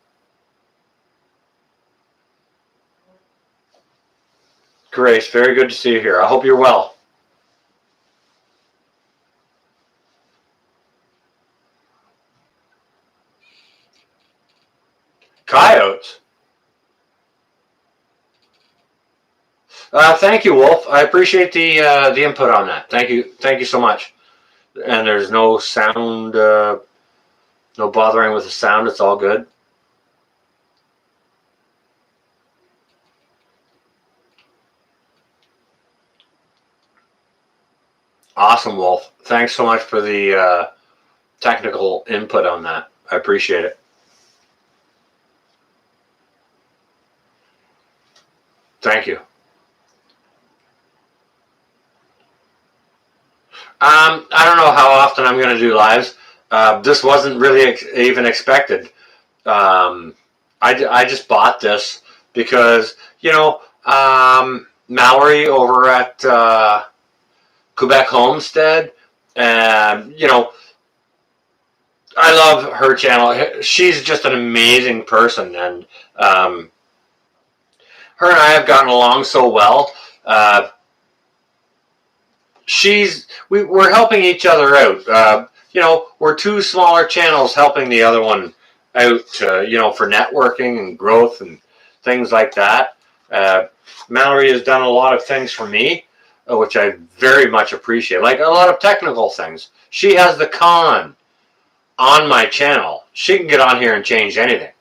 [SPEAKER 1] Grace, very good to see you here. I hope you're well. Coyotes. Thank you, Wolf. I appreciate the input on that. Thank you so much. And there's no sound, no bothering with the sound. It's all good. Awesome, Wolf. Thanks so much for the technical input on that. I appreciate it. Thank you. I don't know how often I'm going to do lives. This wasn't really even expected. I just bought this because, Mallory over at Quebec Homestead, and, I love her channel. She's just an amazing person, and her and I have gotten along so well. We're helping each other out. We're two smaller channels helping the other one out, for networking and growth and things like that. Mallory has done a lot of things for me, which I very much appreciate, like a lot of technical things. She has the con on my channel. She can get on here and change anything,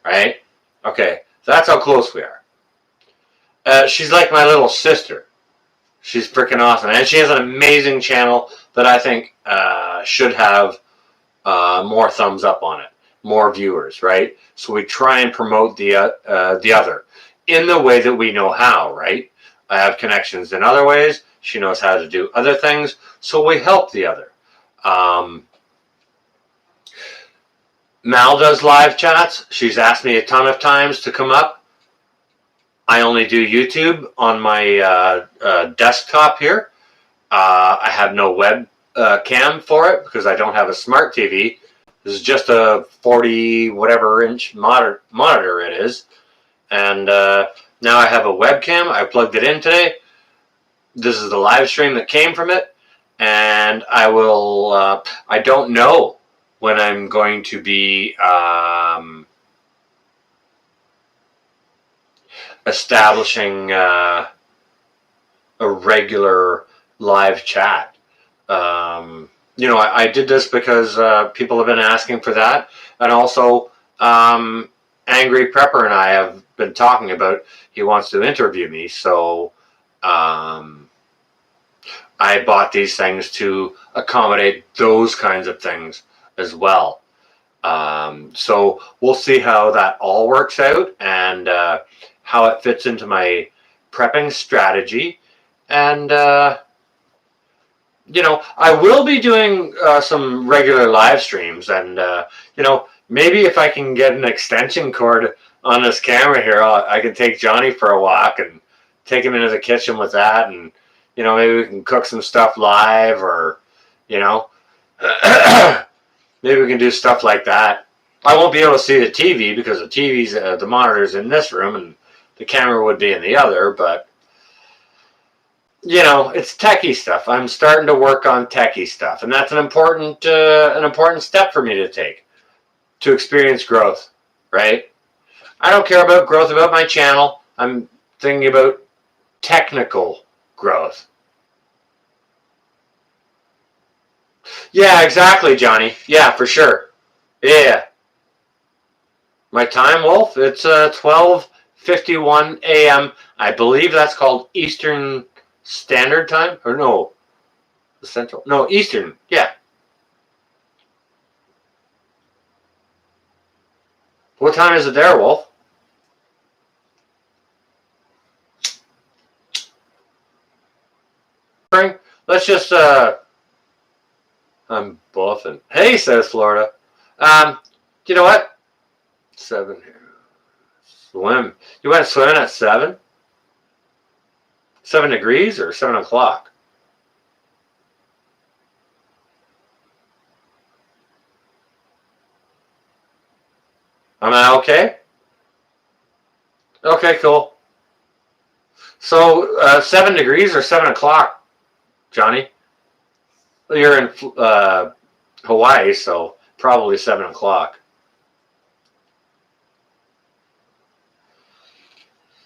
[SPEAKER 1] right? Okay, that's how close we are. She's like my little sister. She's freaking awesome, and she has an amazing channel that I think should have more thumbs up on it, more viewers, right? So we try and promote the other in the way that we know how, right? I have connections in other ways. She knows how to do other things, so we help the other. Mal does live chats. She's asked me a ton of times to come up. I only do YouTube on my desktop here. I have no web cam for it because I don't have a smart TV. This is just a 40 whatever inch monitor it is. And now I have a webcam. I plugged it in today. This is the live stream that came from it. And I will, I don't know when I'm going to be establishing a regular live chat. I did this because people have been asking for that, and also Angry Prepper and I have been talking about he wants to interview me, so I bought these things to accommodate those kinds of things as well. So we'll see how that all works out, and how it fits into my prepping strategy. And I will be doing some regular live streams, and maybe if I can get an extension cord on this camera here, I can take Johnny for a walk and take him into the kitchen with that, and maybe we can cook some stuff live, or maybe we can do stuff like that. I won't be able to see the TV because the monitor's in this room and the camera would be in the other, but it's techie stuff. I'm starting to work on techie stuff, and that's an important step for me to take to experience growth, right? I don't care about growth about my channel. I'm thinking about technical growth. Yeah, exactly, Johnny. Yeah, for sure. Yeah. My time, Wolf, it's 12:51 a.m. I believe that's called Eastern Standard Time, or no, the Central. No, Eastern. Yeah. What time is it there, Wolf? Let's just I'm bluffing. Hey, says Florida. You know what? 7 here. Swim. You went swimming at 7? 7 degrees or 7 o'clock? Am I okay? Okay, cool. So 7 degrees or 7 o'clock, Johnny? You're in Hawaii, so probably 7 o'clock.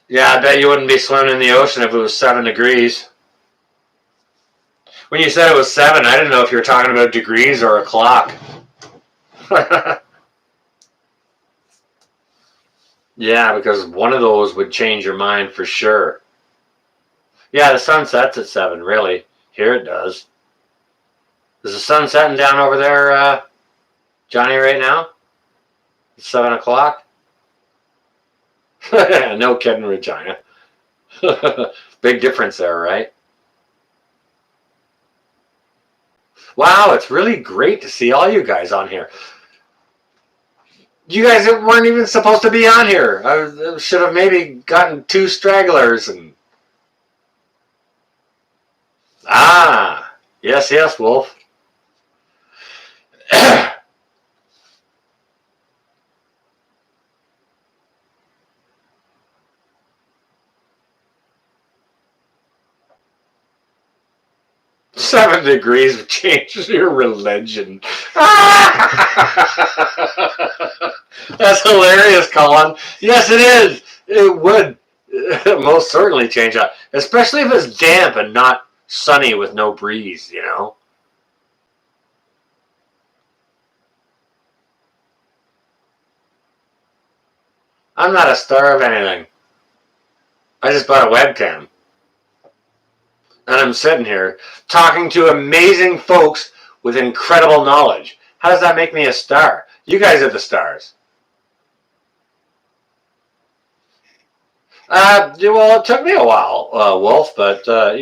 [SPEAKER 1] Yeah, I bet you wouldn't be swimming in the ocean if it was 7 degrees. When you said it was 7, I didn't know if you were talking about degrees or a clock. Yeah, because one of those would change your mind for sure. Yeah, the sun sets at 7, really. Here it does. Is the sun setting down over there, Johnny, right now? It's 7 o'clock? No kidding, Regina. Big difference there, right? Wow, it's really great to see all you guys on here. You guys weren't even supposed to be on here. I should have maybe gotten 2 stragglers and. Ah, yes, yes, Wolf. 7 degrees would change your religion. That's hilarious, Colin. Yes, it is. It would most certainly change that, especially if it's damp and not sunny with no breeze, you know? I'm not a star of anything. I just bought a webcam. And I'm sitting here talking to amazing folks with incredible knowledge. How does that make me a star? You guys are the stars. Well, it took me a while, Wolf, but I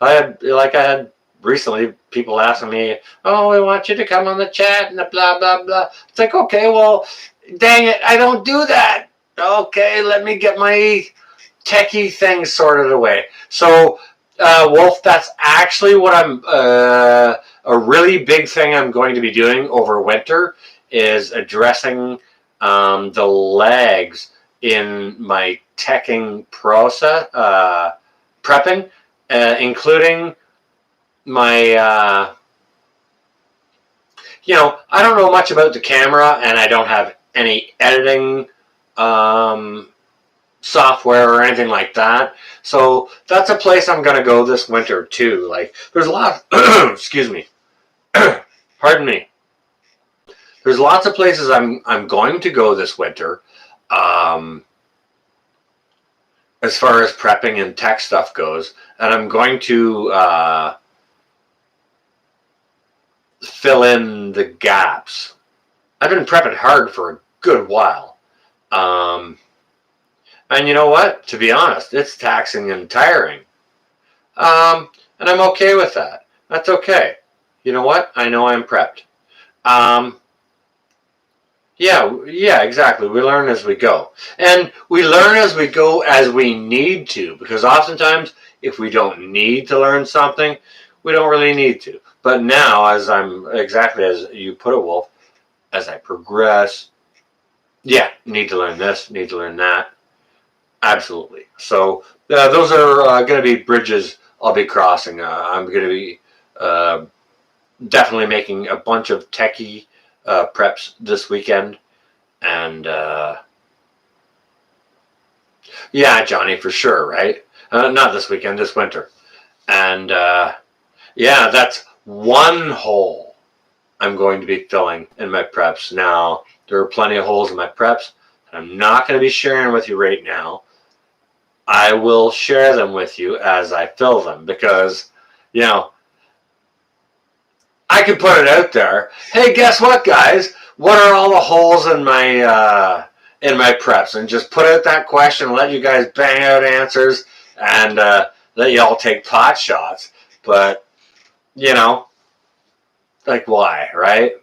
[SPEAKER 1] had recently people asking me, "Oh, we want you to come on the chat," and the blah blah blah. It's like, okay, well, dang it, I don't do that. Okay, let me get my techie things sorted away. So, Wolf, that's actually what I'm. A really big thing I'm going to be doing over winter is addressing the lags in my teching process, prepping, including my. I don't know much about the camera, and I don't have any editing software or anything like that. So that's a place I'm going to go this winter too. Like, there's a lot. Excuse me. Pardon me. There's lots of places I'm going to go this winter. Um, as far as prepping and tech stuff goes, and I'm going to fill in the gaps. I've been prepping hard for a good while. And you know what? To be honest, it's taxing and tiring. And I'm okay with that. That's okay. You know what? I know I'm prepped. Um, yeah, exactly. We learn as we go. And we learn as we go as we need to, because oftentimes, if we don't need to learn something, we don't really need to. But now, exactly as you put it, Wolf, as I progress, yeah, need to learn this, need to learn that. Absolutely. So those are going to be bridges I'll be crossing. I'm going to be uh, definitely making a bunch of techie preps this weekend. And yeah, Johnny, for sure, right? Not this weekend, this winter. And yeah, that's one hole I'm going to be filling in my preps. Now, there are plenty of holes in my preps that I'm not going to be sharing with you right now. I will share them with you as I fill them because, you know, I can put it out there. Hey, guess what, guys? What are all the holes in my preps? And just put out that question, let you guys bang out answers, and let you all take pot shots. But you know, like why, right?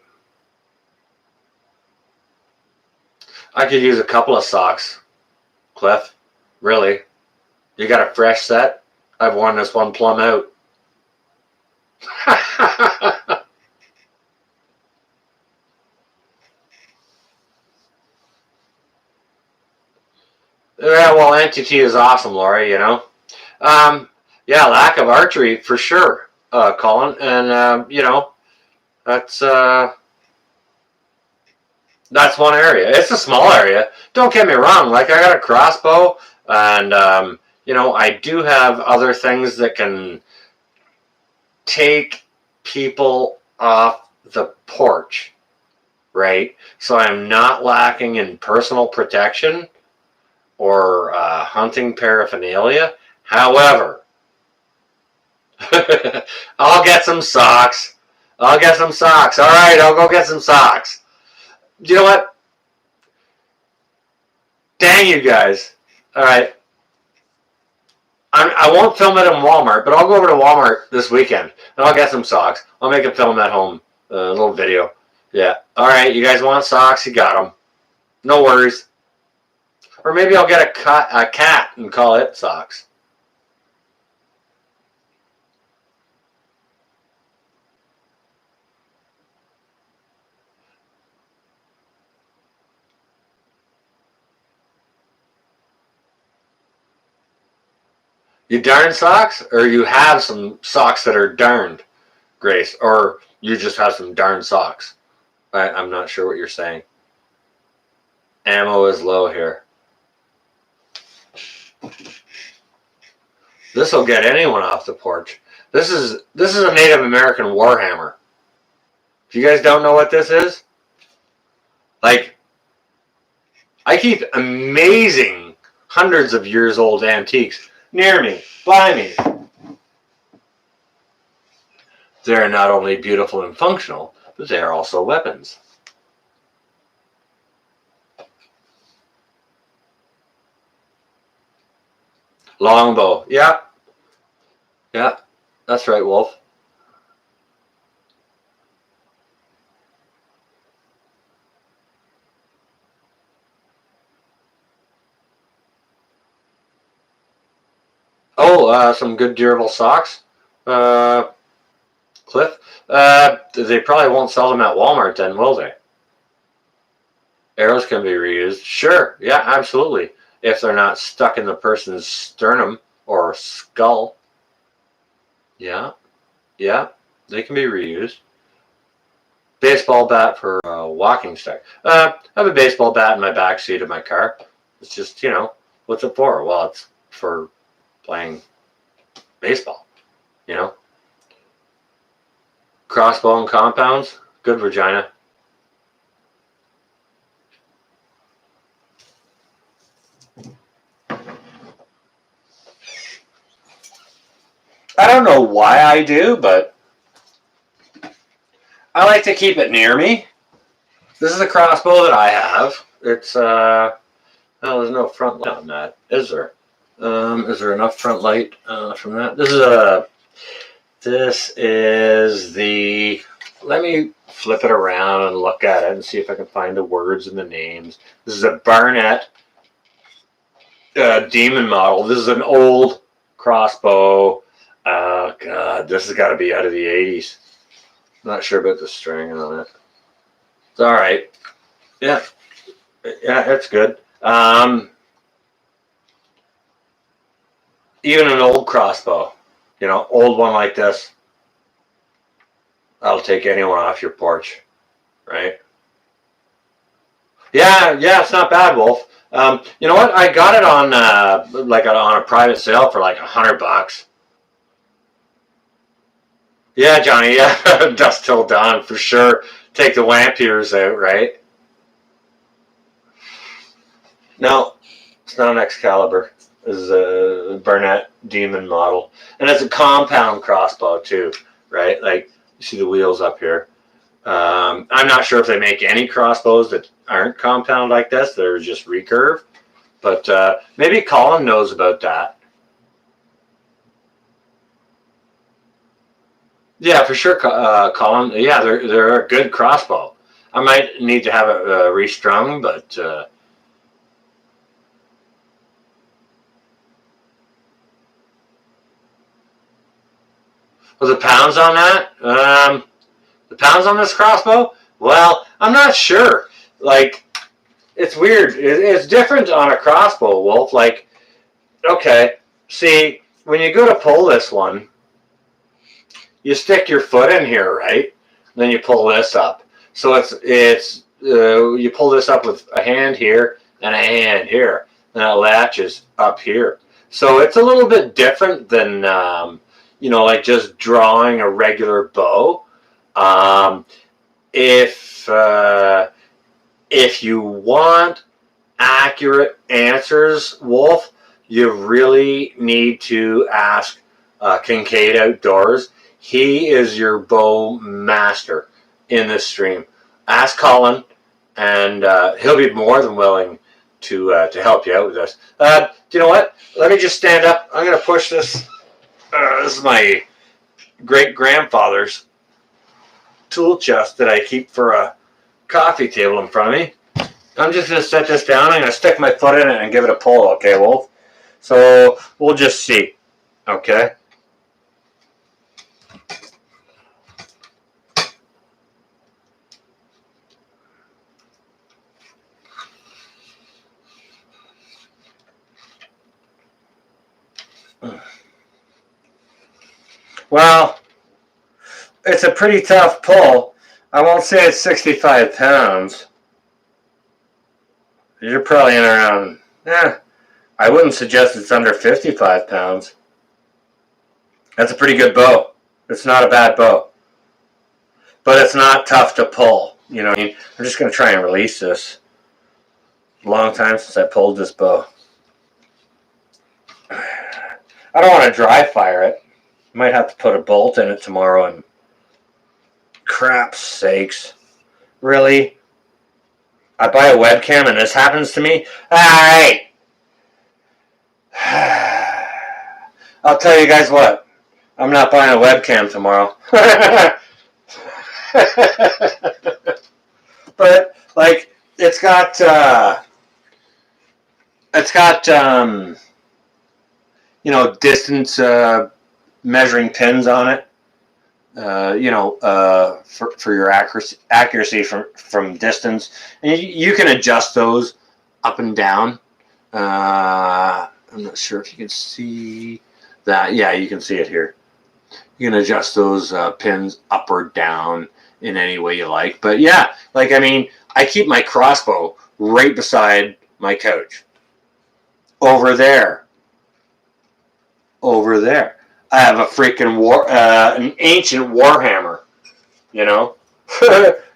[SPEAKER 1] I could use a couple of socks, Cliff. Really? You got a fresh set? I've worn this one plumb out. Yeah, well, NTT is awesome, Laurie, you know. Um, yeah, lack of archery for sure, Colin. And, that's uh, that's one area. It's a small area. Don't get me wrong. Like, I got a crossbow. And, I do have other things that can take people off the porch, right? So I'm not lacking in personal protection or hunting paraphernalia. However, I'll get some socks. All right, I'll go get some socks. You know what? Dang you guys. All right. I won't film it in Walmart, but I'll go over to Walmart this weekend and I'll get some socks. I'll make a film at home, a little video. Yeah. All right. You guys want socks? You got them. No worries. Or maybe I'll get a cat and call it socks. You darn socks? Or you have some socks that are darned, Grace? Or you just have some darn socks? I'm not sure what you're saying. Ammo is low here. This will get anyone off the porch. This is a Native American warhammer. If you guys don't know what this is, like, I keep amazing hundreds of years old antiques near me, by me. They're not only beautiful and functional, but they are also weapons. Longbow. Yeah. Yeah. That's right, Wolf. Oh, some good durable socks. Cliff. They probably won't sell them at Walmart then, will they? Arrows can be reused. Sure. Yeah, absolutely. If they're not stuck in the person's sternum or skull. Yeah. Yeah. They can be reused. Baseball bat for walking stick. I have a baseball bat in my back seat of my car. It's just, what's it for? Well, it's for playing baseball, Crossbow and compounds. Good, Regina. I don't know why I do, but I like to keep it near me. This is a crossbow that I have. It's, there's no front light on that, is there? Is there enough front light from that? This is the, let me flip it around and look at it and see if I can find the words and the names. This is a Barnett demon model. This is an old crossbow. Oh, God, this has got to be out of the 80s. Not sure about the string on it. It's all right. Yeah, it's good. Even an old crossbow, old one like this, that'll take anyone off your porch, right? Yeah, it's not bad, Wolf. You know what? I got it on on a private sale for like $100. Yeah, Johnny. Yeah, dusk till dawn for sure. Take the lampiers out, right? No, it's not an Excalibur. This is a Barnett Demon model, and it's a compound crossbow too, right? Like you see the wheels up here. I'm not sure if they make any crossbows that aren't compound like this. They're just recurve, but maybe Colin knows about that. Yeah, for sure, Colin. Yeah, they're a good crossbow. I might need to have it restrung, but was the pounds on that? The pounds on this crossbow? Well, I'm not sure. Like, it's weird. It's different on a crossbow, Wolf. Like, okay, see, when you go to pull this one, you stick your foot in here, right? Then you pull this up. So it's you pull this up with a hand here and a hand here. and it latches up here. So it's a little bit different than, like just drawing a regular bow. If you want accurate answers, Wolf, you really need to ask Kincaid Outdoors. He is your bow master in this stream. Ask Colin, and he'll be more than willing to help you out with this. Do you know what? Let me just stand up. I'm going to push this. This is my great-grandfather's tool chest that I keep for a coffee table in front of me. I'm just going to set this down. I'm going to stick my foot in it and give it a pull, okay, Wolf? So we'll just see, okay? Well, it's a pretty tough pull. I won't say it's 65 pounds. You're probably in around, I wouldn't suggest it's under 55 pounds. That's a pretty good bow. It's not a bad bow. But it's not tough to pull. You know what I mean? I'm just going to try and release this. A long time since I pulled this bow. I don't want to dry fire it. Might have to put a bolt in it tomorrow, and crap sakes. Really? I buy a webcam and this happens to me? Alright! I'll tell you guys what. I'm not buying a webcam tomorrow. But, like, it's got distance measuring pins on it, for your accuracy from distance, and you can adjust those up and down. I'm not sure if you can see that. Yeah, you can see it here. You can adjust those pins up or down in any way you like. But yeah, I keep my crossbow right beside my couch. Over there. I have a freaking an ancient warhammer,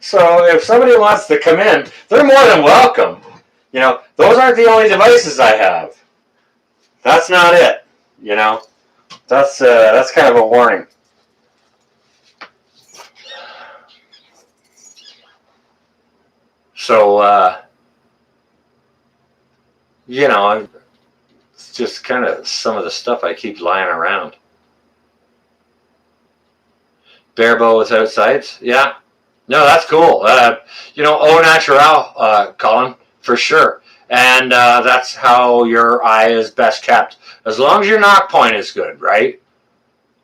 [SPEAKER 1] So if somebody wants to come in, they're more than welcome. Those aren't the only devices I have. That's not it. That's kind of a warning. So it's just kind of some of the stuff I keep lying around. Bare bow without sights? Yeah. No, that's cool. Au naturel, Colin, for sure. And that's how your eye is best kept. As long as your knock point is good, right?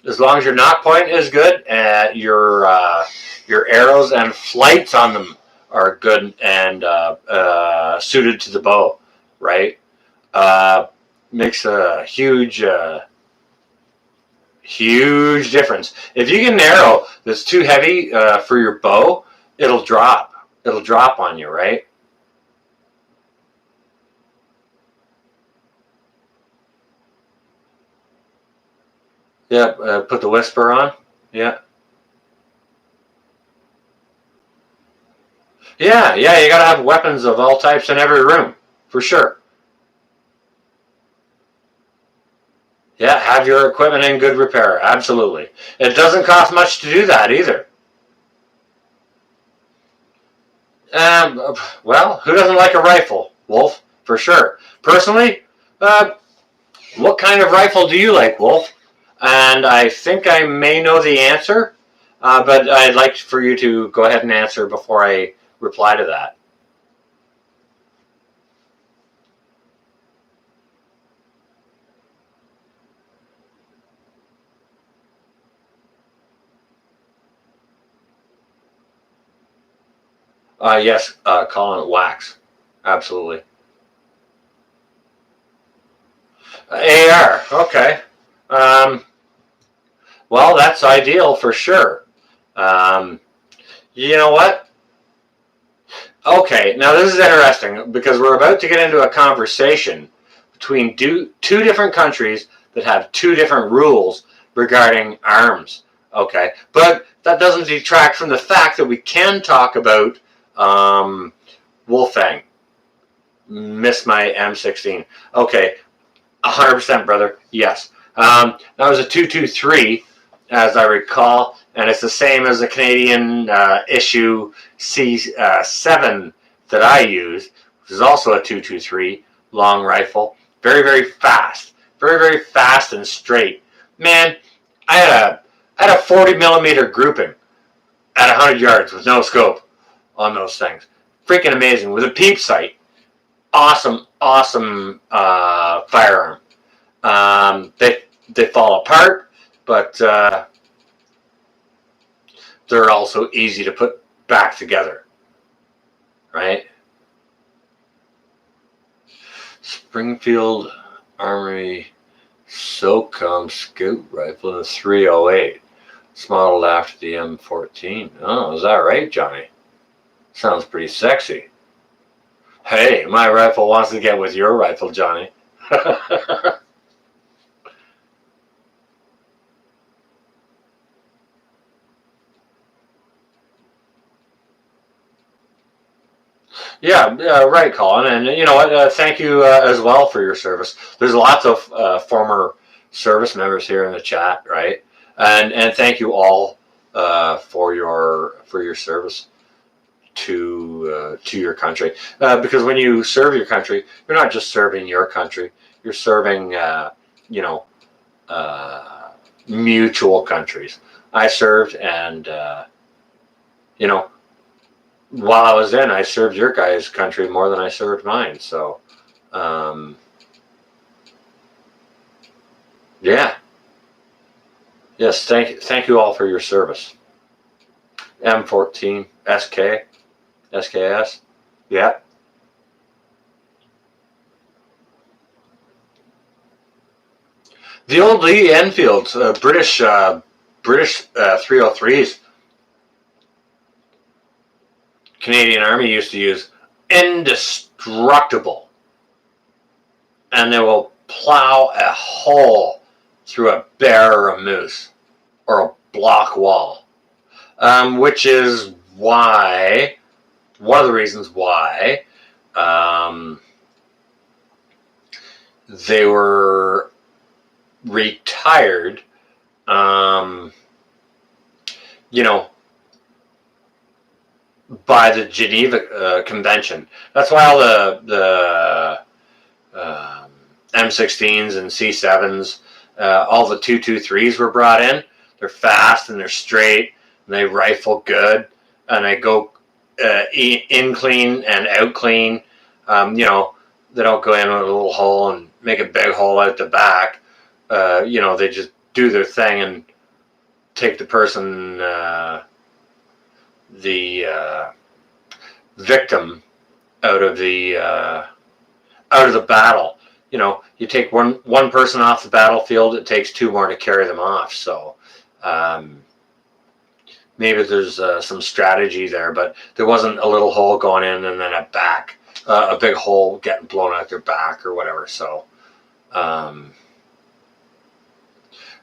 [SPEAKER 1] As long as your knock point is good, and your arrows and flights on them are good and suited to the bow, right? Makes a huge difference. If you get an arrow that's too heavy for your bow, it'll drop. It'll drop on you, right? Yeah, put the whisper on. Yeah. Yeah, you gotta have weapons of all types in every room, for sure. Yeah, have your equipment in good repair, absolutely. It doesn't cost much to do that either. Well, who doesn't like a rifle, Wolf? For sure. Personally, what kind of rifle do you like, Wolf? And I think I may know the answer, but I'd like for you to go ahead and answer before I reply to that. Yes, Colin, wax. Absolutely. AR, okay. Well, that's ideal for sure. You know what? Okay, now this is interesting because we're about to get into a conversation between two different countries that have two different rules regarding arms. Okay, but that doesn't detract from the fact that we can talk about Wolfang. Miss my M16. Okay, 100%, brother. Yes. That was a 223, as I recall, and it's the same as the Canadian issue C7 that I use, which is also a 223 long rifle. Very, very fast. Very, very fast and straight. Man, I had a 40 millimeter grouping at 100 yards with no scope on those things. Freaking amazing. With a peep sight. Awesome, awesome firearm. They fall apart, but they're also easy to put back together, right? Springfield Armory SOCOM Scout Rifle in a 308. It's modeled after the M14. Oh, is that right, Johnny? Sounds pretty sexy. Hey, my rifle wants to get with your rifle, Johnny. Yeah, right, Colin. And you know what? Thank you as well for your service. There's lots of former service members here in the chat, right? And thank you all for your service to your country. Because when you serve your country, you're not just serving your country. You're serving you know mutual countries. I served, and you know, while I was in, I served your guys' country more than I served mine. So, yeah, yes, thank you all for your service. M14, SK, SKS, yeah. The old Lee Enfields, British 303s. Canadian Army used to use, indestructible, and they will plow a hole through a bear or a moose or a block wall, which is why, one of the reasons why they were retired, you know, by the Geneva Convention. That's why all the M16s and C7s, all the 223s were brought in. They're fast and they're straight and they rifle good and they go in clean and out clean. You know, they don't go in with a little hole and make a big hole out the back. You know, they just do their thing and take the person, the victim, out of the battle. You know, you take one person off the battlefield, it takes two more to carry them off. So maybe there's some strategy there, but there wasn't a little hole going in and then a big hole getting blown out their back or whatever. So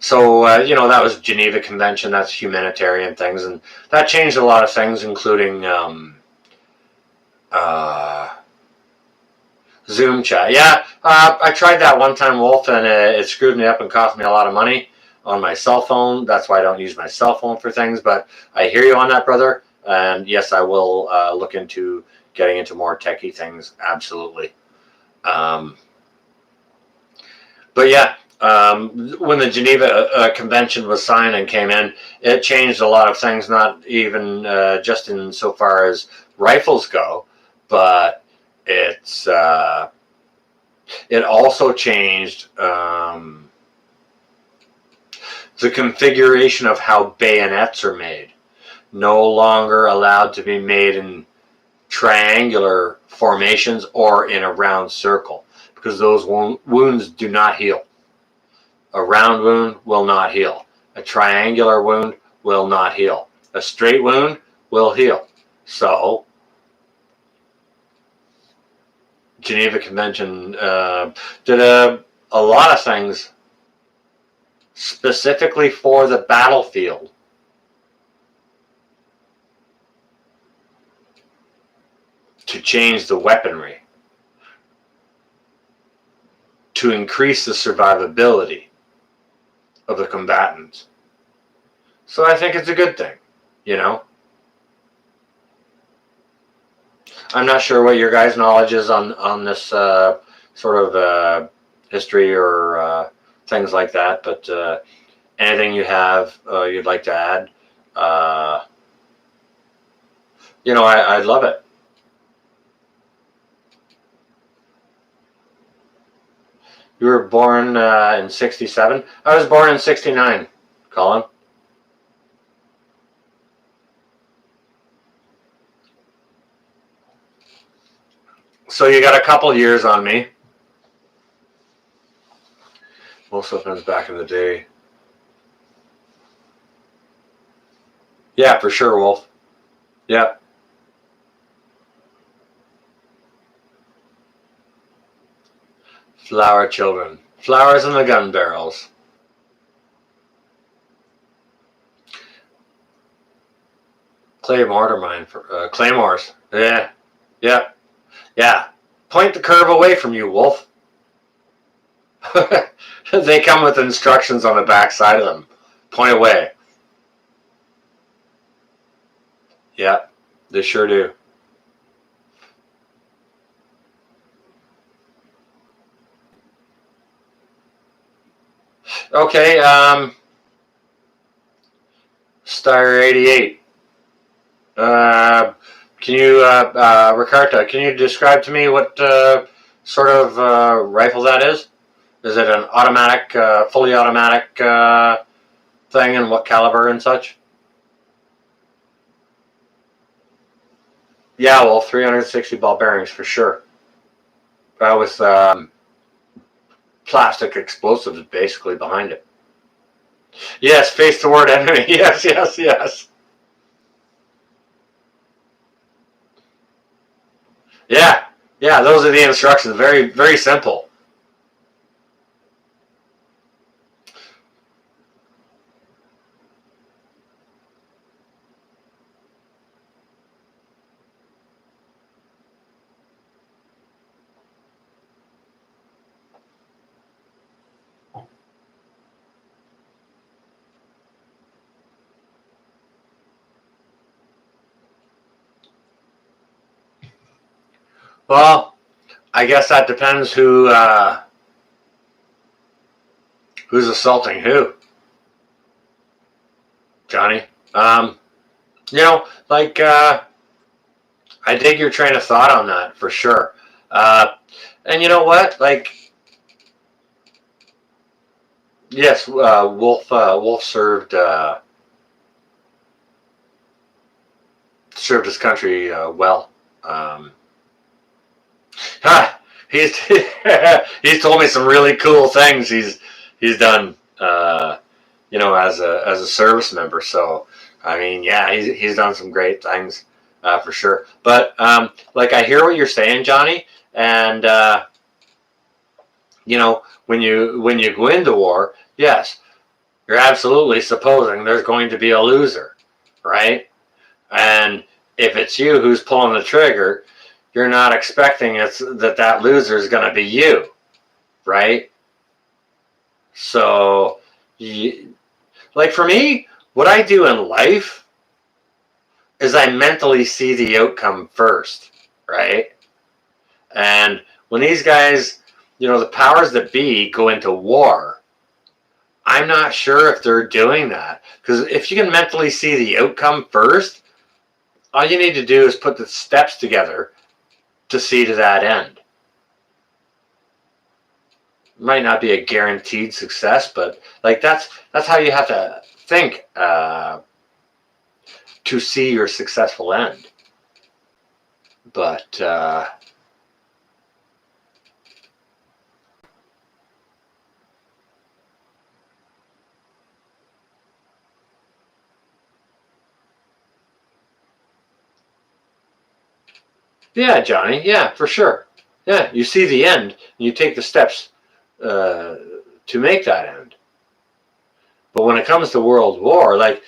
[SPEAKER 1] you know, that was Geneva Convention. That's humanitarian things, and that changed a lot of things, including Zoom chat. Yeah, I tried that one time, Wolf, and it screwed me up and cost me a lot of money on my cell phone. That's why I don't use my cell phone for things. But I hear you on that, brother. And yes, I will look into getting into more techie things. Absolutely. But yeah. When the Geneva Convention was signed and came in, it changed a lot of things, not even just in so far as rifles go, but it also changed the configuration of how bayonets are made. No longer allowed to be made in triangular formations or in a round circle, because those wounds do not heal. A round wound will not heal. A triangular wound will not heal. A straight wound will heal. So Geneva Convention did a lot of things specifically for the battlefield. To change the weaponry. To increase the survivability of the combatants. So I think it's a good thing, you know. I'm not sure what your guys' knowledge is on this sort of history or things like that, but anything you have you'd like to add, you know, I love it. You were born in 67? I was born in 69, Colin. So you got a couple years on me. Most of them back in the day. Yeah, for sure, Wolf. Yeah. Flower children. Flowers in the gun barrels. Clay mortar mine for claymores. Yeah. Yeah. Yeah. Point the curve away from you, Wolf. They come with instructions on the back side of them. Point away. Yeah, they sure do. Okay, Star 88. Can you, Ricarta, can you describe to me what sort of rifle that is? Is it an automatic, fully automatic thing, and what caliber and such? Yeah, well, 360 ball bearings for sure. With plastic explosives basically behind it. Yes, face toward enemy. Yes, yes, yes. Yeah, yeah, those are the instructions. Very, very simple. Well, I guess that depends who's assaulting who, Johnny. Um, you know, like I dig your train of thought on that for sure. Uh, and you know what? Like, yes, Wolf served his country well. Um, he's he's told me some really cool things he's done. You know, as a service member. So I mean, yeah, he's done some great things for sure. But like I hear what you're saying, Johnny, and you know, when you go into war, yes, you're absolutely supposing there's going to be a loser, right? And if it's you who's pulling the trigger, you're not expecting that loser is going to be you, right? So, like for me, what I do in life is I mentally see the outcome first, right? And when these guys, you know, the powers that be go into war, I'm not sure if they're doing that. Because if you can mentally see the outcome first, all you need to do is put the steps together to see to that end. Might not be a guaranteed success, but like that's how you have to think to see your successful end. But yeah, Johnny, yeah, for sure. Yeah, you see the end, and you take the steps to make that end. But when it comes to World War, I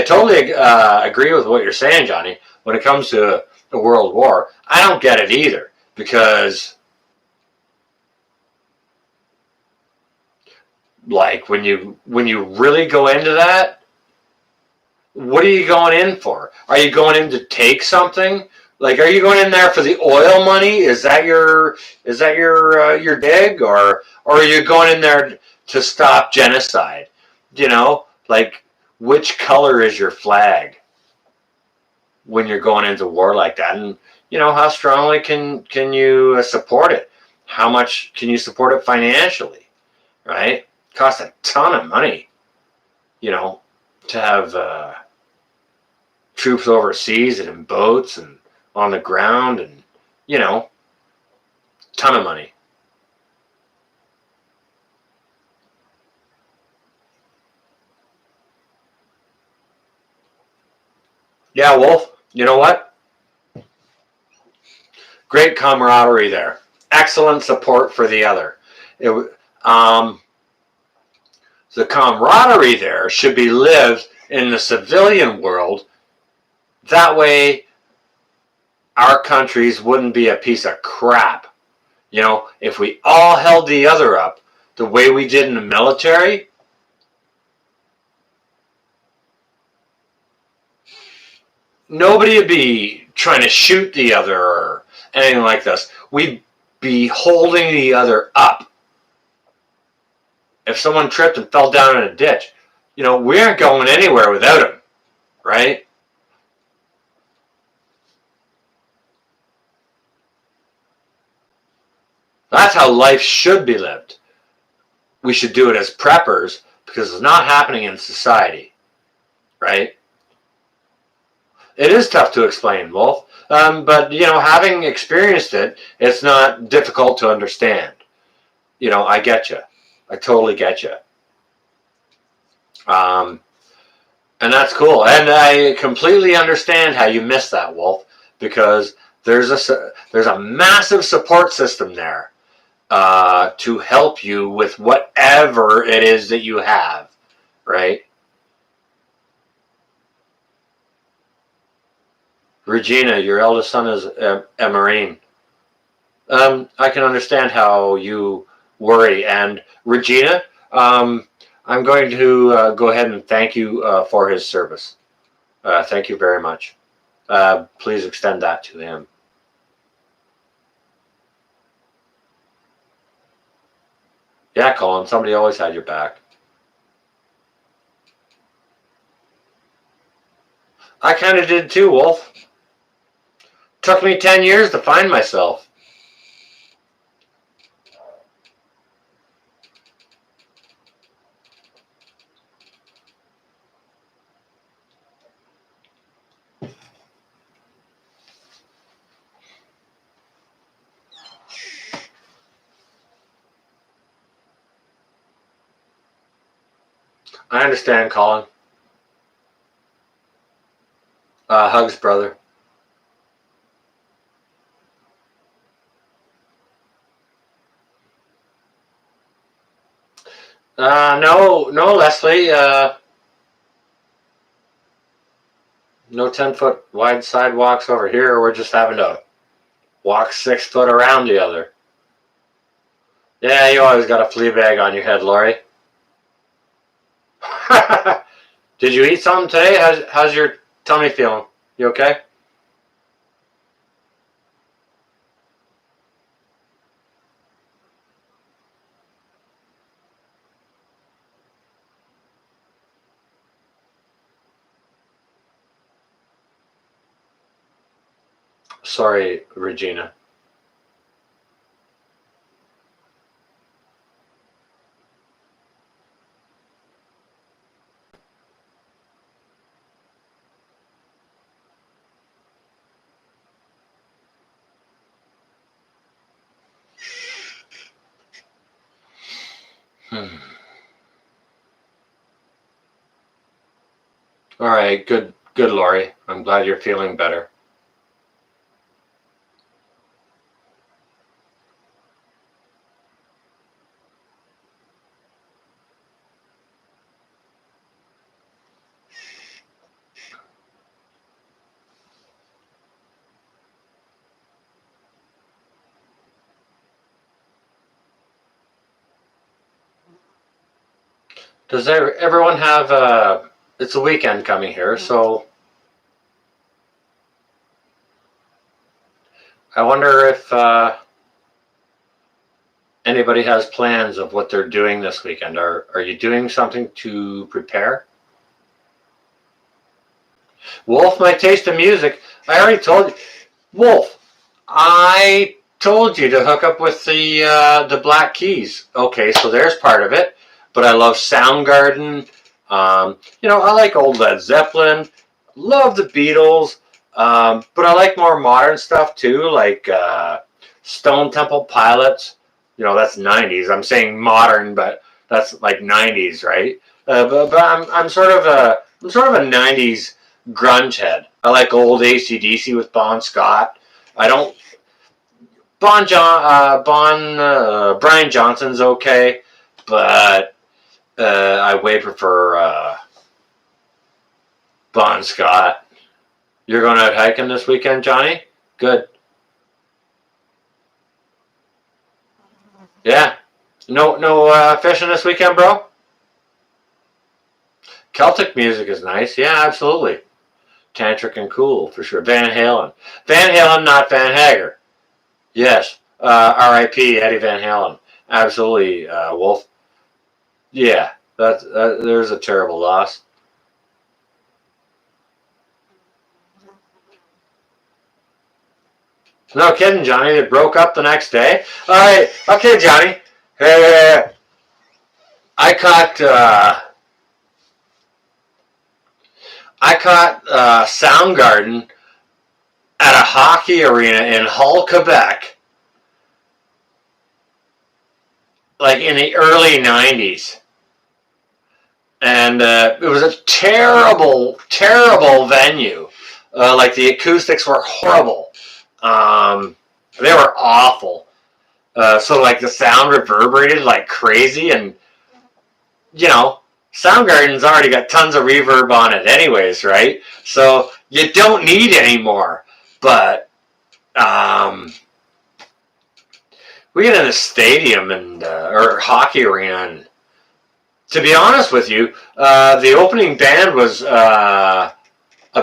[SPEAKER 1] totally agree with what you're saying, Johnny. When it comes to the World War, I don't get it either because, like, when you really go into that, what are you going in for? Are you going in to take something? Like, are you going in there for the oil money? Is that your dig, or are you going in there to stop genocide? Like, which color is your flag when you're going into war like that? And how strongly can you support it? How much can you support it financially? Right? It costs a ton of money, you know, to have troops overseas and in boats and on the ground, and you know, ton of money. Yeah, Wolf. You know what? Great camaraderie there. Excellent support for the other. It, um, the camaraderie there should be lived in the civilian world. That way, our countries wouldn't be a piece of crap. If we all held the other up the way we did in the military, nobody would be trying to shoot the other or anything like this. We'd be holding the other up. If someone tripped and fell down in a ditch, we aren't going anywhere without him, right? That's how life should be lived. We should do it as preppers because it's not happening in society, right? It is tough to explain, Wolf. But having experienced it, it's not difficult to understand. I get you. I totally get you. Um, and that's cool. And I completely understand how you missed that, Wolf, because there's a massive support system there to help you with whatever it is that you have, right? Regina, your eldest son is a Marine. I can understand how you worry. And Regina, I'm going to go ahead and thank you for his service. Thank you very much. Please extend that to him. Yeah, Colin, somebody always had your back. I kind of did too, Wolf. Took me 10 years to find myself. I understand, Colin. Hugs, brother. No, no, Leslie. No 10-foot wide sidewalks over here. We're just having to walk 6 foot around the other. Yeah, you always got a flea bag on your head, Lori. Did you eat something today? How's your tummy feeling? You okay? Sorry, Regina. Hmm. All right, good, good, Lori. I'm glad you're feeling better. Does everyone have? It's a weekend coming here, so I wonder if anybody has plans of what they're doing this weekend. Are you doing something to prepare? Wolf, my taste of music. I already told you, Wolf. I told you to hook up with the Black Keys. Okay, so there's part of it. But I love Soundgarden. I like old Led Zeppelin. Love the Beatles. But I like more modern stuff too, like Stone Temple Pilots. That's '90s. I'm saying modern, but that's like '90s, right? But I'm sort of a '90s grunge head. I like old AC/DC with Bon Scott. I don't Brian Johnson's okay, but I way prefer Bon Scott. You're going out hiking this weekend, Johnny? Good. Yeah. No fishing this weekend, bro? Celtic music is nice. Yeah, absolutely. Tantric and cool, for sure. Van Halen. Van Halen, not Van Hager. Yes. R.I.P. Eddie Van Halen. Absolutely, Wolf. Yeah, there's a terrible loss. No kidding, Johnny. They broke up the next day. All right. Okay, Johnny. Hey, I caught Soundgarden at a hockey arena in Hull, Quebec, like in the early '90s, and it was a terrible, terrible venue. Like the acoustics were horrible. Um, they were awful. So like the sound reverberated like crazy, and you know, Soundgarden's already got tons of reverb on it, anyways, right? So you don't need any more. But we get in a stadium and or hockey arena, and to be honest with you, the opening band was a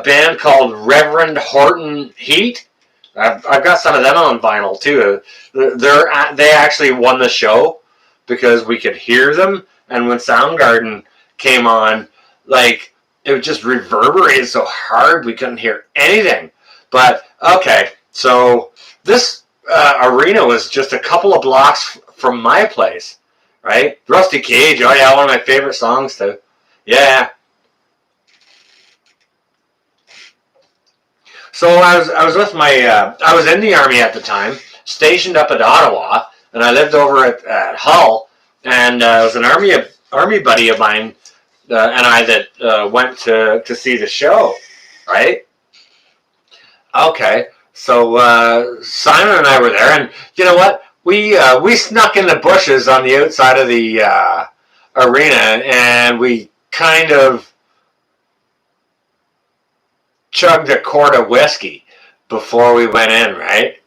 [SPEAKER 1] band called Reverend Horton Heat. I've got some of them on vinyl too. They actually won the show because we could hear them, and when Soundgarden came on, like it just reverberated so hard we couldn't hear anything. But okay, so this arena was just a couple of blocks from my place, right? Rusty Cage, oh yeah, one of my favorite songs too. Yeah. So I was with my I was in the army at the time, stationed up at Ottawa, and I lived over at Hull, and it was an army buddy of mine and I that went to see the show, right? Okay, so Simon and I were there, and you know what? We snuck in the bushes on the outside of the arena, and we kind of chugged a quart of whiskey before we went in, right?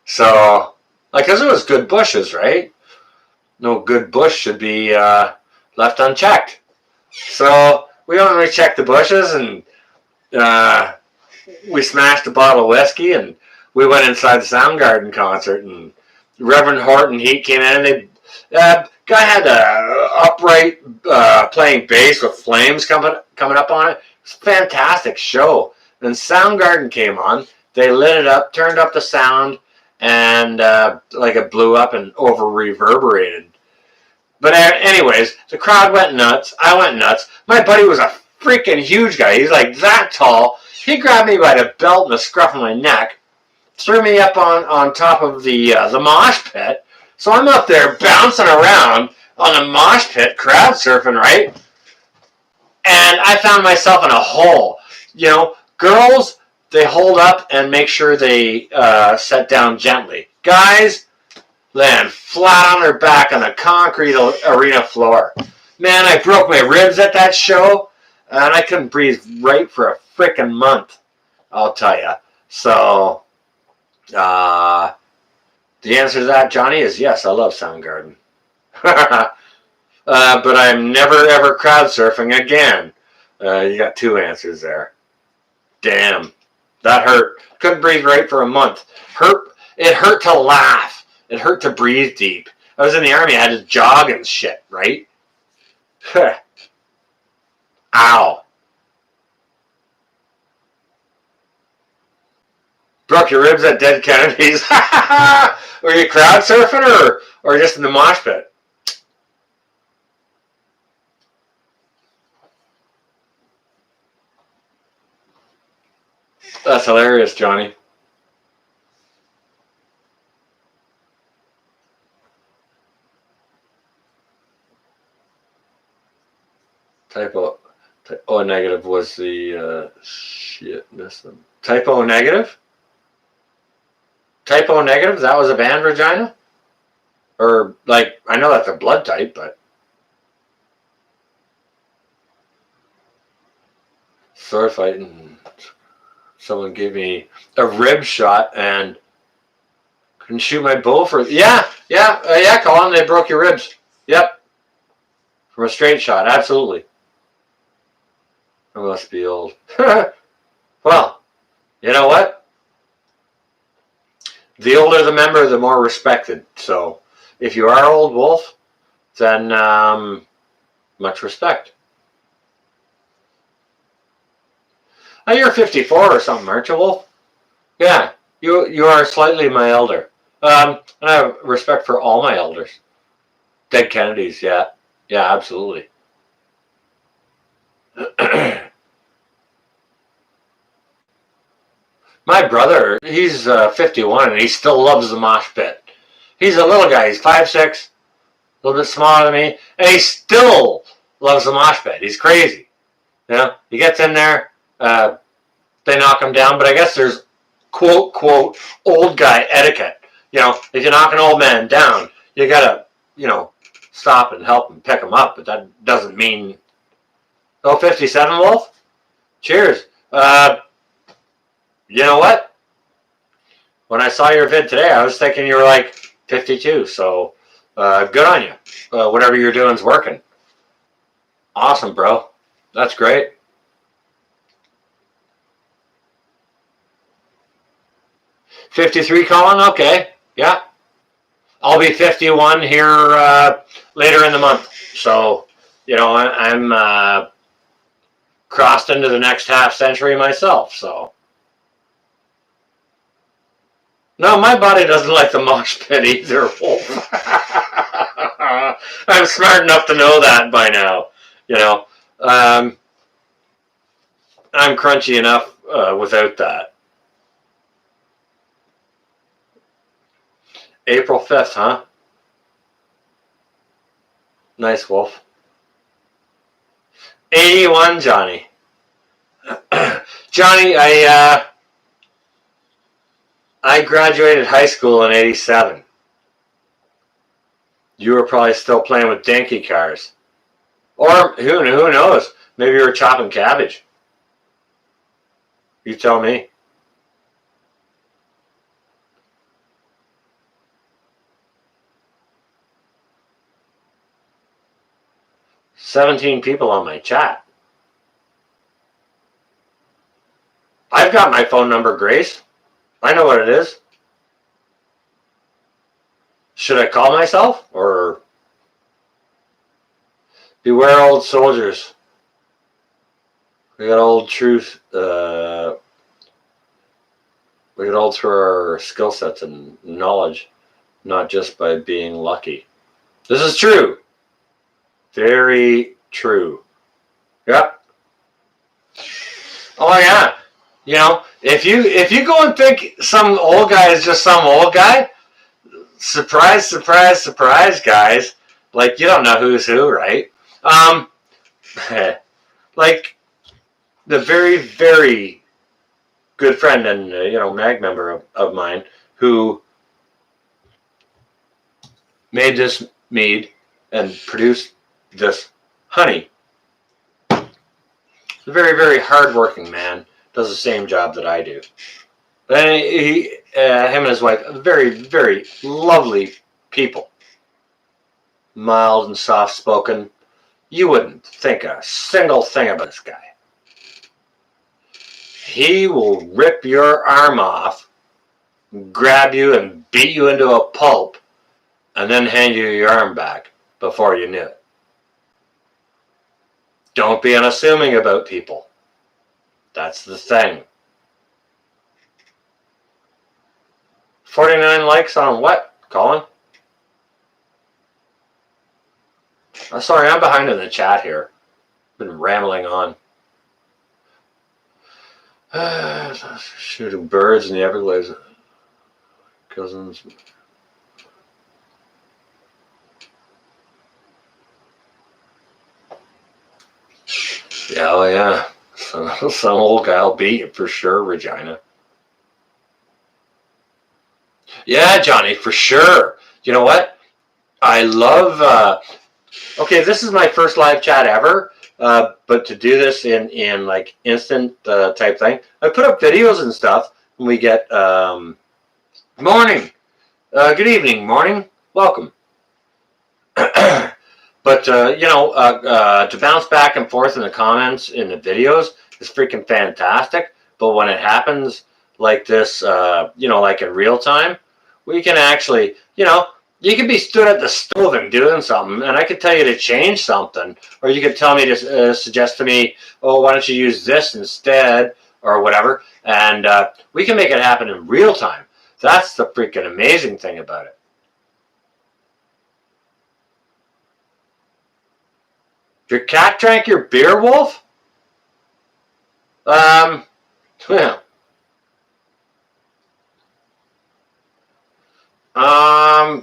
[SPEAKER 1] So, like, cause it was good bushes, right? No good bush should be left unchecked. So we only checked the bushes, and uh, we smashed a bottle of whiskey, and we went inside the Soundgarden concert, and Reverend Horton Heat came in, and guy had a upright playing bass with flames coming up on it. It's a fantastic show. Then Soundgarden came on. They lit it up, turned up the sound, and like it blew up and over reverberated. But anyways, the crowd went nuts. I went nuts. My buddy was a freaking huge guy. He's like that tall. He grabbed me by the belt and the scruff of my neck, threw me up on top of the mosh pit. So I'm up there bouncing around on the mosh pit, crowd surfing, right? And I found myself in a hole. You know, girls, they hold up and make sure they set down gently. Guys, land flat on their back on the concrete arena floor. Man, I broke my ribs at that show, and I couldn't breathe right for a frickin' month, I'll tell you. So, the answer to that, Johnny, is yes, I love Soundgarden. but I'm never ever crowd surfing again. You got two answers there. Damn, that hurt. Couldn't breathe right for a month. Hurt. It hurt to laugh. It hurt to breathe deep. I was in the army. I had to jog and shit. Right? Ow. Broke your ribs at Dead Kennedys. Were you crowd surfing or just in the mosh pit? That's hilarious, Johnny. Typo. O negative was the shit. Missed them. Typo negative. Typo negative. That was a band, Regina. Or like I know that's a blood type, but sword fighting. Someone gave me a rib shot and couldn't shoot my bow for yeah, Colin. They broke your ribs. Yep, from a straight shot. Absolutely. I must be old. Well, you know what? The older the member, the more respected. So, if you are old wolf, then much respect. Oh, you're 54 or something, aren't you, Wolf? Yeah, you are slightly my elder. And I have respect for all my elders. Dead Kennedys, yeah, absolutely. My brother, he's 51 and he still loves the mosh pit. He's a little guy. He's 5'6", a little bit smaller than me, and he still loves the mosh pit. He's crazy. You know, he gets in there. They knock him down, but I guess there's quote old guy etiquette. You know, if you knock an old man down, you gotta stop and help him pick him up. But that doesn't mean. Oh, 57, Wolf. Cheers. You know what? When I saw your vid today, I was thinking you were like 52. So good on you. Whatever you're doing is working. Awesome, bro. That's great. '53, Colin? Okay. Yeah. I'll be 51 here later in the month. So, I'm crossed into the next half century myself. So, no, my body doesn't like the mosh pit either, Wolf. I'm smart enough to know that by now. I'm crunchy enough without that. April 5th, huh? Nice, Wolf. 81, Johnny. Johnny, I graduated high school in 87. You were probably still playing with dinky cars. Or, who knows? Maybe you were chopping cabbage. You tell me. "17 people on my chat. I've got my phone number, Grace. I know what it is. Should I call myself or beware old soldiers? We got old truth. We got old through our skill sets and knowledge, not just by being lucky. This is true. Very true. Yep. Oh yeah. If you go and think some old guy is just some old guy, surprise, surprise, surprise, guys. Like, you don't know who's who, right? Like the very, very good friend and mag member of mine who made this mead and produced this honey. A very, very hardworking man. Does the same job that I do. And him and his wife, very, very lovely people. mild and soft-spoken, you wouldn't think a single thing about this guy. He will rip your arm off, grab you and beat you into a pulp, and then hand you your arm back before you knew it. Don't be unassuming about people. That's the thing. 49 likes on what, Colin? Oh, sorry, I'm behind in the chat here. Been rambling on. Shooting birds in the Everglades. Cousins. Yeah, oh yeah. Some old guy will beat you for sure, Regina. Yeah, Johnny, for sure. You know what? I love... okay, this is my first live chat ever. But to do this in like instant type thing, I put up videos and stuff, and we get morning, good evening, morning, welcome. But you know, to bounce back and forth in the comments in the videos is freaking fantastic. But when it happens like this, you know, like in real time, we can actually, you know, you could be stood at the stove and doing something, and I could tell you to change something, or you could tell me to suggest to me, oh, why don't you use this instead, or whatever, and we can make it happen in real time. That's the freaking amazing thing about it. Your cat drank your beer, Wolf? Yeah.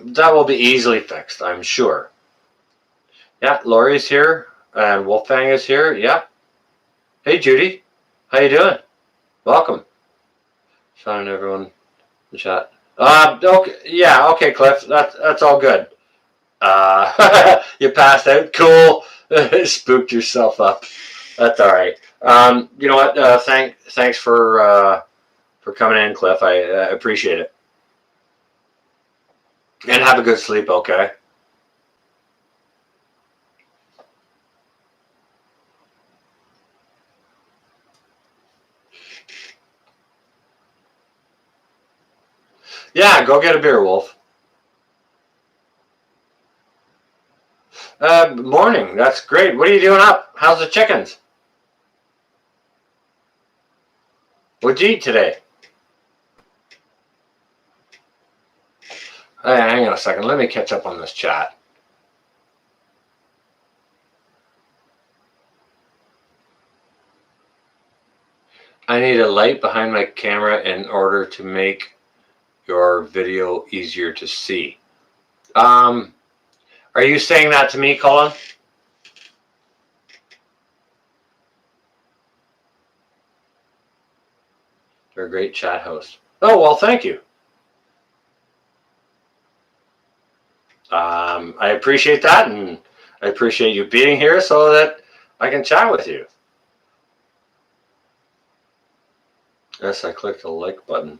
[SPEAKER 1] That will be easily fixed, I'm sure. Yeah, Lori's here, and Wolfgang is here. Yeah. Hey, Judy. How you doing? Welcome. Shouting everyone in the chat. Okay, yeah, okay, Cliff. That's all good. You passed out. Cool. Spooked yourself up. That's all right. You know what? Thanks for coming in, Cliff. I appreciate it. And have a good sleep, okay? Yeah, go get a beer, Wolf. Morning. That's great. What are you doing up? How's the chickens? What'd you eat today? Hey, hang on a second. Let me catch up on this chat. I need a light behind my camera in order to make your video easier to see. Are you saying that to me, Colin? You're a great chat host. Oh, well, thank you. I appreciate that, and I appreciate you being here so that I can chat with you. Yes, I clicked the like button.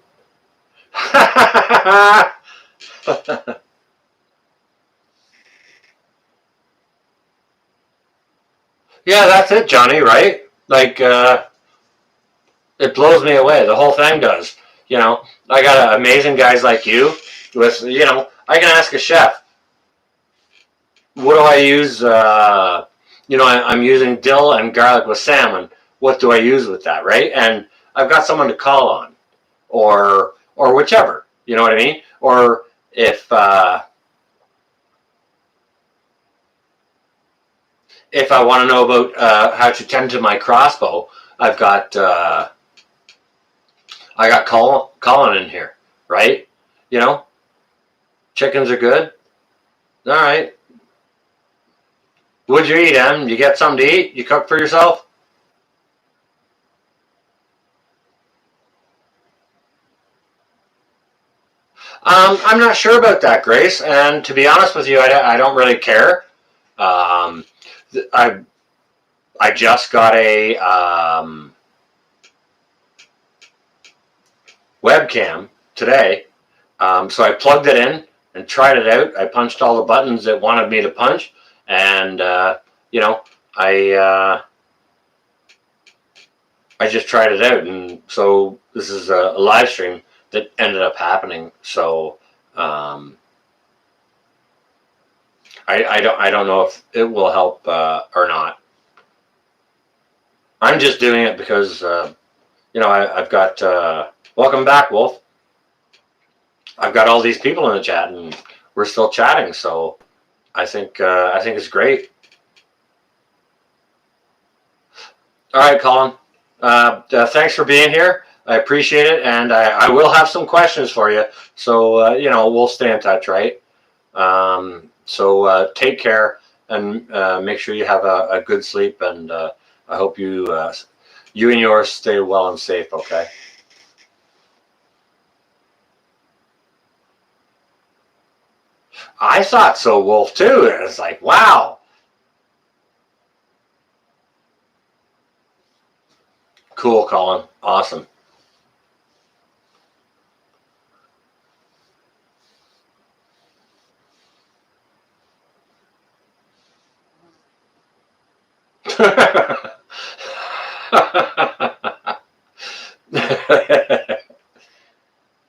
[SPEAKER 1] Yeah, that's it, Johnny, right? Like, it blows me away. The whole thing does. You know, I got amazing guys like you with, you know, I can ask a chef, what do I use? You know, I'm using dill and garlic with salmon. What do I use with that, right? And I've got someone to call on, or whichever. You know what I mean? Or if I want to know about how to tend to my crossbow, I've got I got Colin in here, right? You know, chickens are good. All right. What'd you eat, Em? You get something to eat? You cook for yourself? I'm not sure about that, Grace. And to be honest with you, I don't really care. I just got a webcam today, so I plugged it in and tried it out. I punched all the buttons that wanted me to punch, and you know, I just tried it out, and so this is a live stream that ended up happening. So I don't know if it will help or not. I'm just doing it because I've got welcome back, Wolf. I've got all these people in the chat, and we're still chatting. So I think it's great. All right, Colin. Thanks for being here. I appreciate it, and I will have some questions for you. So we'll stay in touch, right? So take care, and make sure you have a good sleep, and I hope you and yours stay well and safe. Okay. I thought so, Wolf, too. And it's like, wow. Cool, Colin. Awesome.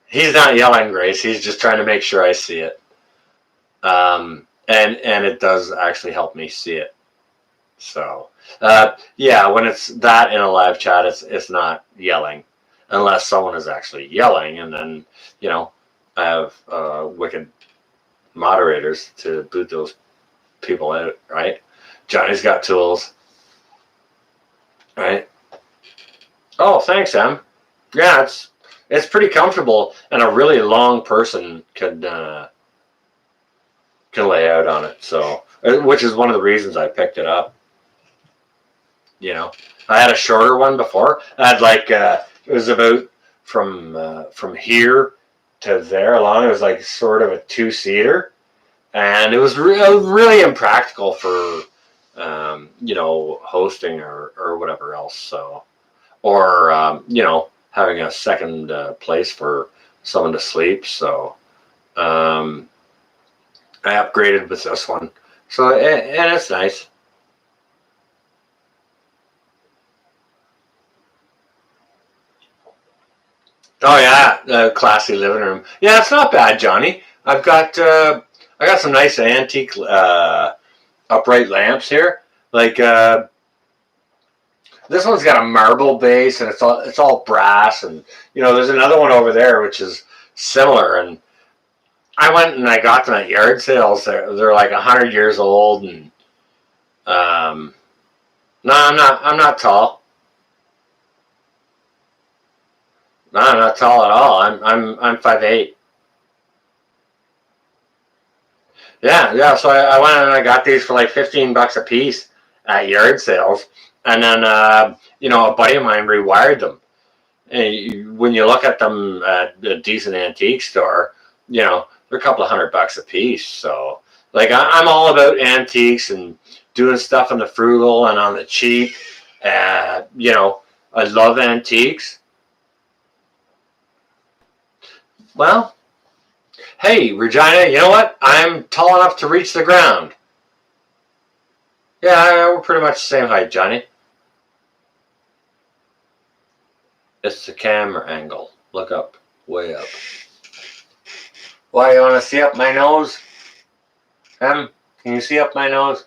[SPEAKER 1] He's not yelling, Grace. He's just trying to make sure I see it. And it does actually help me see it. So yeah, when it's that in a live chat, it's not yelling, unless someone is actually yelling, and then I have wicked moderators to boot those people out, right? Johnny's got tools, right? Oh, thanks, Em. Yeah, it's pretty comfortable, and a really long person can lay out on it. So, which is one of the reasons I picked it up. I had a shorter one before. I had it was about from here to there long. It was like sort of a 2-seater, and it was really impractical for hosting or whatever else. So, or having a second place for someone to sleep. So I upgraded with this one. So and it's nice. Oh yeah, classy living room. Yeah, it's not bad, Johnny. I got some nice antique upright lamps here. Like this one's got a marble base, and it's all brass, and there's another one over there which is similar. And I went and I got them at yard sales. They're like 100 years old, and no, I'm not tall. No, I'm not tall at all. I'm 5'8". Yeah. So I went and I got these for like $15 a piece at yard sales, and then a buddy of mine rewired them. And when you look at them at a decent antique store, they're a couple of $100 a piece. So I'm all about antiques and doing stuff on the frugal and on the cheap. I love antiques. Well, hey, Regina, you know what? I'm tall enough to reach the ground. Yeah, we're pretty much the same height, Johnny. It's the camera angle. Look up, way up. Why, you want to see up my nose? Em, can you see up my nose?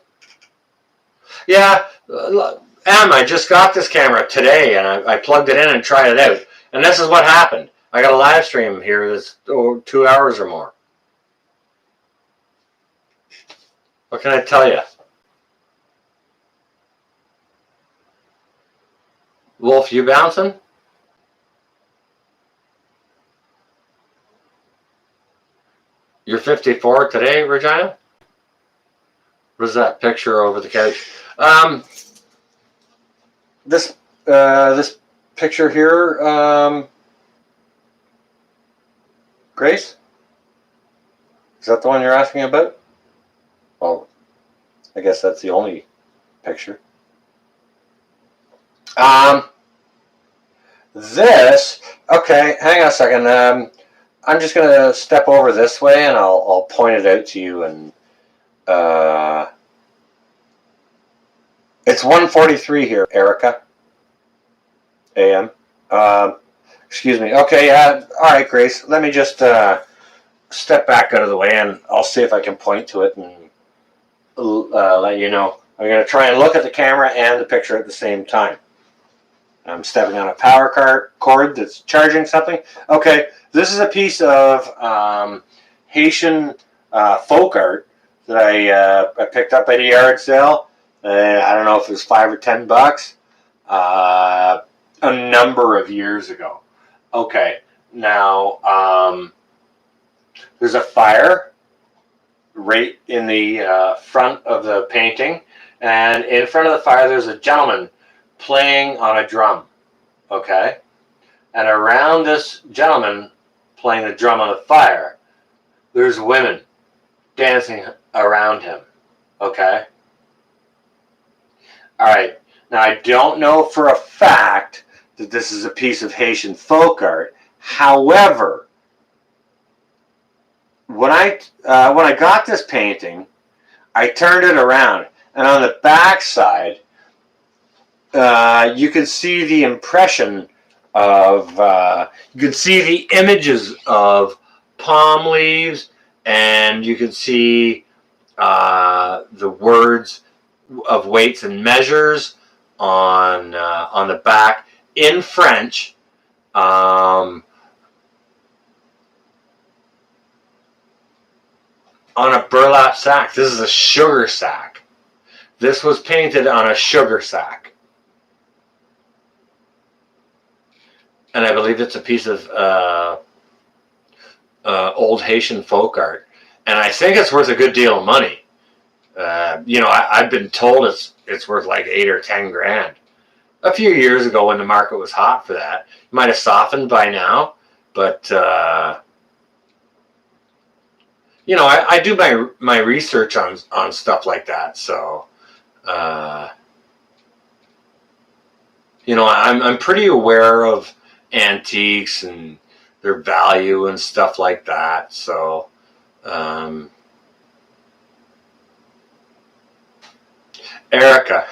[SPEAKER 1] Yeah, Em, I just got this camera today, and I plugged it in and tried it out. And this is what happened. I got a live stream here that's 2 hours or more. What can I tell you? Wolf, you bouncing? You're 54 today, Regina? What is that picture over the couch? This picture here, Grace? Is that the one you're asking about? Well, I guess that's the only picture. This, okay, hang on a second. I'm just going to step over this way and I'll point it out to you. And it's 1:43 here, Erica. A.M. Excuse me. Okay, all right, Grace. Let me just step back out of the way and I'll see if I can point to it and let you know. I'm going to try and look at the camera and the picture at the same time. I'm stepping on a power cord that's charging something. Okay, this is a piece of Haitian folk art that I picked up at a yard sale. I don't know if it was $5 or $10. A number of years ago. Okay, now there's a fire right in the front of the painting, and in front of the fire there's a gentleman playing on a drum. Okay, and around this gentleman playing the drum on the fire, there's women dancing around him. Okay, all right. Now I don't know for a fact that this is a piece of Haitian folk art. However, when I got this painting, I turned it around, and on the back side, you can see the impression of, you can see the images of palm leaves, and you can see the words of weights and measures on the back in French. On a burlap sack. This is a sugar sack. This was painted on a sugar sack. And I believe it's a piece of old Haitian folk art. And I think it's worth a good deal of money. You know, I've been told it's worth like 8 or 10 grand. A few years ago when the market was hot for that. It might have softened by now, but you know, I do my research on stuff like that, so you know, I'm pretty aware of antiques and their value and stuff like that. So Erica,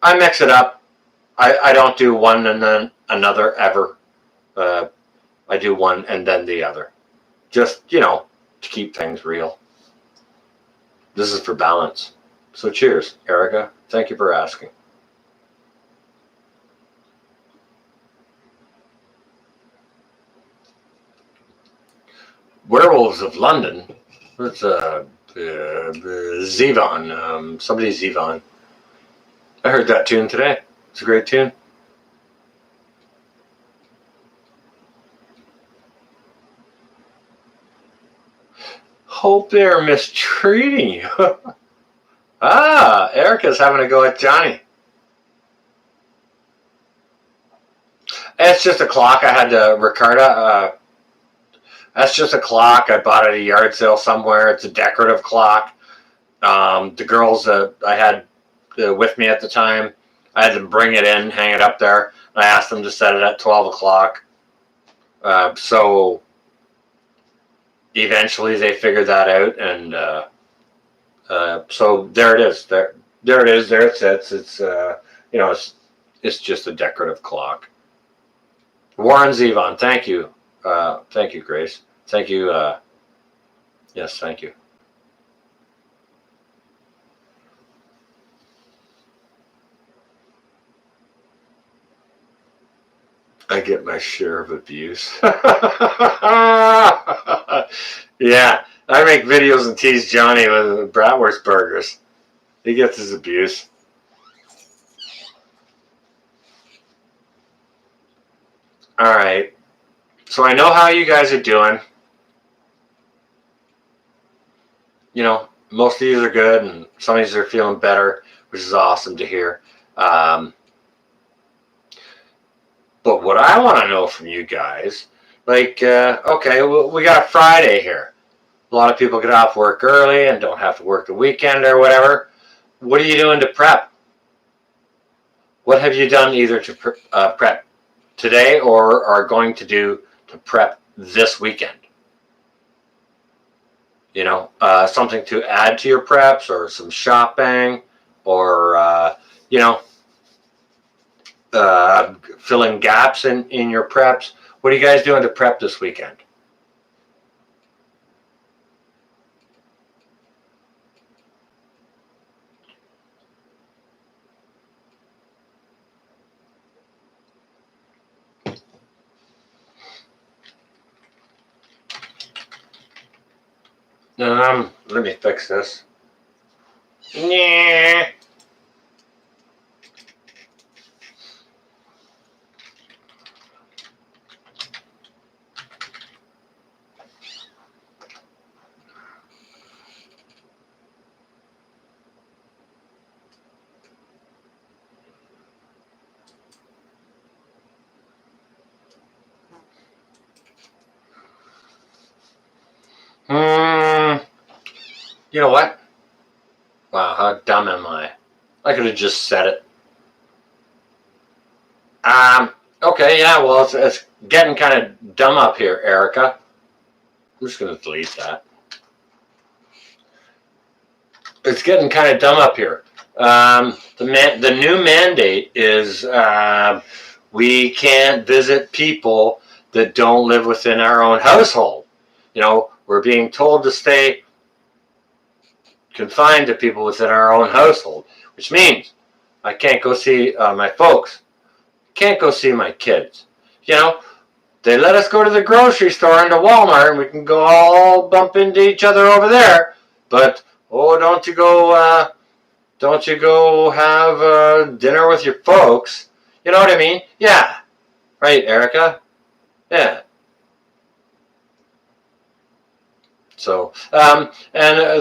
[SPEAKER 1] I mix it up. I don't do one and then another ever. I do one and then the other. Just, you know, to keep things real. This is for balance. So cheers, Erica. Thank you for asking. Werewolves of London. That's Zevon. Somebody's Zevon. I heard that tune today. It's a great tune. Hope they're mistreating you. Erica's having a go at Johnny. It's just a clock I had to Ricarda. That's just a clock I bought at a yard sale somewhere. It's a decorative clock. The girls I had with me at the time, I had them bring it in, hang it up there. I asked them to set it at 12 o'clock. So eventually they figured that out, and so there it is. There it is. There it sits. It's you know, it's just a decorative clock. Warren Zevon, thank you. Thank you, Grace. Thank you. Yes, thank you. I get my share of abuse. Yeah, I make videos and tease Johnny with bratwurst burgers. He gets his abuse. All right. So I know how you guys are doing. You know, most of these are good, and some of these are feeling better, which is awesome to hear. But what I want to know from you guys, like, okay, well, we got a Friday here. A lot of people get off work early and don't have to work the weekend or whatever. What are you doing to prep? What have you done either to prep today or are going to do to prep this weekend? You know, something to add to your preps, or some shopping, or you know, filling gaps in your preps. What are you guys doing to prep this weekend? Let me fix this. Yeah. You know what? Wow, how dumb am I? I could have just said it. Okay, yeah, well, it's getting kind of dumb up here, Erica. I'm just going to delete that. It's getting kind of dumb up here. The new mandate is we can't visit people that don't live within our own household. You know, we're being told to stay confined to people within our own household, which means I can't go see my folks. Can't go see my kids. You know, they let us go to the grocery store and to Walmart, and we can go all bump into each other over there. But don't you go have dinner with your folks? You know what I mean? Yeah, right, Erica. Yeah. So, and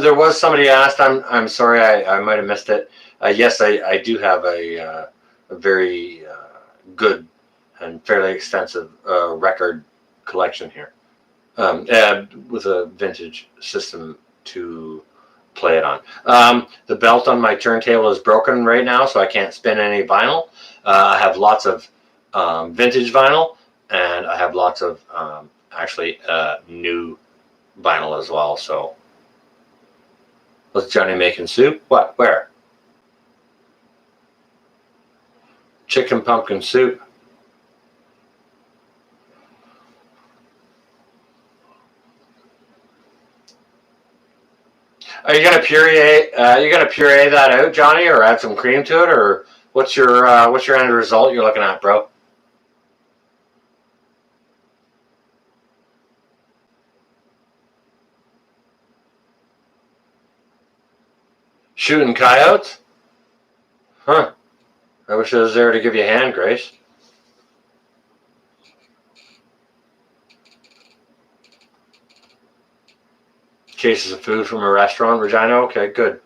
[SPEAKER 1] there was somebody asked. I'm sorry, I might have missed it. Yes, I do have a very good and fairly extensive record collection here, with a vintage system to play it on. The belt on my turntable is broken right now, so I can't spin any vinyl. I have lots of vintage vinyl, and I have lots of actually new vinyl as well. So, what's Johnny making soup? What? Where? Chicken pumpkin soup. Are you gonna puree? You gonna puree that out, Johnny, or add some cream to it, or what's your end result you're looking at, bro? Shooting coyotes? Huh. I wish I was there to give you a hand, Grace. Cases of food from a restaurant, Regina? Okay, good.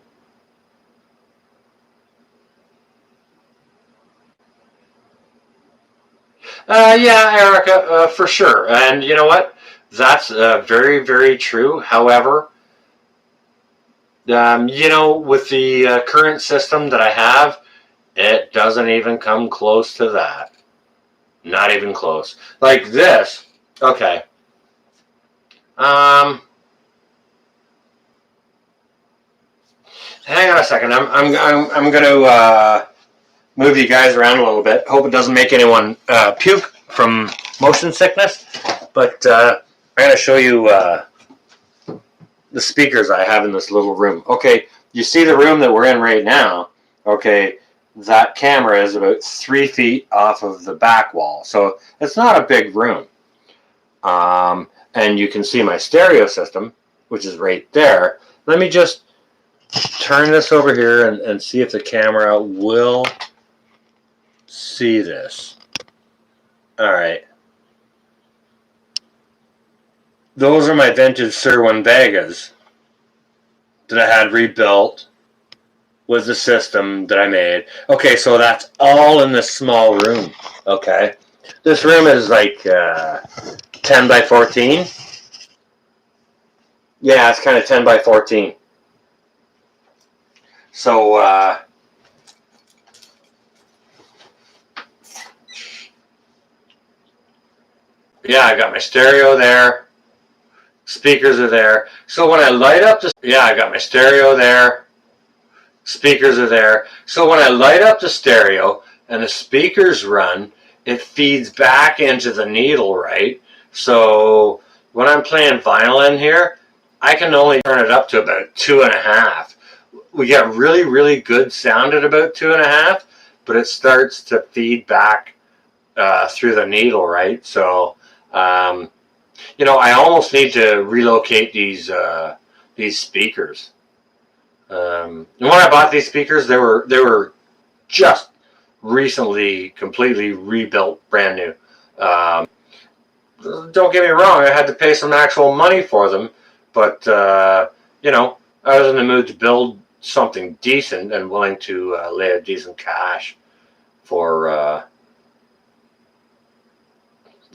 [SPEAKER 1] Yeah, Erica, for sure. And you know what? That's very, very true. However, you know, with the current system that I have, it doesn't even come close to that. Not even close. Like this. Okay. Um, Hang on a second. I'm going to move you guys around a little bit. Hope it doesn't make anyone puke from motion sickness. But I'm going to show you the speakers I have in this little room. Okay, you see the room that we're in right now. Okay, that camera is about 3 feet off of the back wall. So it's not a big room. And you can see my stereo system, which is right there. Let me just turn this over here and see if the camera will see this. All right. Those are my vintage Sir Vegas that I had rebuilt with the system that I made. Okay, so that's all in this small room. Okay. This room is like 10 by 14. Yeah, it's kind of 10 by 14. So, Yeah, I got my stereo there. Speakers are there. So when I light up the, yeah, I got my stereo there. Speakers are there. So when I light up the stereo and the speakers run, it feeds back into the needle, right? So when I'm playing vinyl in here, I can only turn it up to about 2.5. We get really, really good sound at about 2.5, but it starts to feed back through the needle, right? So, I almost need to relocate these speakers. And when I bought these speakers, they were just recently completely rebuilt, brand new. Don't get me wrong, I had to pay some actual money for them, but I was in the mood to build something decent and willing to lay a decent cash for.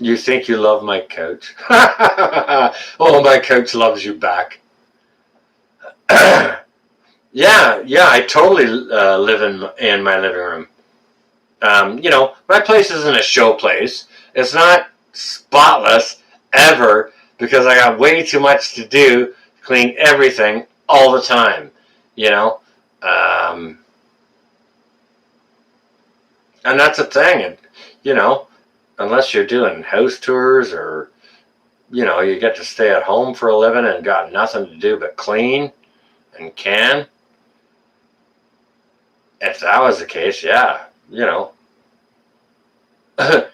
[SPEAKER 1] You think you love my couch? Oh, my couch loves you back. Yeah, I totally live in my living room. My place isn't a show place. It's not spotless ever because I got way too much to do, clean everything all the time. You know, um, and that's a thing. And, you know, unless you're doing house tours or you get to stay at home for a living and got nothing to do but clean and can. If that was the case, yeah, I'd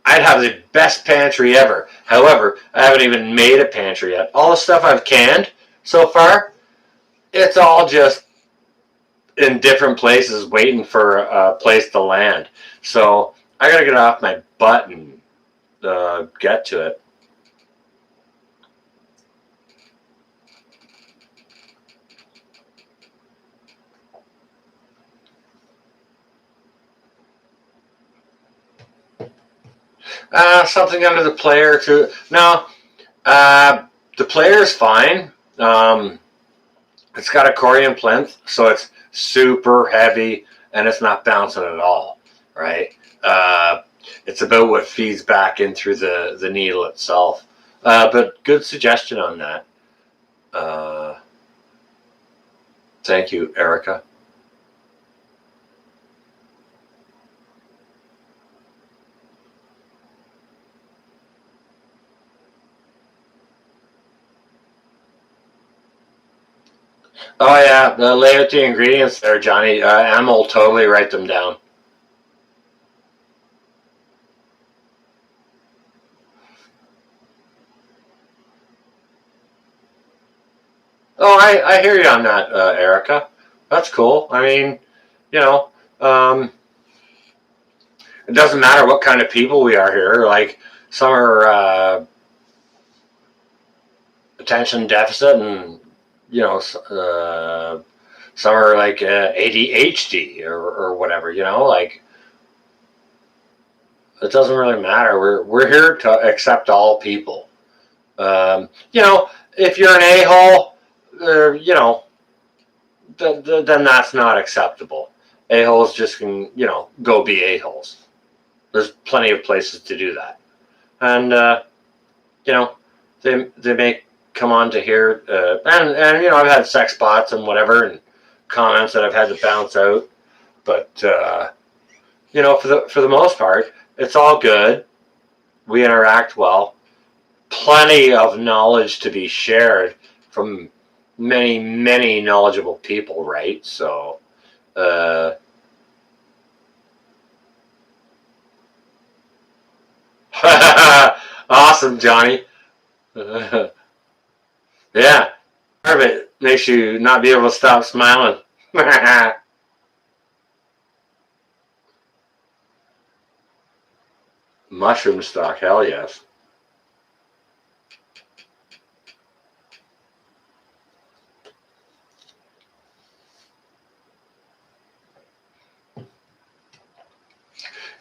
[SPEAKER 1] have the best pantry ever. However, I haven't even made a pantry yet. All the stuff I've canned so far, it's all just in different places waiting for a place to land. So I gotta get off my butt and get to it. Something under the player too. No, the player's fine. It's got a Corian plinth, so it's super heavy and it's not bouncing at all, right? It's about what feeds back in through the needle itself. But good suggestion on that. Uh, Thank you, Erica. Oh yeah, lay out the ingredients there, Johnny. Emma will totally write them down. Oh, I hear you on that, Erica. That's cool. I mean, you know, um, it doesn't matter what kind of people we are here. Like some are attention deficit, and you know, some are like ADHD or whatever. Like it doesn't really matter. We're here to accept all people. If you're an a-hole, then that's not acceptable. A-holes just can go be a-holes. There's plenty of places to do that, and you know they may come on to hear and I've had sex bots and whatever and comments that I've had to bounce out, but for the most part it's all good. We interact well. Plenty of knowledge to be shared from many, many knowledgeable people, right? So, uh, awesome, Johnny. Yeah, part of it makes you not be able to stop smiling. Mushroom stock, hell yes.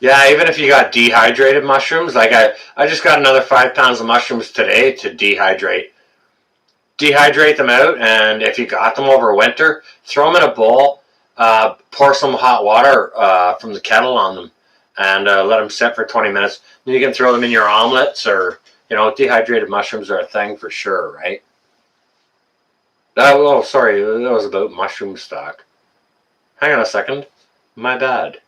[SPEAKER 1] Yeah, even if you got dehydrated mushrooms, like I just got another 5 pounds of mushrooms today to dehydrate. Dehydrate them out, and if you got them over winter, throw them in a bowl, pour some hot water from the kettle on them, and let them set for 20 minutes. Then you can throw them in your omelets, or dehydrated mushrooms are a thing for sure, right? Oh, sorry, that was about mushroom stock. Hang on a second, my bad.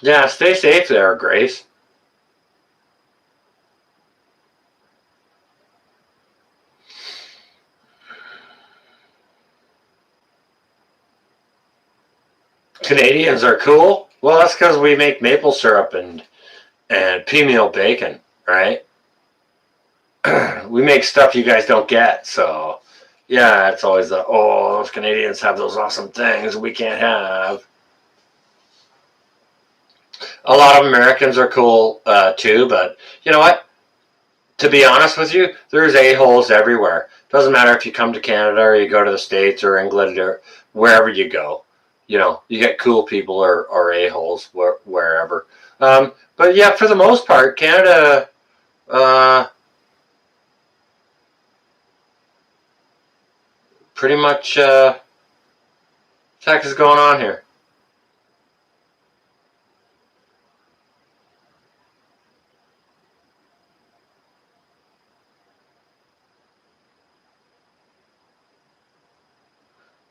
[SPEAKER 1] Yeah, stay safe there, Grace. Canadians are cool. Well, that's because we make maple syrup and pea meal bacon, right? We make stuff you guys don't get, so yeah, it's always those Canadians have those awesome things we can't have. A lot of Americans are cool too, but you know what? To be honest with you, there's a-holes everywhere. Doesn't matter if you come to Canada or you go to the States or England or wherever you go. You get cool people or a-holes wherever. But yeah, for the most part, Canada, pretty much, what the heck is going on here?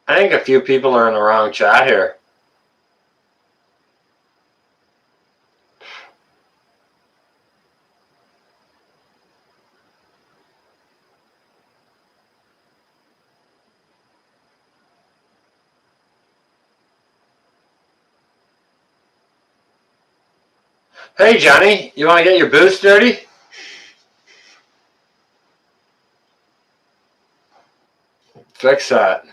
[SPEAKER 1] I think a few people are in the wrong chat here. Hey, Johnny, you want to get your boots dirty? Fix that.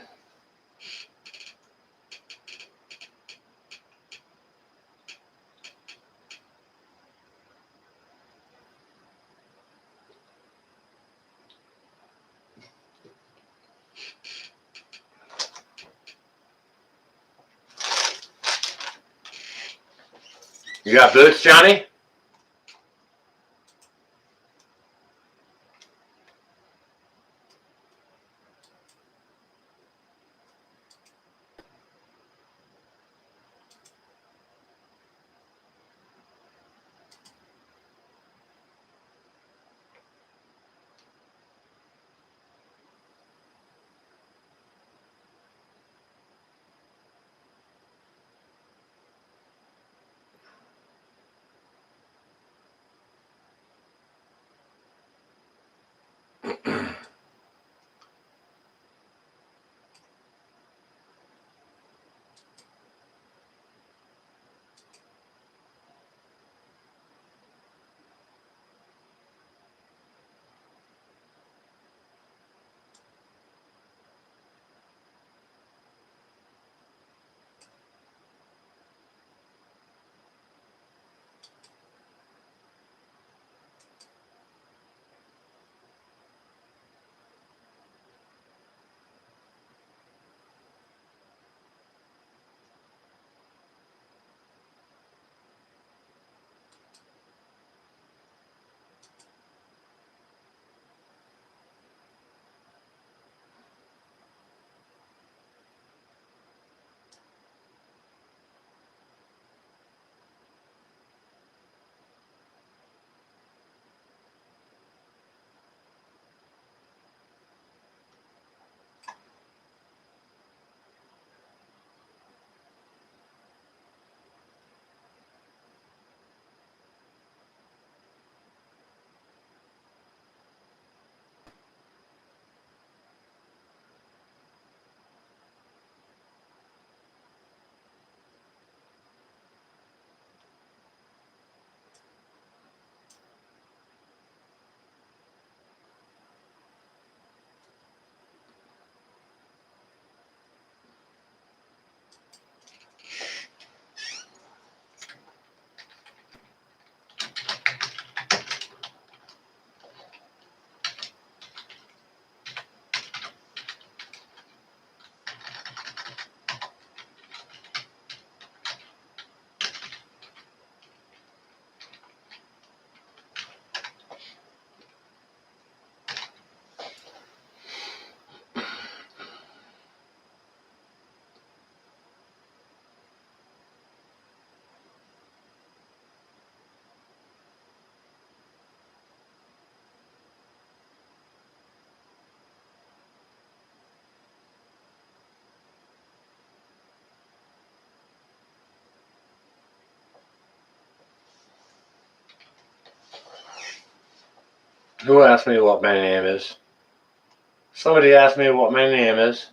[SPEAKER 1] You got boots, Johnny? Who asked me what my name is? Somebody asked me what my name is.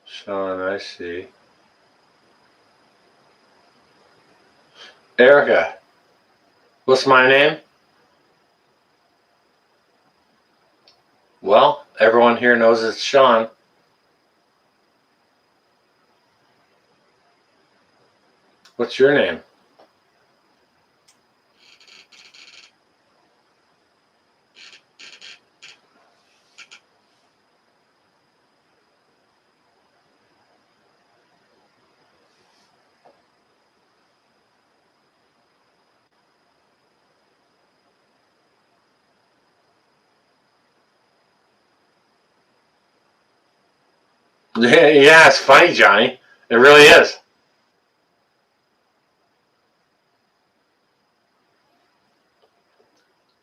[SPEAKER 1] Sean, I see. Erica, what's my name? Well, everyone here knows it's Sean. What's your name? Yeah, it's funny, Johnny. It really is.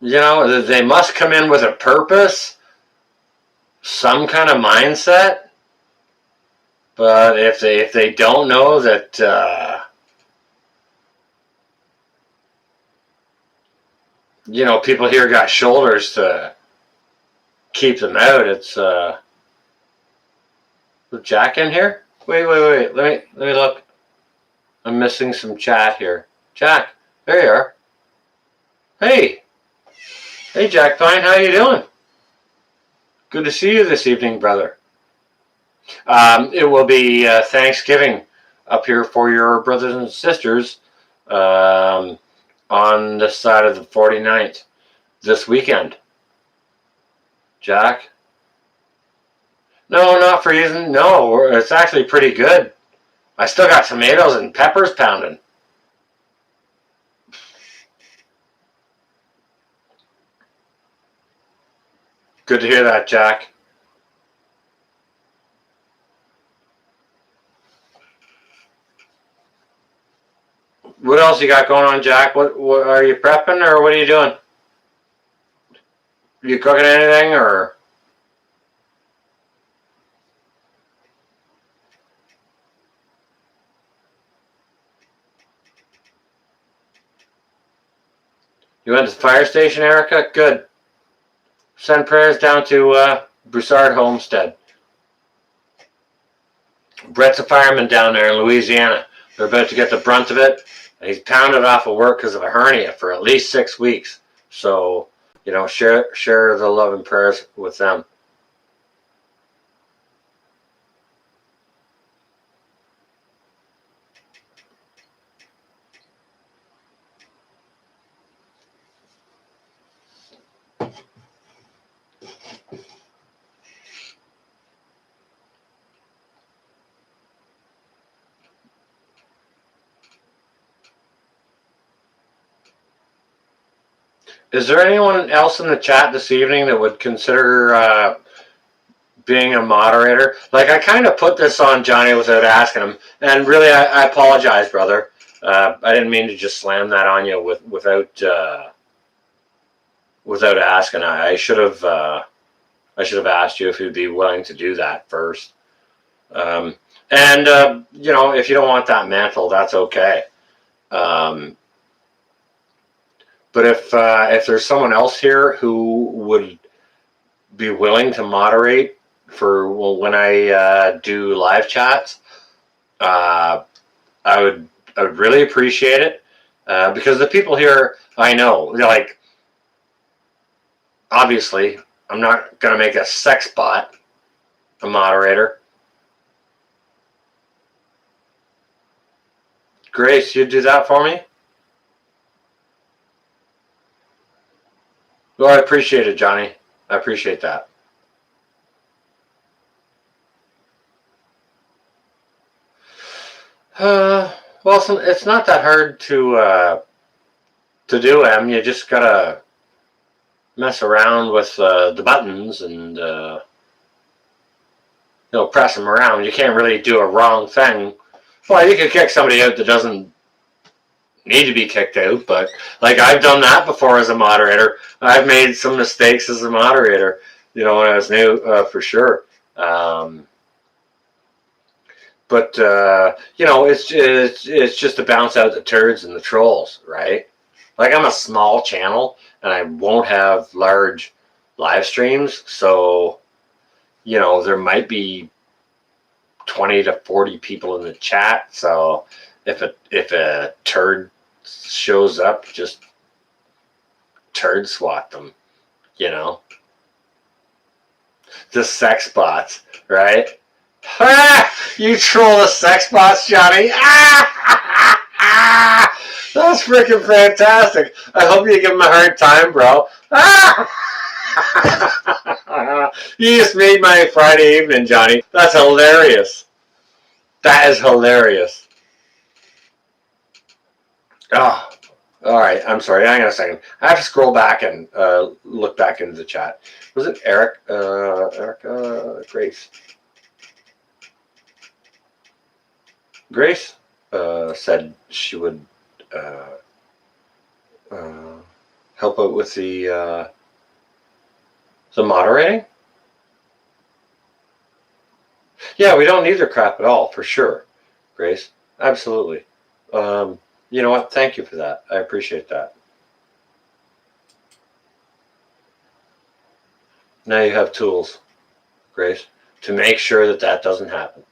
[SPEAKER 1] You know, they must come in with a purpose, some kind of mindset. But if they don't know that, people here got shoulders to keep them out. It's is Jack in here? Wait. Let me look. I'm missing some chat here. Jack, there you are. Hey, Jack Pine, how you doing? Good to see you this evening, brother. It will be Thanksgiving up here for your brothers and sisters on this side of the 49th this weekend. Jack? No, not freezing. No, it's actually pretty good. I still got tomatoes and peppers pounding. Good to hear that, Jack. What else you got going on, Jack? What are you prepping or what are you doing? Are you cooking anything or? You went to the fire station, Erica? Good. Send prayers down to Broussard Homestead. Brett's a fireman down there in Louisiana. They're about to get the brunt of it. And he's pounded off of work because of a hernia for at least 6 weeks. So, share the love and prayers with them. Is there anyone else in the chat this evening that would consider being a moderator? Like, I kind of put this on Johnny without asking him, and really, I apologize, brother. I didn't mean to just slam that on you without asking. I should have asked you if you'd be willing to do that first. And if you don't want that mantle, that's okay. But if there's someone else here who would be willing to moderate for when I do live chats, I would really appreciate it because the people here I know, like, obviously I'm not gonna make a sex bot a moderator. Grace, you'd do that for me? Well, I appreciate it, Johnny. I appreciate that. Well, it's not that hard to do, Em. You just gotta mess around with the buttons and press them around. You can't really do a wrong thing. Well, you could kick somebody out that doesn't need to be kicked out, but like I've done that before as a moderator. I've made some mistakes as a moderator, when I was new, for sure. It's just to bounce out the turds and the trolls, right? Like, I'm a small channel and I won't have large live streams, so there might be 20 to 40 people in the chat. So if a turd shows up, just turd swat them. The sex bots, right? You troll the sex bots, Johnny. That's freaking fantastic. I hope you give him a hard time, bro. You just made my Friday evening, Johnny. That's hilarious. That is hilarious. Oh, all right. I'm sorry. Hang on a second. I have to scroll back and look back into the chat. Was it Eric? Grace. Grace said she would help out with the moderating. Yeah, we don't need their crap at all, for sure, Grace. Absolutely. You know what? Thank you for that. I appreciate that. Now you have tools, Grace, to make sure that doesn't happen.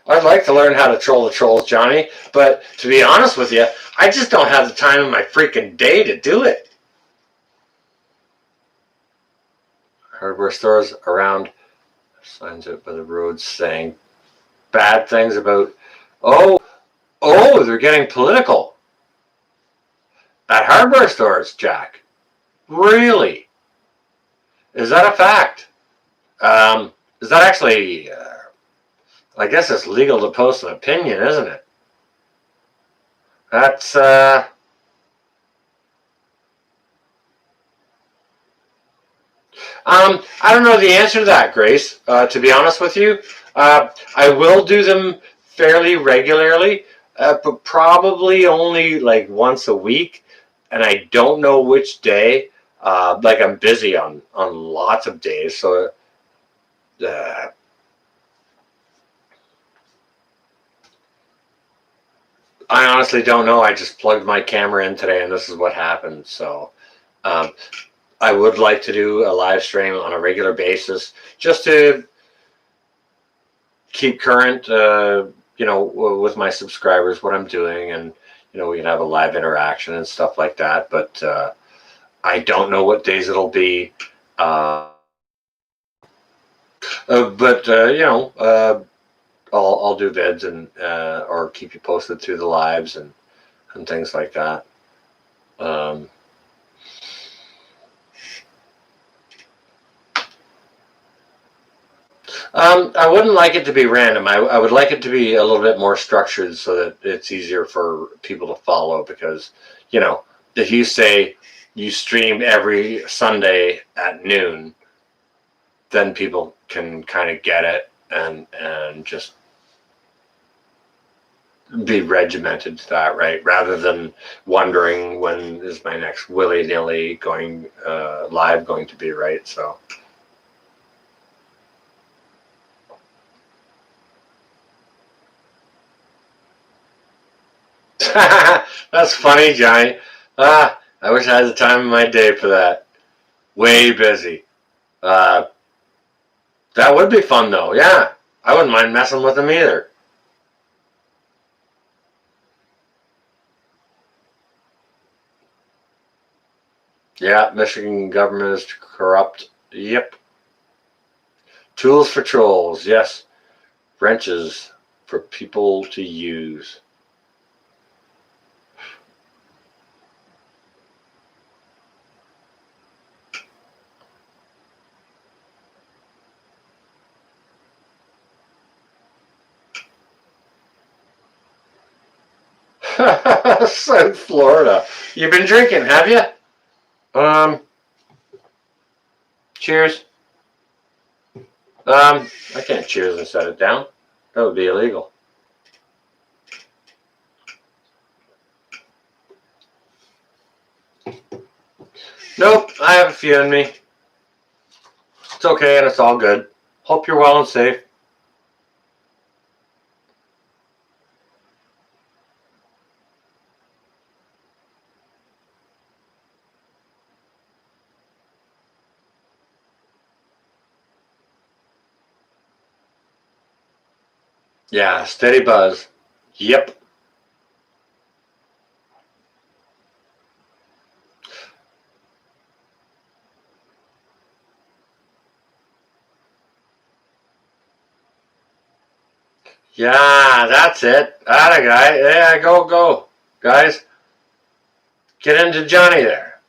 [SPEAKER 1] I'd like to learn how to troll the trolls, Johnny, but to be honest with you, I just don't have the time in my freaking day to do it. Hardware stores around signs out by the roads saying bad things about, they're getting political. At hardware stores, Jack. Really? Is that a fact? Is that actually... I guess it's legal to post an opinion, isn't it? That's, I don't know the answer to that, Grace, to be honest with you. I will do them fairly regularly, but probably only like once a week, and I don't know which day. Like, I'm busy on lots of days, so I honestly don't know. I just plugged my camera in today, and this is what happened. So I would like to do a live stream on a regular basis, just to keep current, with my subscribers, what I'm doing, and we can have a live interaction and stuff like that. But I don't know what days it'll be. I'll do vids and or keep you posted through the lives and things like that. I wouldn't like it to be random. I would like it to be a little bit more structured so that it's easier for people to follow, because if you say you stream every Sunday at noon, then people can kind of get it and just be regimented to that, right? Rather than wondering when is my next willy-nilly going live going to be, right? So that's funny, Johnny. I wish I had the time of my day for that. Way busy. That would be fun, though. Yeah, I wouldn't mind messing with them either. Yeah, Michigan government is corrupt. Yep. Tools for trolls. Yes. Wrenches for people to use. South Florida. You've been drinking, have you? Cheers. I can't cheers and set it down. That would be illegal. Nope, I have a few in me. It's okay and it's all good. Hope you're well and safe. Yeah, steady buzz. Yep. Yeah, that's it. Atta guy. Yeah, go. Guys, get into Johnny there.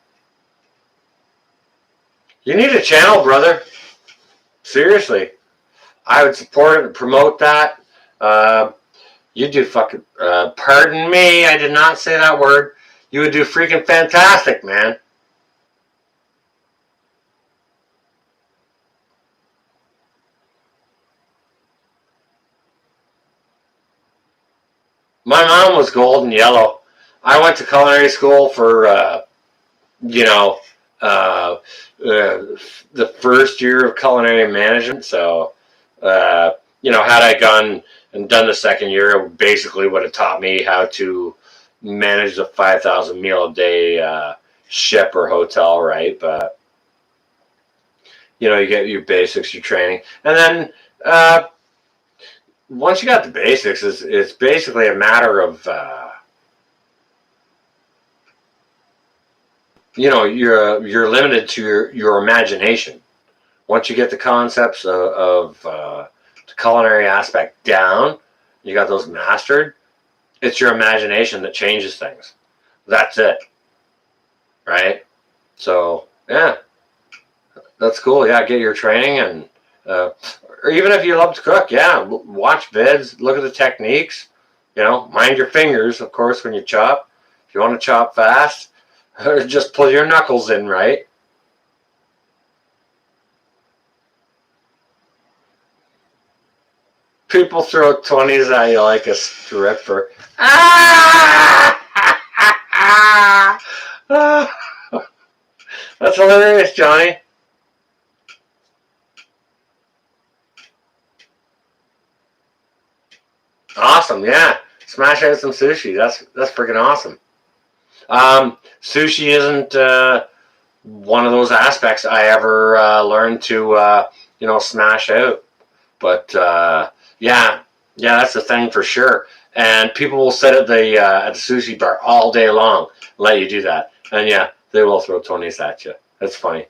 [SPEAKER 1] You need a channel, brother. Seriously. I would support it and promote that. Uh, you do fucking, pardon me, I did not say that word. You would do freaking fantastic, man. My mom was gold and yellow. I went to culinary school for, you know, uh, the first year of culinary management. So, uh, had I gone and done the second year, it basically would have taught me how to manage the 5,000 meal a day ship or hotel, right? But you get your basics, your training, and then once you got the basics, it's basically a matter of you're limited to your imagination. Once you get the concepts of the culinary aspect down, you got those mastered. It's your imagination that changes things. That's it, right? So yeah, that's cool. Yeah, get your training and or even if you love to cook, yeah, watch vids, look at the techniques. Mind your fingers, of course, when you chop. If you want to chop fast, just pull your knuckles in, right? People throw 20s at you like a stripper. Ah! That's hilarious, Johnny. Awesome, yeah. Smash out some sushi. That's freaking awesome. Sushi isn't one of those aspects I ever learned to smash out. But yeah, that's the thing for sure. And people will sit at the sushi bar all day long, let you do that, and yeah, they will throw 20s at you. That's funny.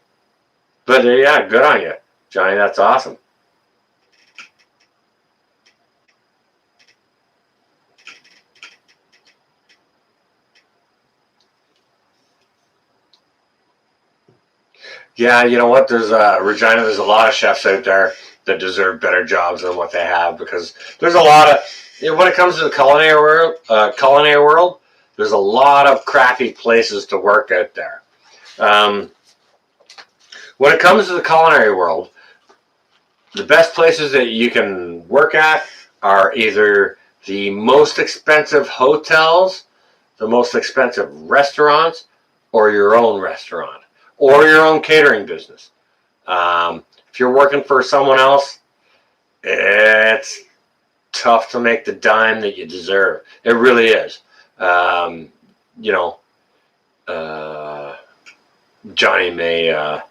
[SPEAKER 1] But yeah, good on you, Johnny. That's awesome. Yeah, you know what? There's Regina. There's a lot of chefs out there that deserve better jobs than what they have because there's a lot of when it comes to the culinary world, there's a lot of crappy places to work out there. Um, when it comes to the culinary world, the best places that you can work at are either the most expensive hotels, the most expensive restaurants, or your own restaurant, or your own catering business. If you're working for someone else, it's tough to make the dime that you deserve. It really is. Um, you know, uh, Johnny may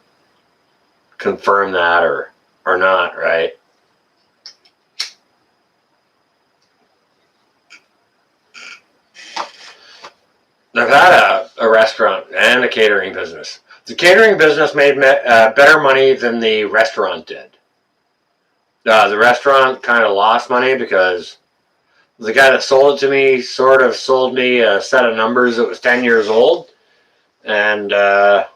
[SPEAKER 1] confirm that or not, right? I've had a restaurant and a catering business. The catering business made better money than the restaurant did. The restaurant kind of lost money because the guy that sold it to me sort of sold me a set of numbers that was 10 years old. And had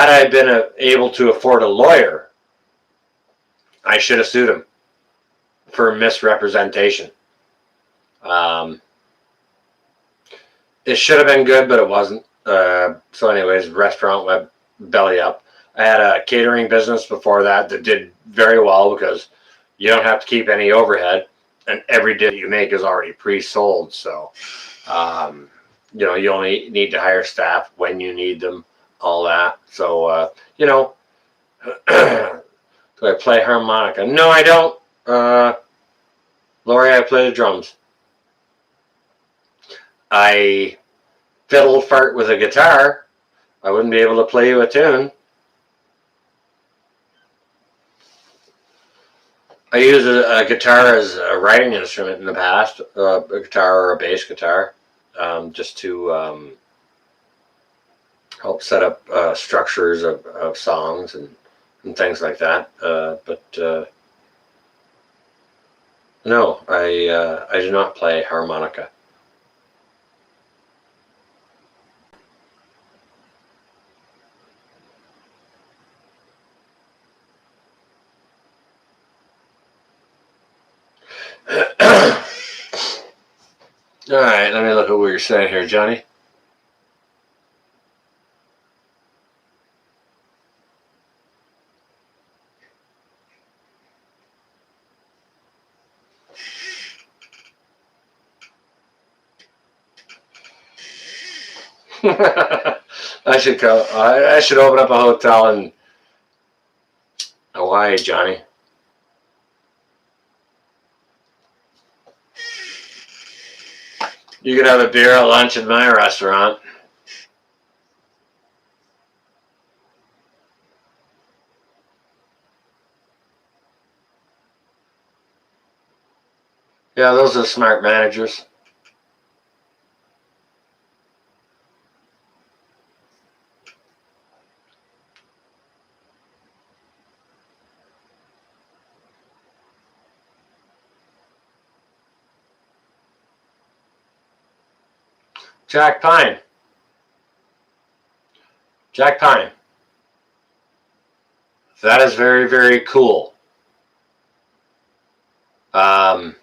[SPEAKER 1] I been able to afford a lawyer, I should have sued him for misrepresentation. Um, it should have been good, but it wasn't. So, anyways, restaurant went belly up. I had a catering business before that did very well because you don't have to keep any overhead, and every dish you make is already pre-sold. So, um, you only need to hire staff when you need them, all that. So, do I play harmonica? No, I don't. Lori, I play the drums. I fiddle fart with a guitar. I wouldn't be able to play you a tune. I use a guitar as a writing instrument in the past, a guitar or a bass guitar, just to help set up structures of songs and things like that. But no, I do not play harmonica. All right, let me look at what you're saying here, Johnny. I should go. I should open up a hotel in Hawaii, Johnny. You could have a beer at lunch at my restaurant. Yeah, those are smart managers. Jack Pine. Jack Pine. That is very, very cool. Um,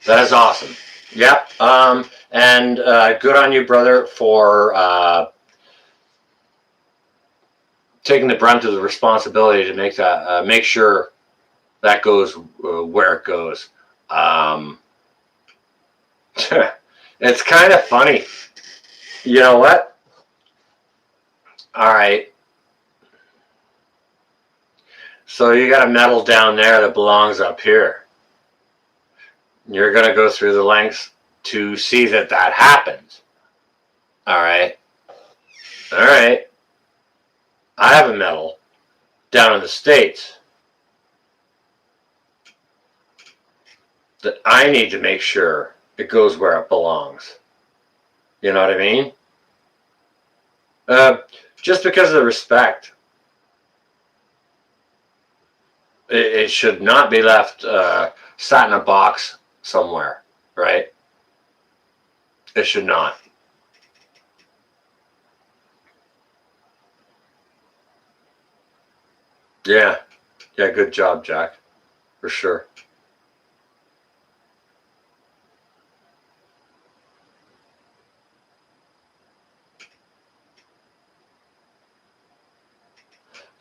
[SPEAKER 1] that is awesome. Yep. And good on you, brother, for taking the brunt of the responsibility to make that, make sure that goes where it goes. It's kind of funny. You know what? All right. So you got a metal down there that belongs up here. You're going to go through the lengths to see that that happens. All right. All right. I have a metal down in the States that I need to make sure it goes where it belongs. You know what I mean? Just because of the respect, it should not be left sat in a box somewhere, right? It should not. Yeah. Yeah, good job, Jack. For sure.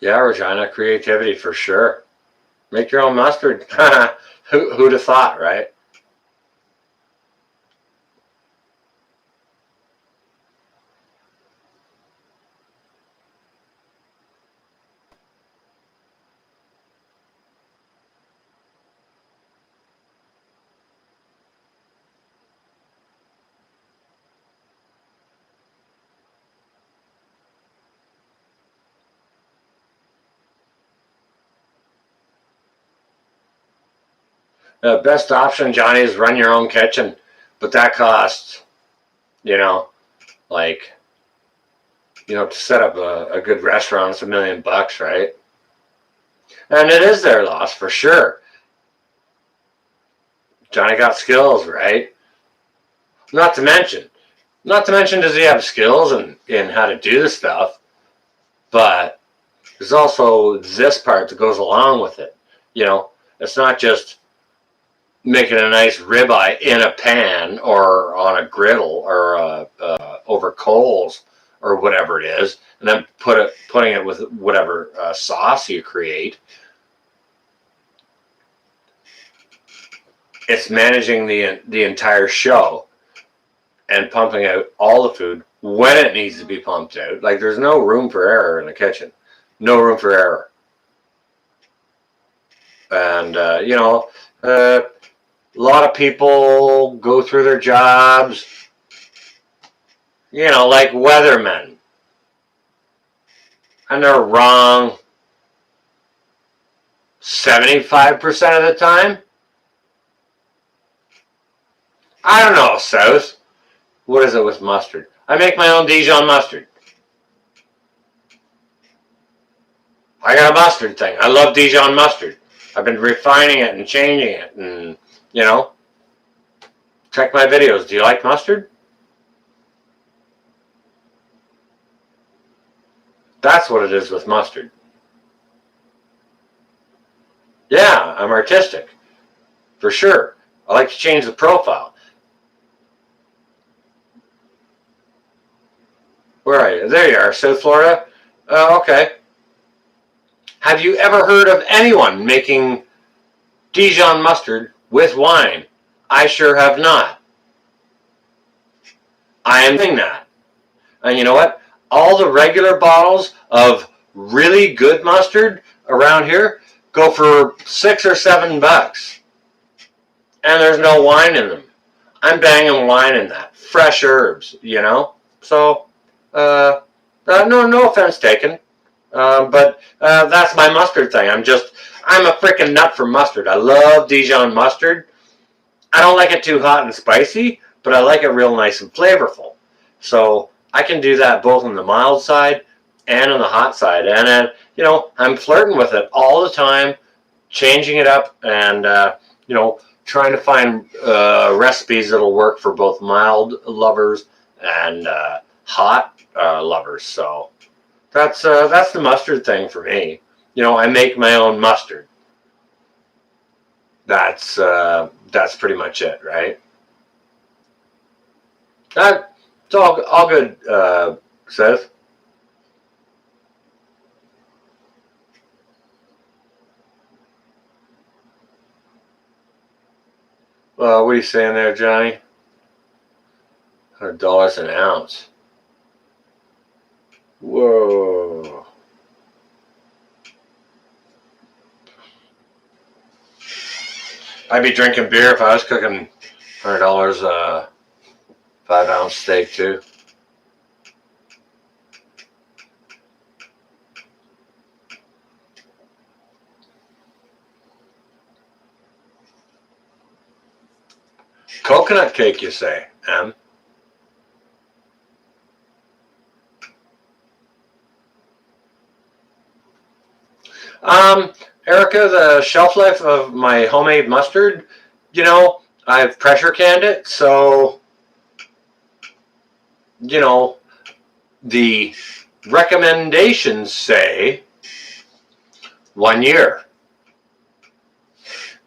[SPEAKER 1] Yeah, Regina, creativity for sure. Make your own mustard. Who'd have thought, right? The best option, Johnny, is run your own kitchen, but that costs, you know, like, to set up a good restaurant, it's $1 million, right? And it is their loss for sure. Johnny got skills, right? Not to mention, does he have skills in how to do the stuff, but there's also this part that goes along with it. It's not just making a nice ribeye in a pan or on a griddle or over coals or whatever it is, and then putting it with whatever sauce you create. It's managing the entire show and pumping out all the food when it needs to be pumped out. Like, there's no room for error in the kitchen. No room for error. And, a lot of people go through their jobs, like weathermen. And they're wrong 75% of the time? I don't know, South. What is it with mustard? I make my own Dijon mustard. I got a mustard thing. I love Dijon mustard. I've been refining it and changing it, and check my videos. Do you like mustard? That's what it is with mustard. Yeah, I'm artistic. For sure. I like to change the profile. Where are you? There you are, South Florida. Okay. Have you ever heard of anyone making Dijon mustard with wine? I sure have not. I am doing that. And you know what? All the regular bottles of really good mustard around here go for $6 or $7. And there's no wine in them. I'm banging wine in that. Fresh herbs, So, no offense taken. But that's my mustard thing. I'm a freaking nut for mustard. I love Dijon mustard. I don't like it too hot and spicy, but I like it real nice and flavorful. So I can do that both on the mild side and on the hot side. And then, I'm flirting with it all the time, changing it up and, trying to find recipes that'll work for both mild lovers and hot lovers. So that's the mustard thing for me. I make my own mustard. That's pretty much it, right? It's all good, Seth. What are you saying there, Johnny? $100 an ounce. Whoa. I'd be drinking beer if I was cooking $100 5-ounce steak too. Coconut cake, you say, Em? Erica, the shelf life of my homemade mustard, I've pressure canned it, so, the recommendations say 1 year.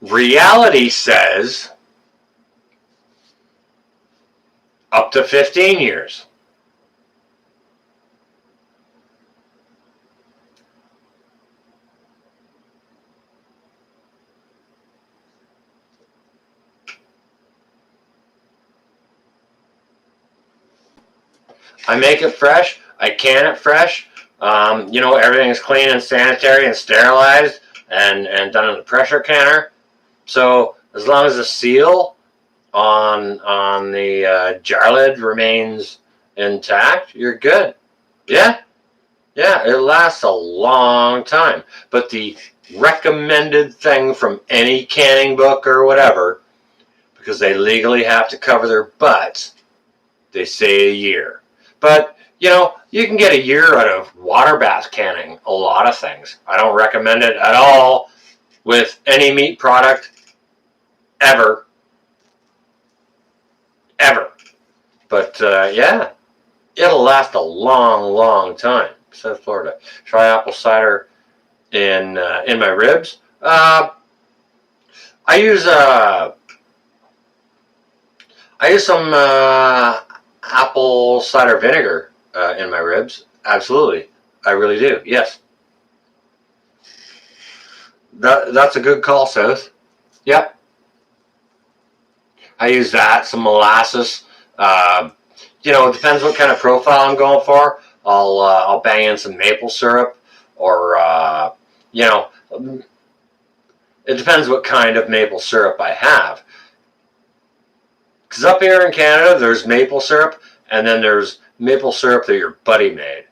[SPEAKER 1] Reality says up to 15 years. I make it fresh. I can it fresh. Everything is clean and sanitary and sterilized and done in the pressure canner. So as long as the seal on the jar lid remains intact, you're good. Yeah, it lasts a long time. But the recommended thing from any canning book or whatever, because they legally have to cover their butts, they say a year. But, you can get a year out of water bath canning a lot of things. I don't recommend it at all with any meat product ever. Ever. But, it'll last a long, long time. South Florida. Try apple cider in my ribs. I use some apple cider vinegar in my ribs. Absolutely. I really do. Yes. That's a good call, South. Yep. I use that, some molasses. It depends what kind of profile I'm going for. I'll bang in some maple syrup or, it depends what kind of maple syrup I have. Because up here in Canada, there's maple syrup, and then there's maple syrup that your buddy made.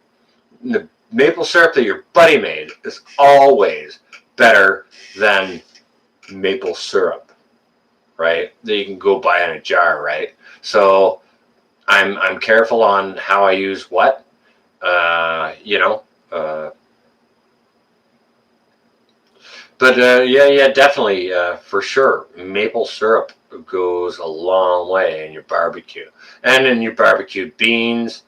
[SPEAKER 1] And the maple syrup that your buddy made is always better than maple syrup, right? That you can go buy in a jar, right? So I'm careful on how I use what, you know. But yeah, definitely, for sure. Maple syrup goes a long way in your barbecue, and in your barbecue beans.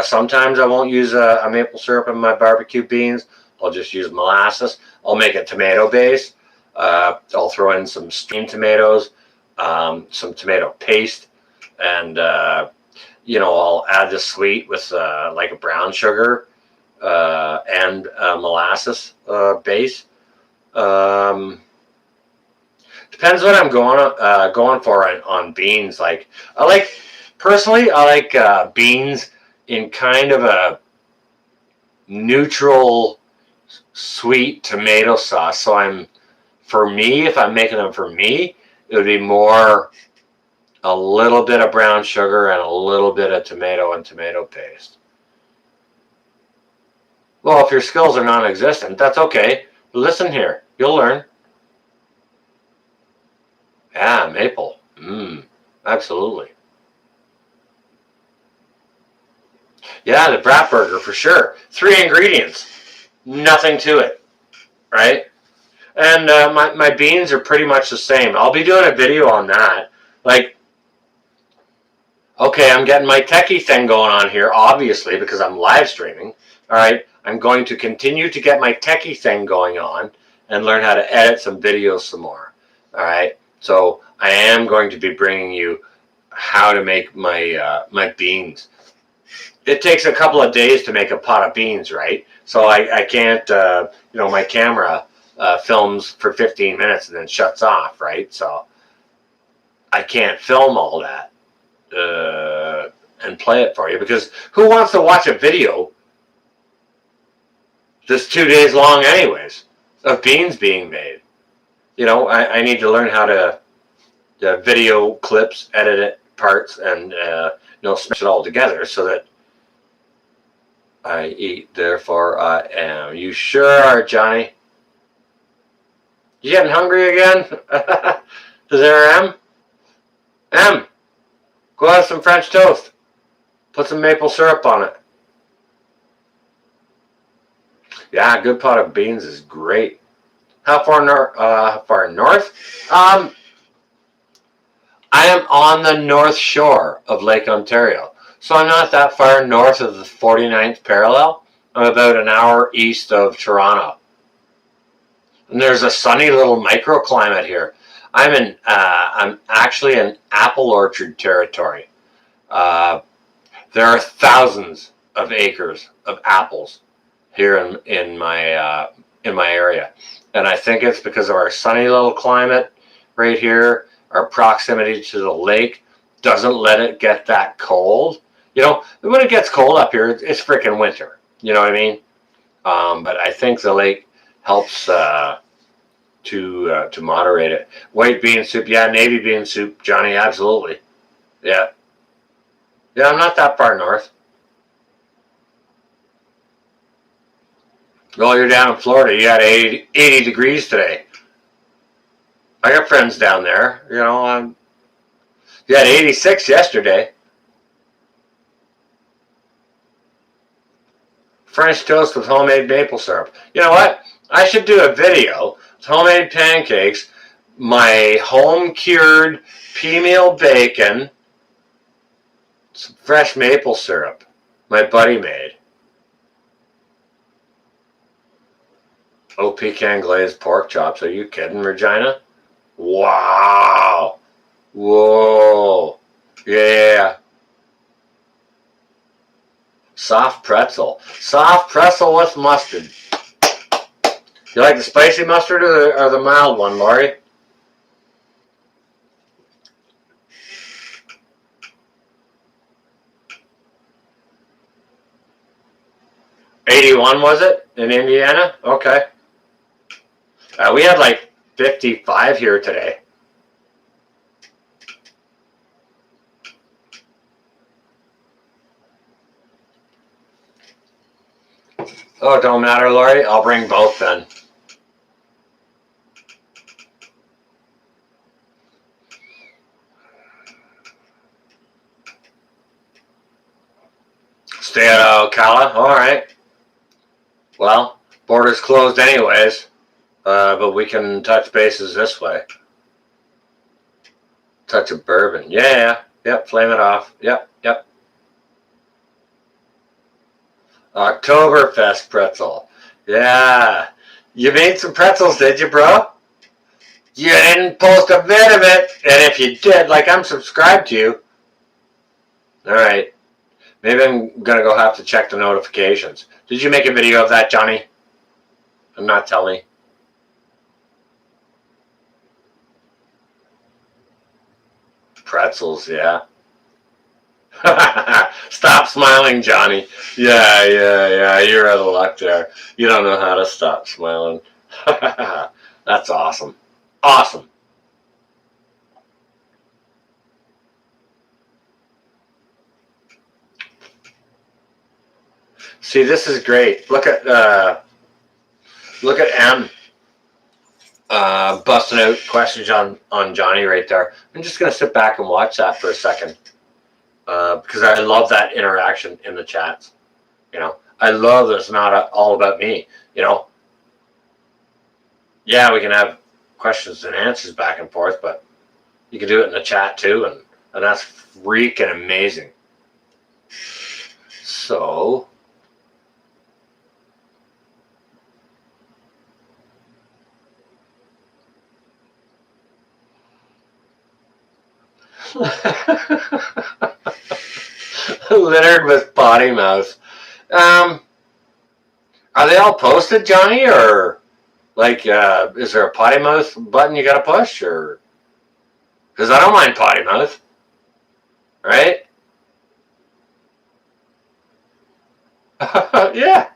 [SPEAKER 1] Sometimes I won't use a maple syrup in my barbecue beans. I'll just use molasses. I'll make a tomato base. I'll throw in some steamed tomatoes, some tomato paste, and I'll add the sweet with like a brown sugar and molasses base. Um, Depends what I'm going for on beans. Like I like personally, I like beans in kind of a neutral sweet tomato sauce. So for me, if I'm making them for me, it would be more a little bit of brown sugar and a little bit of tomato and tomato paste. Well, if your skills are non-existent, that's okay. Listen here, you'll learn. Yeah, maple. Absolutely. Yeah, the brat burger for sure. 3 ingredients, nothing to it, right? And my beans are pretty much the same. I'll be doing a video on that. Like, okay, I'm getting my techie thing going on here, obviously, because I'm live streaming. All right, I'm going to continue to get my techie thing going on and learn how to edit some videos some more. All right, so I am going to be bringing you how to make my beans. It takes a couple of days to make a pot of beans, right? So I can't, my camera films for 15 minutes and then shuts off, right? So I can't film all that and play it for you, because who wants to watch a video that's 2 days long anyways of beans being made? I need to learn how to video clips, edit it, parts, and smash it all together so that I eat, therefore I am. You sure are, Johnny. You getting hungry again? Is there M? M, go have some French toast. Put some maple syrup on it. Yeah, a good pot of beans is great. How far north? I am on the north shore of Lake Ontario, so I'm not that far north of the 49th parallel. I'm about an hour east of Toronto. And there's a sunny little microclimate here. I'm actually in apple orchard territory. There are thousands of acres of apples here in my area, and I think it's because of our sunny little climate right here. Our proximity to the lake doesn't let it get that cold. When it gets cold up here, it's freaking winter. You know what I mean? But I think the lake helps to moderate it. White bean soup, yeah, navy bean soup, Johnny, absolutely, yeah, yeah. I'm not that far north. Well, you're down in Florida. You had 80 degrees today. I got friends down there. You had 86 yesterday. French toast with homemade maple syrup. You know what? I should do a video with homemade pancakes, my home-cured pea meal bacon, some fresh maple syrup my buddy made. Oh, pecan glazed pork chops. Are you kidding, Regina? Wow. Whoa. Yeah. Soft pretzel. Soft pretzel with mustard. You like the spicy mustard or the mild one, Laurie? '81 was it in Indiana? Okay. We had like 55 here today. Oh, it don't matter, Laurie. I'll bring both then. Stay at Ocala? Alright. Well, border's closed anyways. But we can touch bases this way. Touch of bourbon. Yeah. Yep, flame it off. Yep. Oktoberfest pretzel. Yeah. You made some pretzels, did you, bro? You didn't post a vid of it. And if you did, like, I'm subscribed to you. Alright. Maybe I'm going to go have to check the notifications. Did you make a video of that, Johnny? I'm not telling. Pretzels, yeah. Stop smiling, Johnny. Yeah. You're out of luck there. You don't know how to stop smiling. That's awesome. Awesome. See, this is great. Look at M busting out questions on Johnny right there. I'm just gonna sit back and watch that for a second because I love that interaction in the chats. You know, I love that it's not all about me. You know, yeah, we can have questions and answers back and forth, but you can do it in the chat too, and that's freaking amazing. So. Littered with potty mouth. Are they all posted, Johnny, or like is there a potty mouth button you gotta push, or because I don't mind potty mouth, right? Yeah.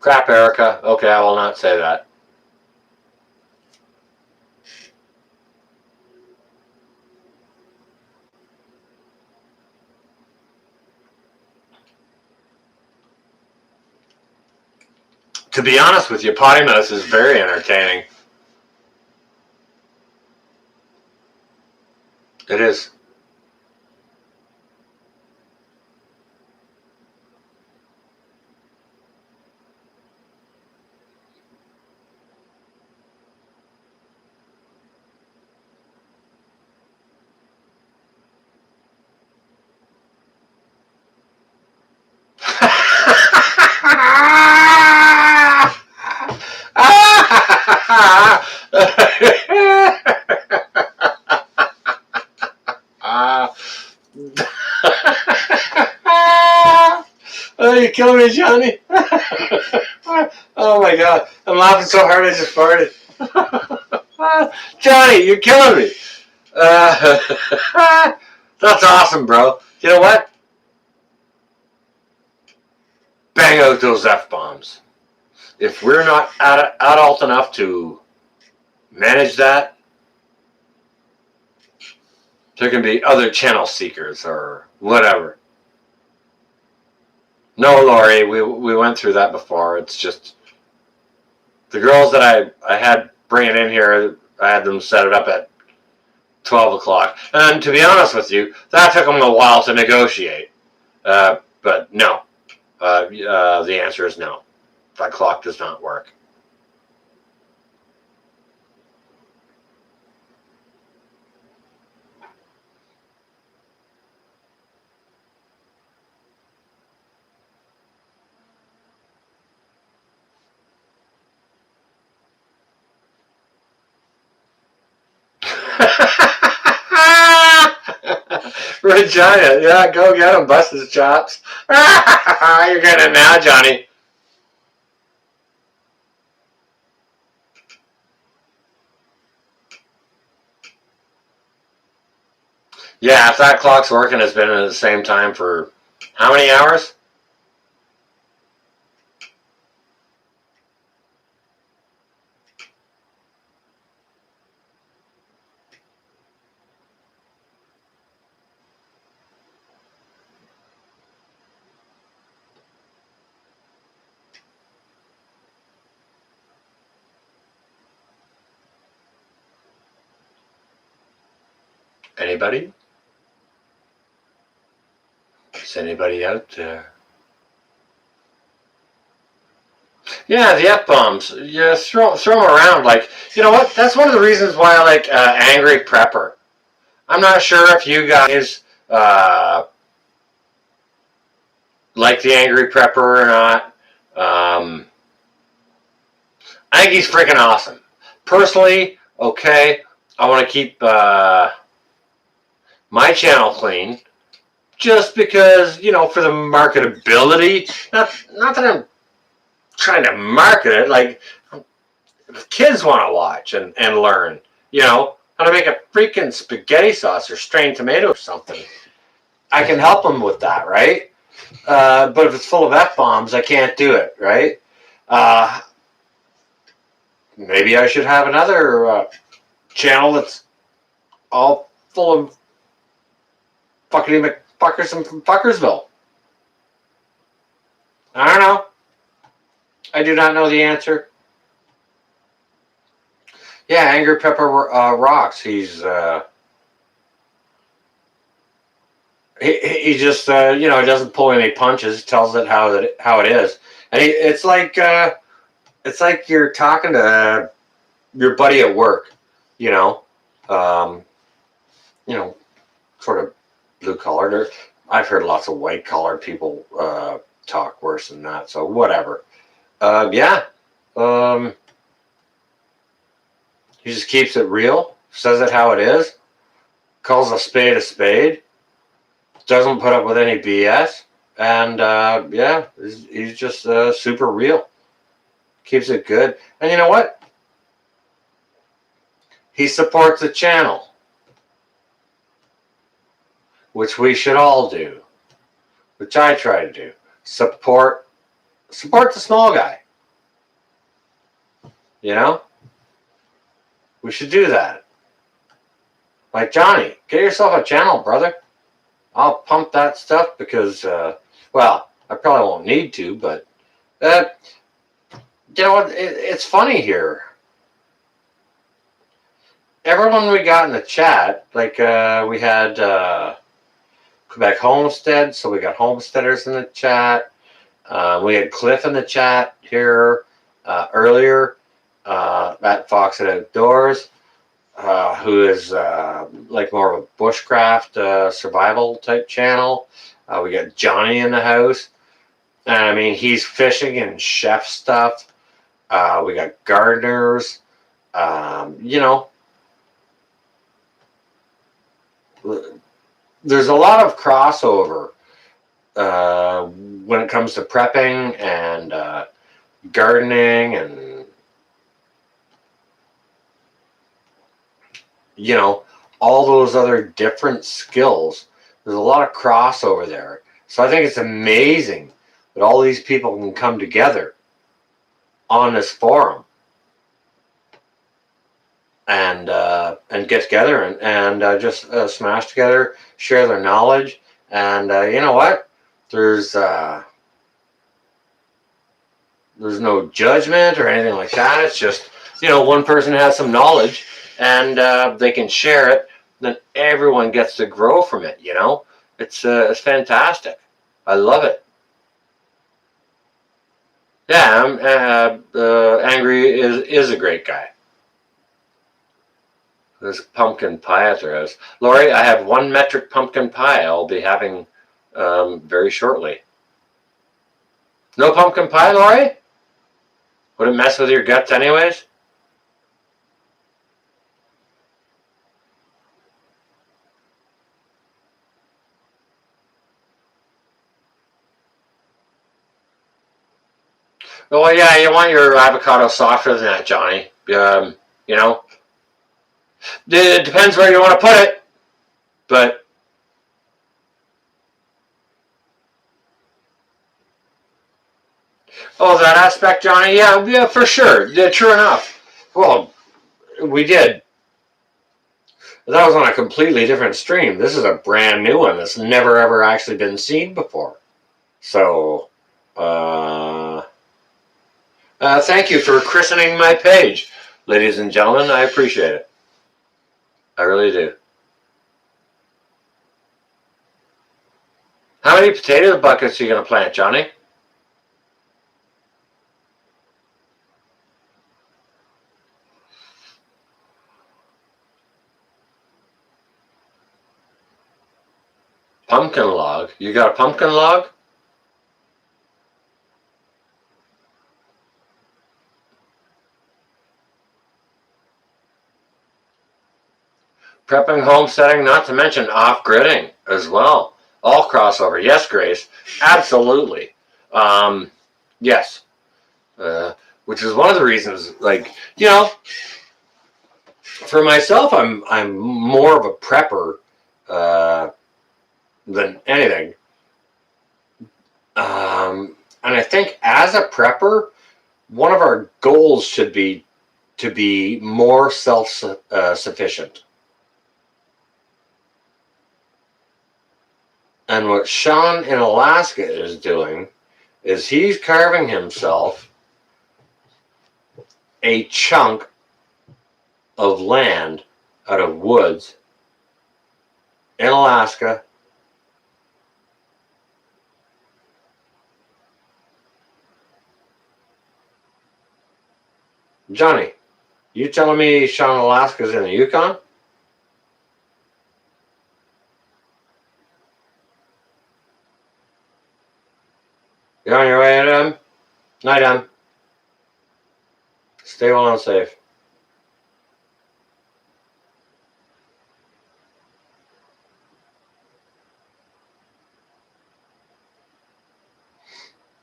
[SPEAKER 1] Crap, Erica. Okay, I will not say that. To be honest with you, potty mouth is very entertaining. It is. Oh, you're killing me, Johnny. Oh my god. I'm laughing so hard I just farted. Johnny, you're killing me. That's awesome, bro. You know what? Bang out those F-bombs. If we're not adult enough to manage that, there can be other channel seekers or whatever. No, Laurie, we went through that before. It's just the girls that I had bringing in here, I had them set it up at 12 o'clock. And to be honest with you, that took them a while to negotiate. But no, the answer is no. That clock does not work. Regina, yeah, go get him, bust his chops. You're getting it now, Johnny. Yeah, if that clock's working, it's been at the same time for how many hours? Anybody? Is anybody out there? Yeah, the F-bombs. Yeah, throw them around. Like, you know what? That's one of the reasons why I like Angry Prepper. I'm not sure if you guys like the Angry Prepper or not. I think he's freaking awesome. Personally, okay, I want to keep my channel clean just because, you know, for the marketability. Not that I'm trying to market it. Like, if kids want to watch and learn, you know, how to make a freaking spaghetti sauce or strained tomato or something, I can help them with that, right? But if it's full of F-bombs, I can't do it, right? Maybe I should have another channel that's all full of fucking McFuckers from Fuckersville. I don't know. I do not know the answer. Yeah, Angry Pepper rocks. He's he just you know, he doesn't pull any punches. Tells it how it is, and it's like you're talking to your buddy at work. You know, um, you know, sort of blue collared. I've heard lots of white collared people talk worse than that. So whatever. Yeah. He just keeps it real. Says it how it is. Calls a spade. Doesn't put up with any BS. And yeah, he's just super real. Keeps it good. And you know what? He supports the channel, which we should all do, which I try to do. Support the small guy. You know? We should do that. Like, Johnny, get yourself a channel, brother. I'll pump that stuff because, well, I probably won't need to, but, you know what? It's funny here. Everyone we got in the chat, like, we had Quebec Homestead, so we got homesteaders in the chat. We had Cliff in the chat here earlier at Fox Outdoors. Who is like more of a bushcraft survival type channel. We got Johnny in the house. And I mean, he's fishing and chef stuff. We got gardeners. You know, there's a lot of crossover when it comes to prepping and gardening and, you know, all those other different skills. There's a lot of crossover there. So I think it's amazing that all these people can come together on this forum and get together and just smash together, share their knowledge. And you know what? There's no judgment or anything like that. It's just, you know, one person has some knowledge and they can share it, then everyone gets to grow from it, you know? It's fantastic. I love it. Yeah, Angry is a great guy. There's pumpkin pie at their house. Lori, I have 1 metric pumpkin pie I'll be having very shortly. No pumpkin pie, Lori? Would it mess with your guts anyways? Well, yeah, you want your avocado softer than that, Johnny. You know, it depends where you want to put it, but oh, that aspect, Johnny. Yeah, for sure. Yeah, true enough. Well, we did. That was on a completely different stream. This is a brand new one that's never ever actually been seen before. So, thank you for christening my page, ladies and gentlemen. I appreciate it. I really do. How many potato buckets are you going to plant, Johnny? Pumpkin log. You got a pumpkin log? Prepping, homesteading, not to mention off-gridding as well. All crossover. Yes, Grace. Absolutely. Yes. Which is one of the reasons, like, for myself, I'm more of a prepper than anything. And I think as a prepper, one of our goals should be to be more self-sufficient. And what Sean in Alaska is doing is he's carving himself a chunk of land out of woods in Alaska. Johnny, you telling me Sean Alaska's in the Yukon? You on your way, Em? Night, Em. Stay well and safe.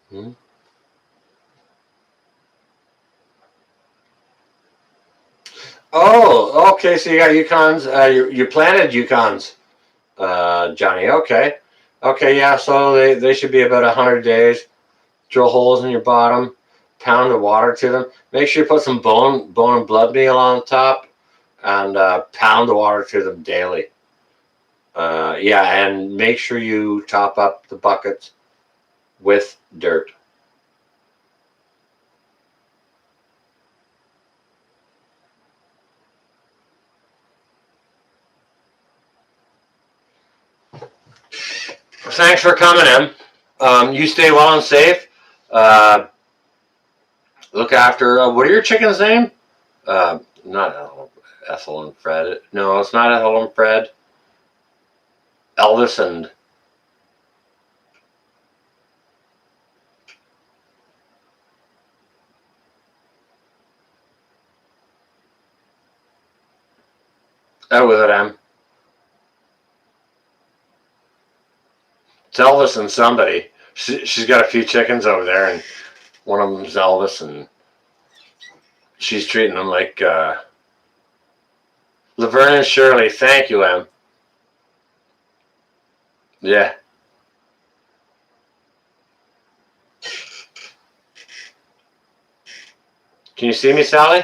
[SPEAKER 1] Hmm? Oh, okay. So you got Yukons. You planted Yukons, Johnny. Okay. Okay, yeah. So they should be about 100 days. Drill holes in your bottom. Pound the water to them. Make sure you put some bone and blood meal on the top, and pound the water to them daily. Yeah, and make sure you top up the buckets with dirt. Thanks for coming in. You stay well and safe. Uh, Look after. What are your chickens' name? Not Ethel and Fred. No, it's not Ethel and Fred. Elvis and. Out with it, Em. It's Elvis and somebody. She's got a few chickens over there, and one of them's Elvis, and she's treating them like Laverne and Shirley. Thank you, Em. Yeah. Can you see me, Sally?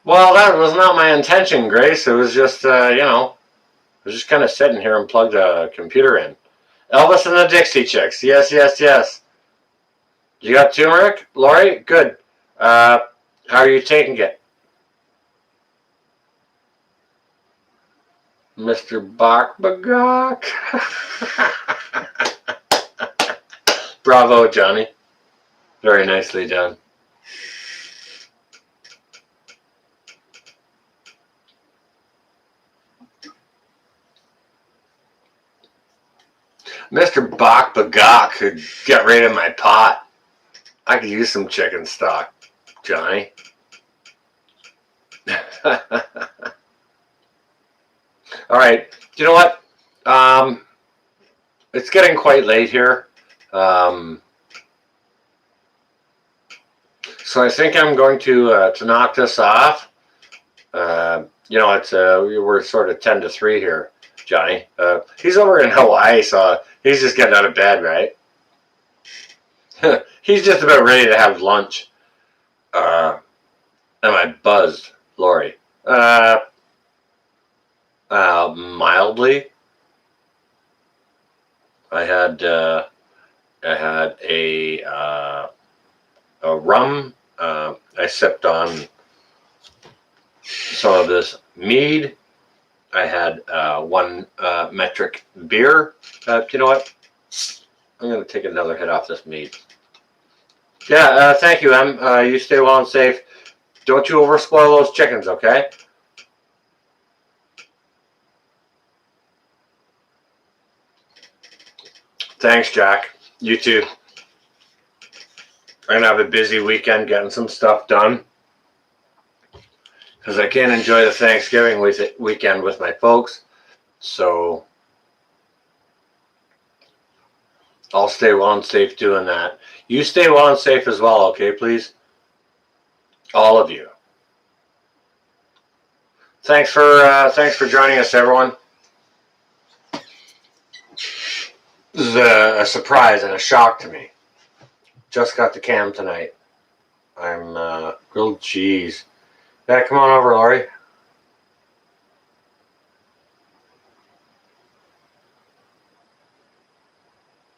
[SPEAKER 1] Well, that was not my intention, Grace. It was just, I was just kind of sitting here and plugged a computer in. Elvis and the Dixie Chicks. Yes, yes, yes. You got turmeric, Lori? Good. How are you taking it? Mr. Bachbagok? Bravo, Johnny. Very nicely done. Mr. Bachbagok could get rid of my pot. I could use some chicken stock, Johnny. All right. You know what? It's getting quite late here. So I think I'm going to knock this off. We're sort of 10 to 3 here, Johnny. He's over in Hawaii, so he's just getting out of bed, right? He's just about ready to have lunch. Am I buzzed, Lori? Mildly. I had I had a rum. I sipped on some of this Meade. I had one metric beer. You know what? I'm going to take another hit off this Meade. Yeah, thank you, Em. You stay well and safe. Don't you overspoil those chickens, okay? Thanks, Jack. You too. I'm going to have a busy weekend getting some stuff done, because I can't enjoy the Thanksgiving weekend with my folks. So I'll stay well and safe doing that. You stay well and safe as well, okay, please? All of you. Thanks for joining us, everyone. This is a surprise and a shock to me. Just got the cam tonight. I'm grilled cheese. Yeah, come on over, Laurie.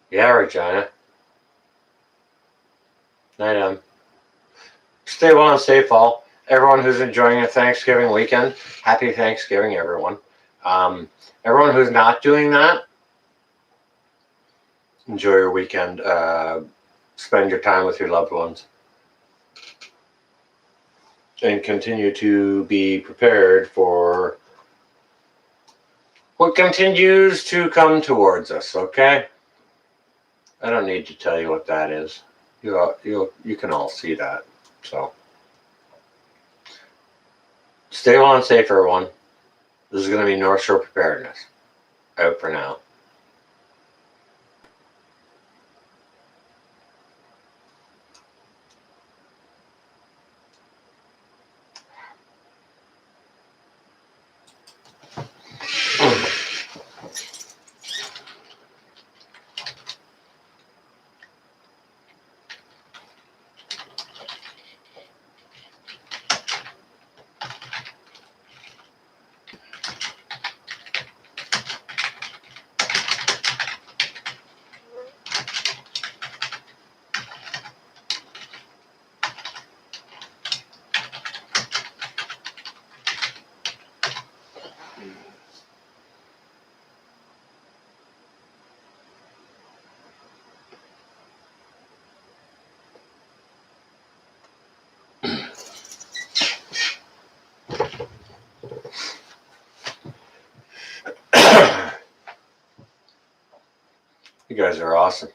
[SPEAKER 1] Yeah, Regina. Night, Stay well and safe, all. Everyone who's enjoying a Thanksgiving weekend, happy Thanksgiving, everyone. Everyone who's not doing that, enjoy your weekend. Spend your time with your loved ones. And continue to be prepared for what continues to come towards us, okay? I don't need to tell you what that is. You can all see that. So stay well and safe, everyone. This is going to be North Shore Preparedness. Out for now. You guys are awesome.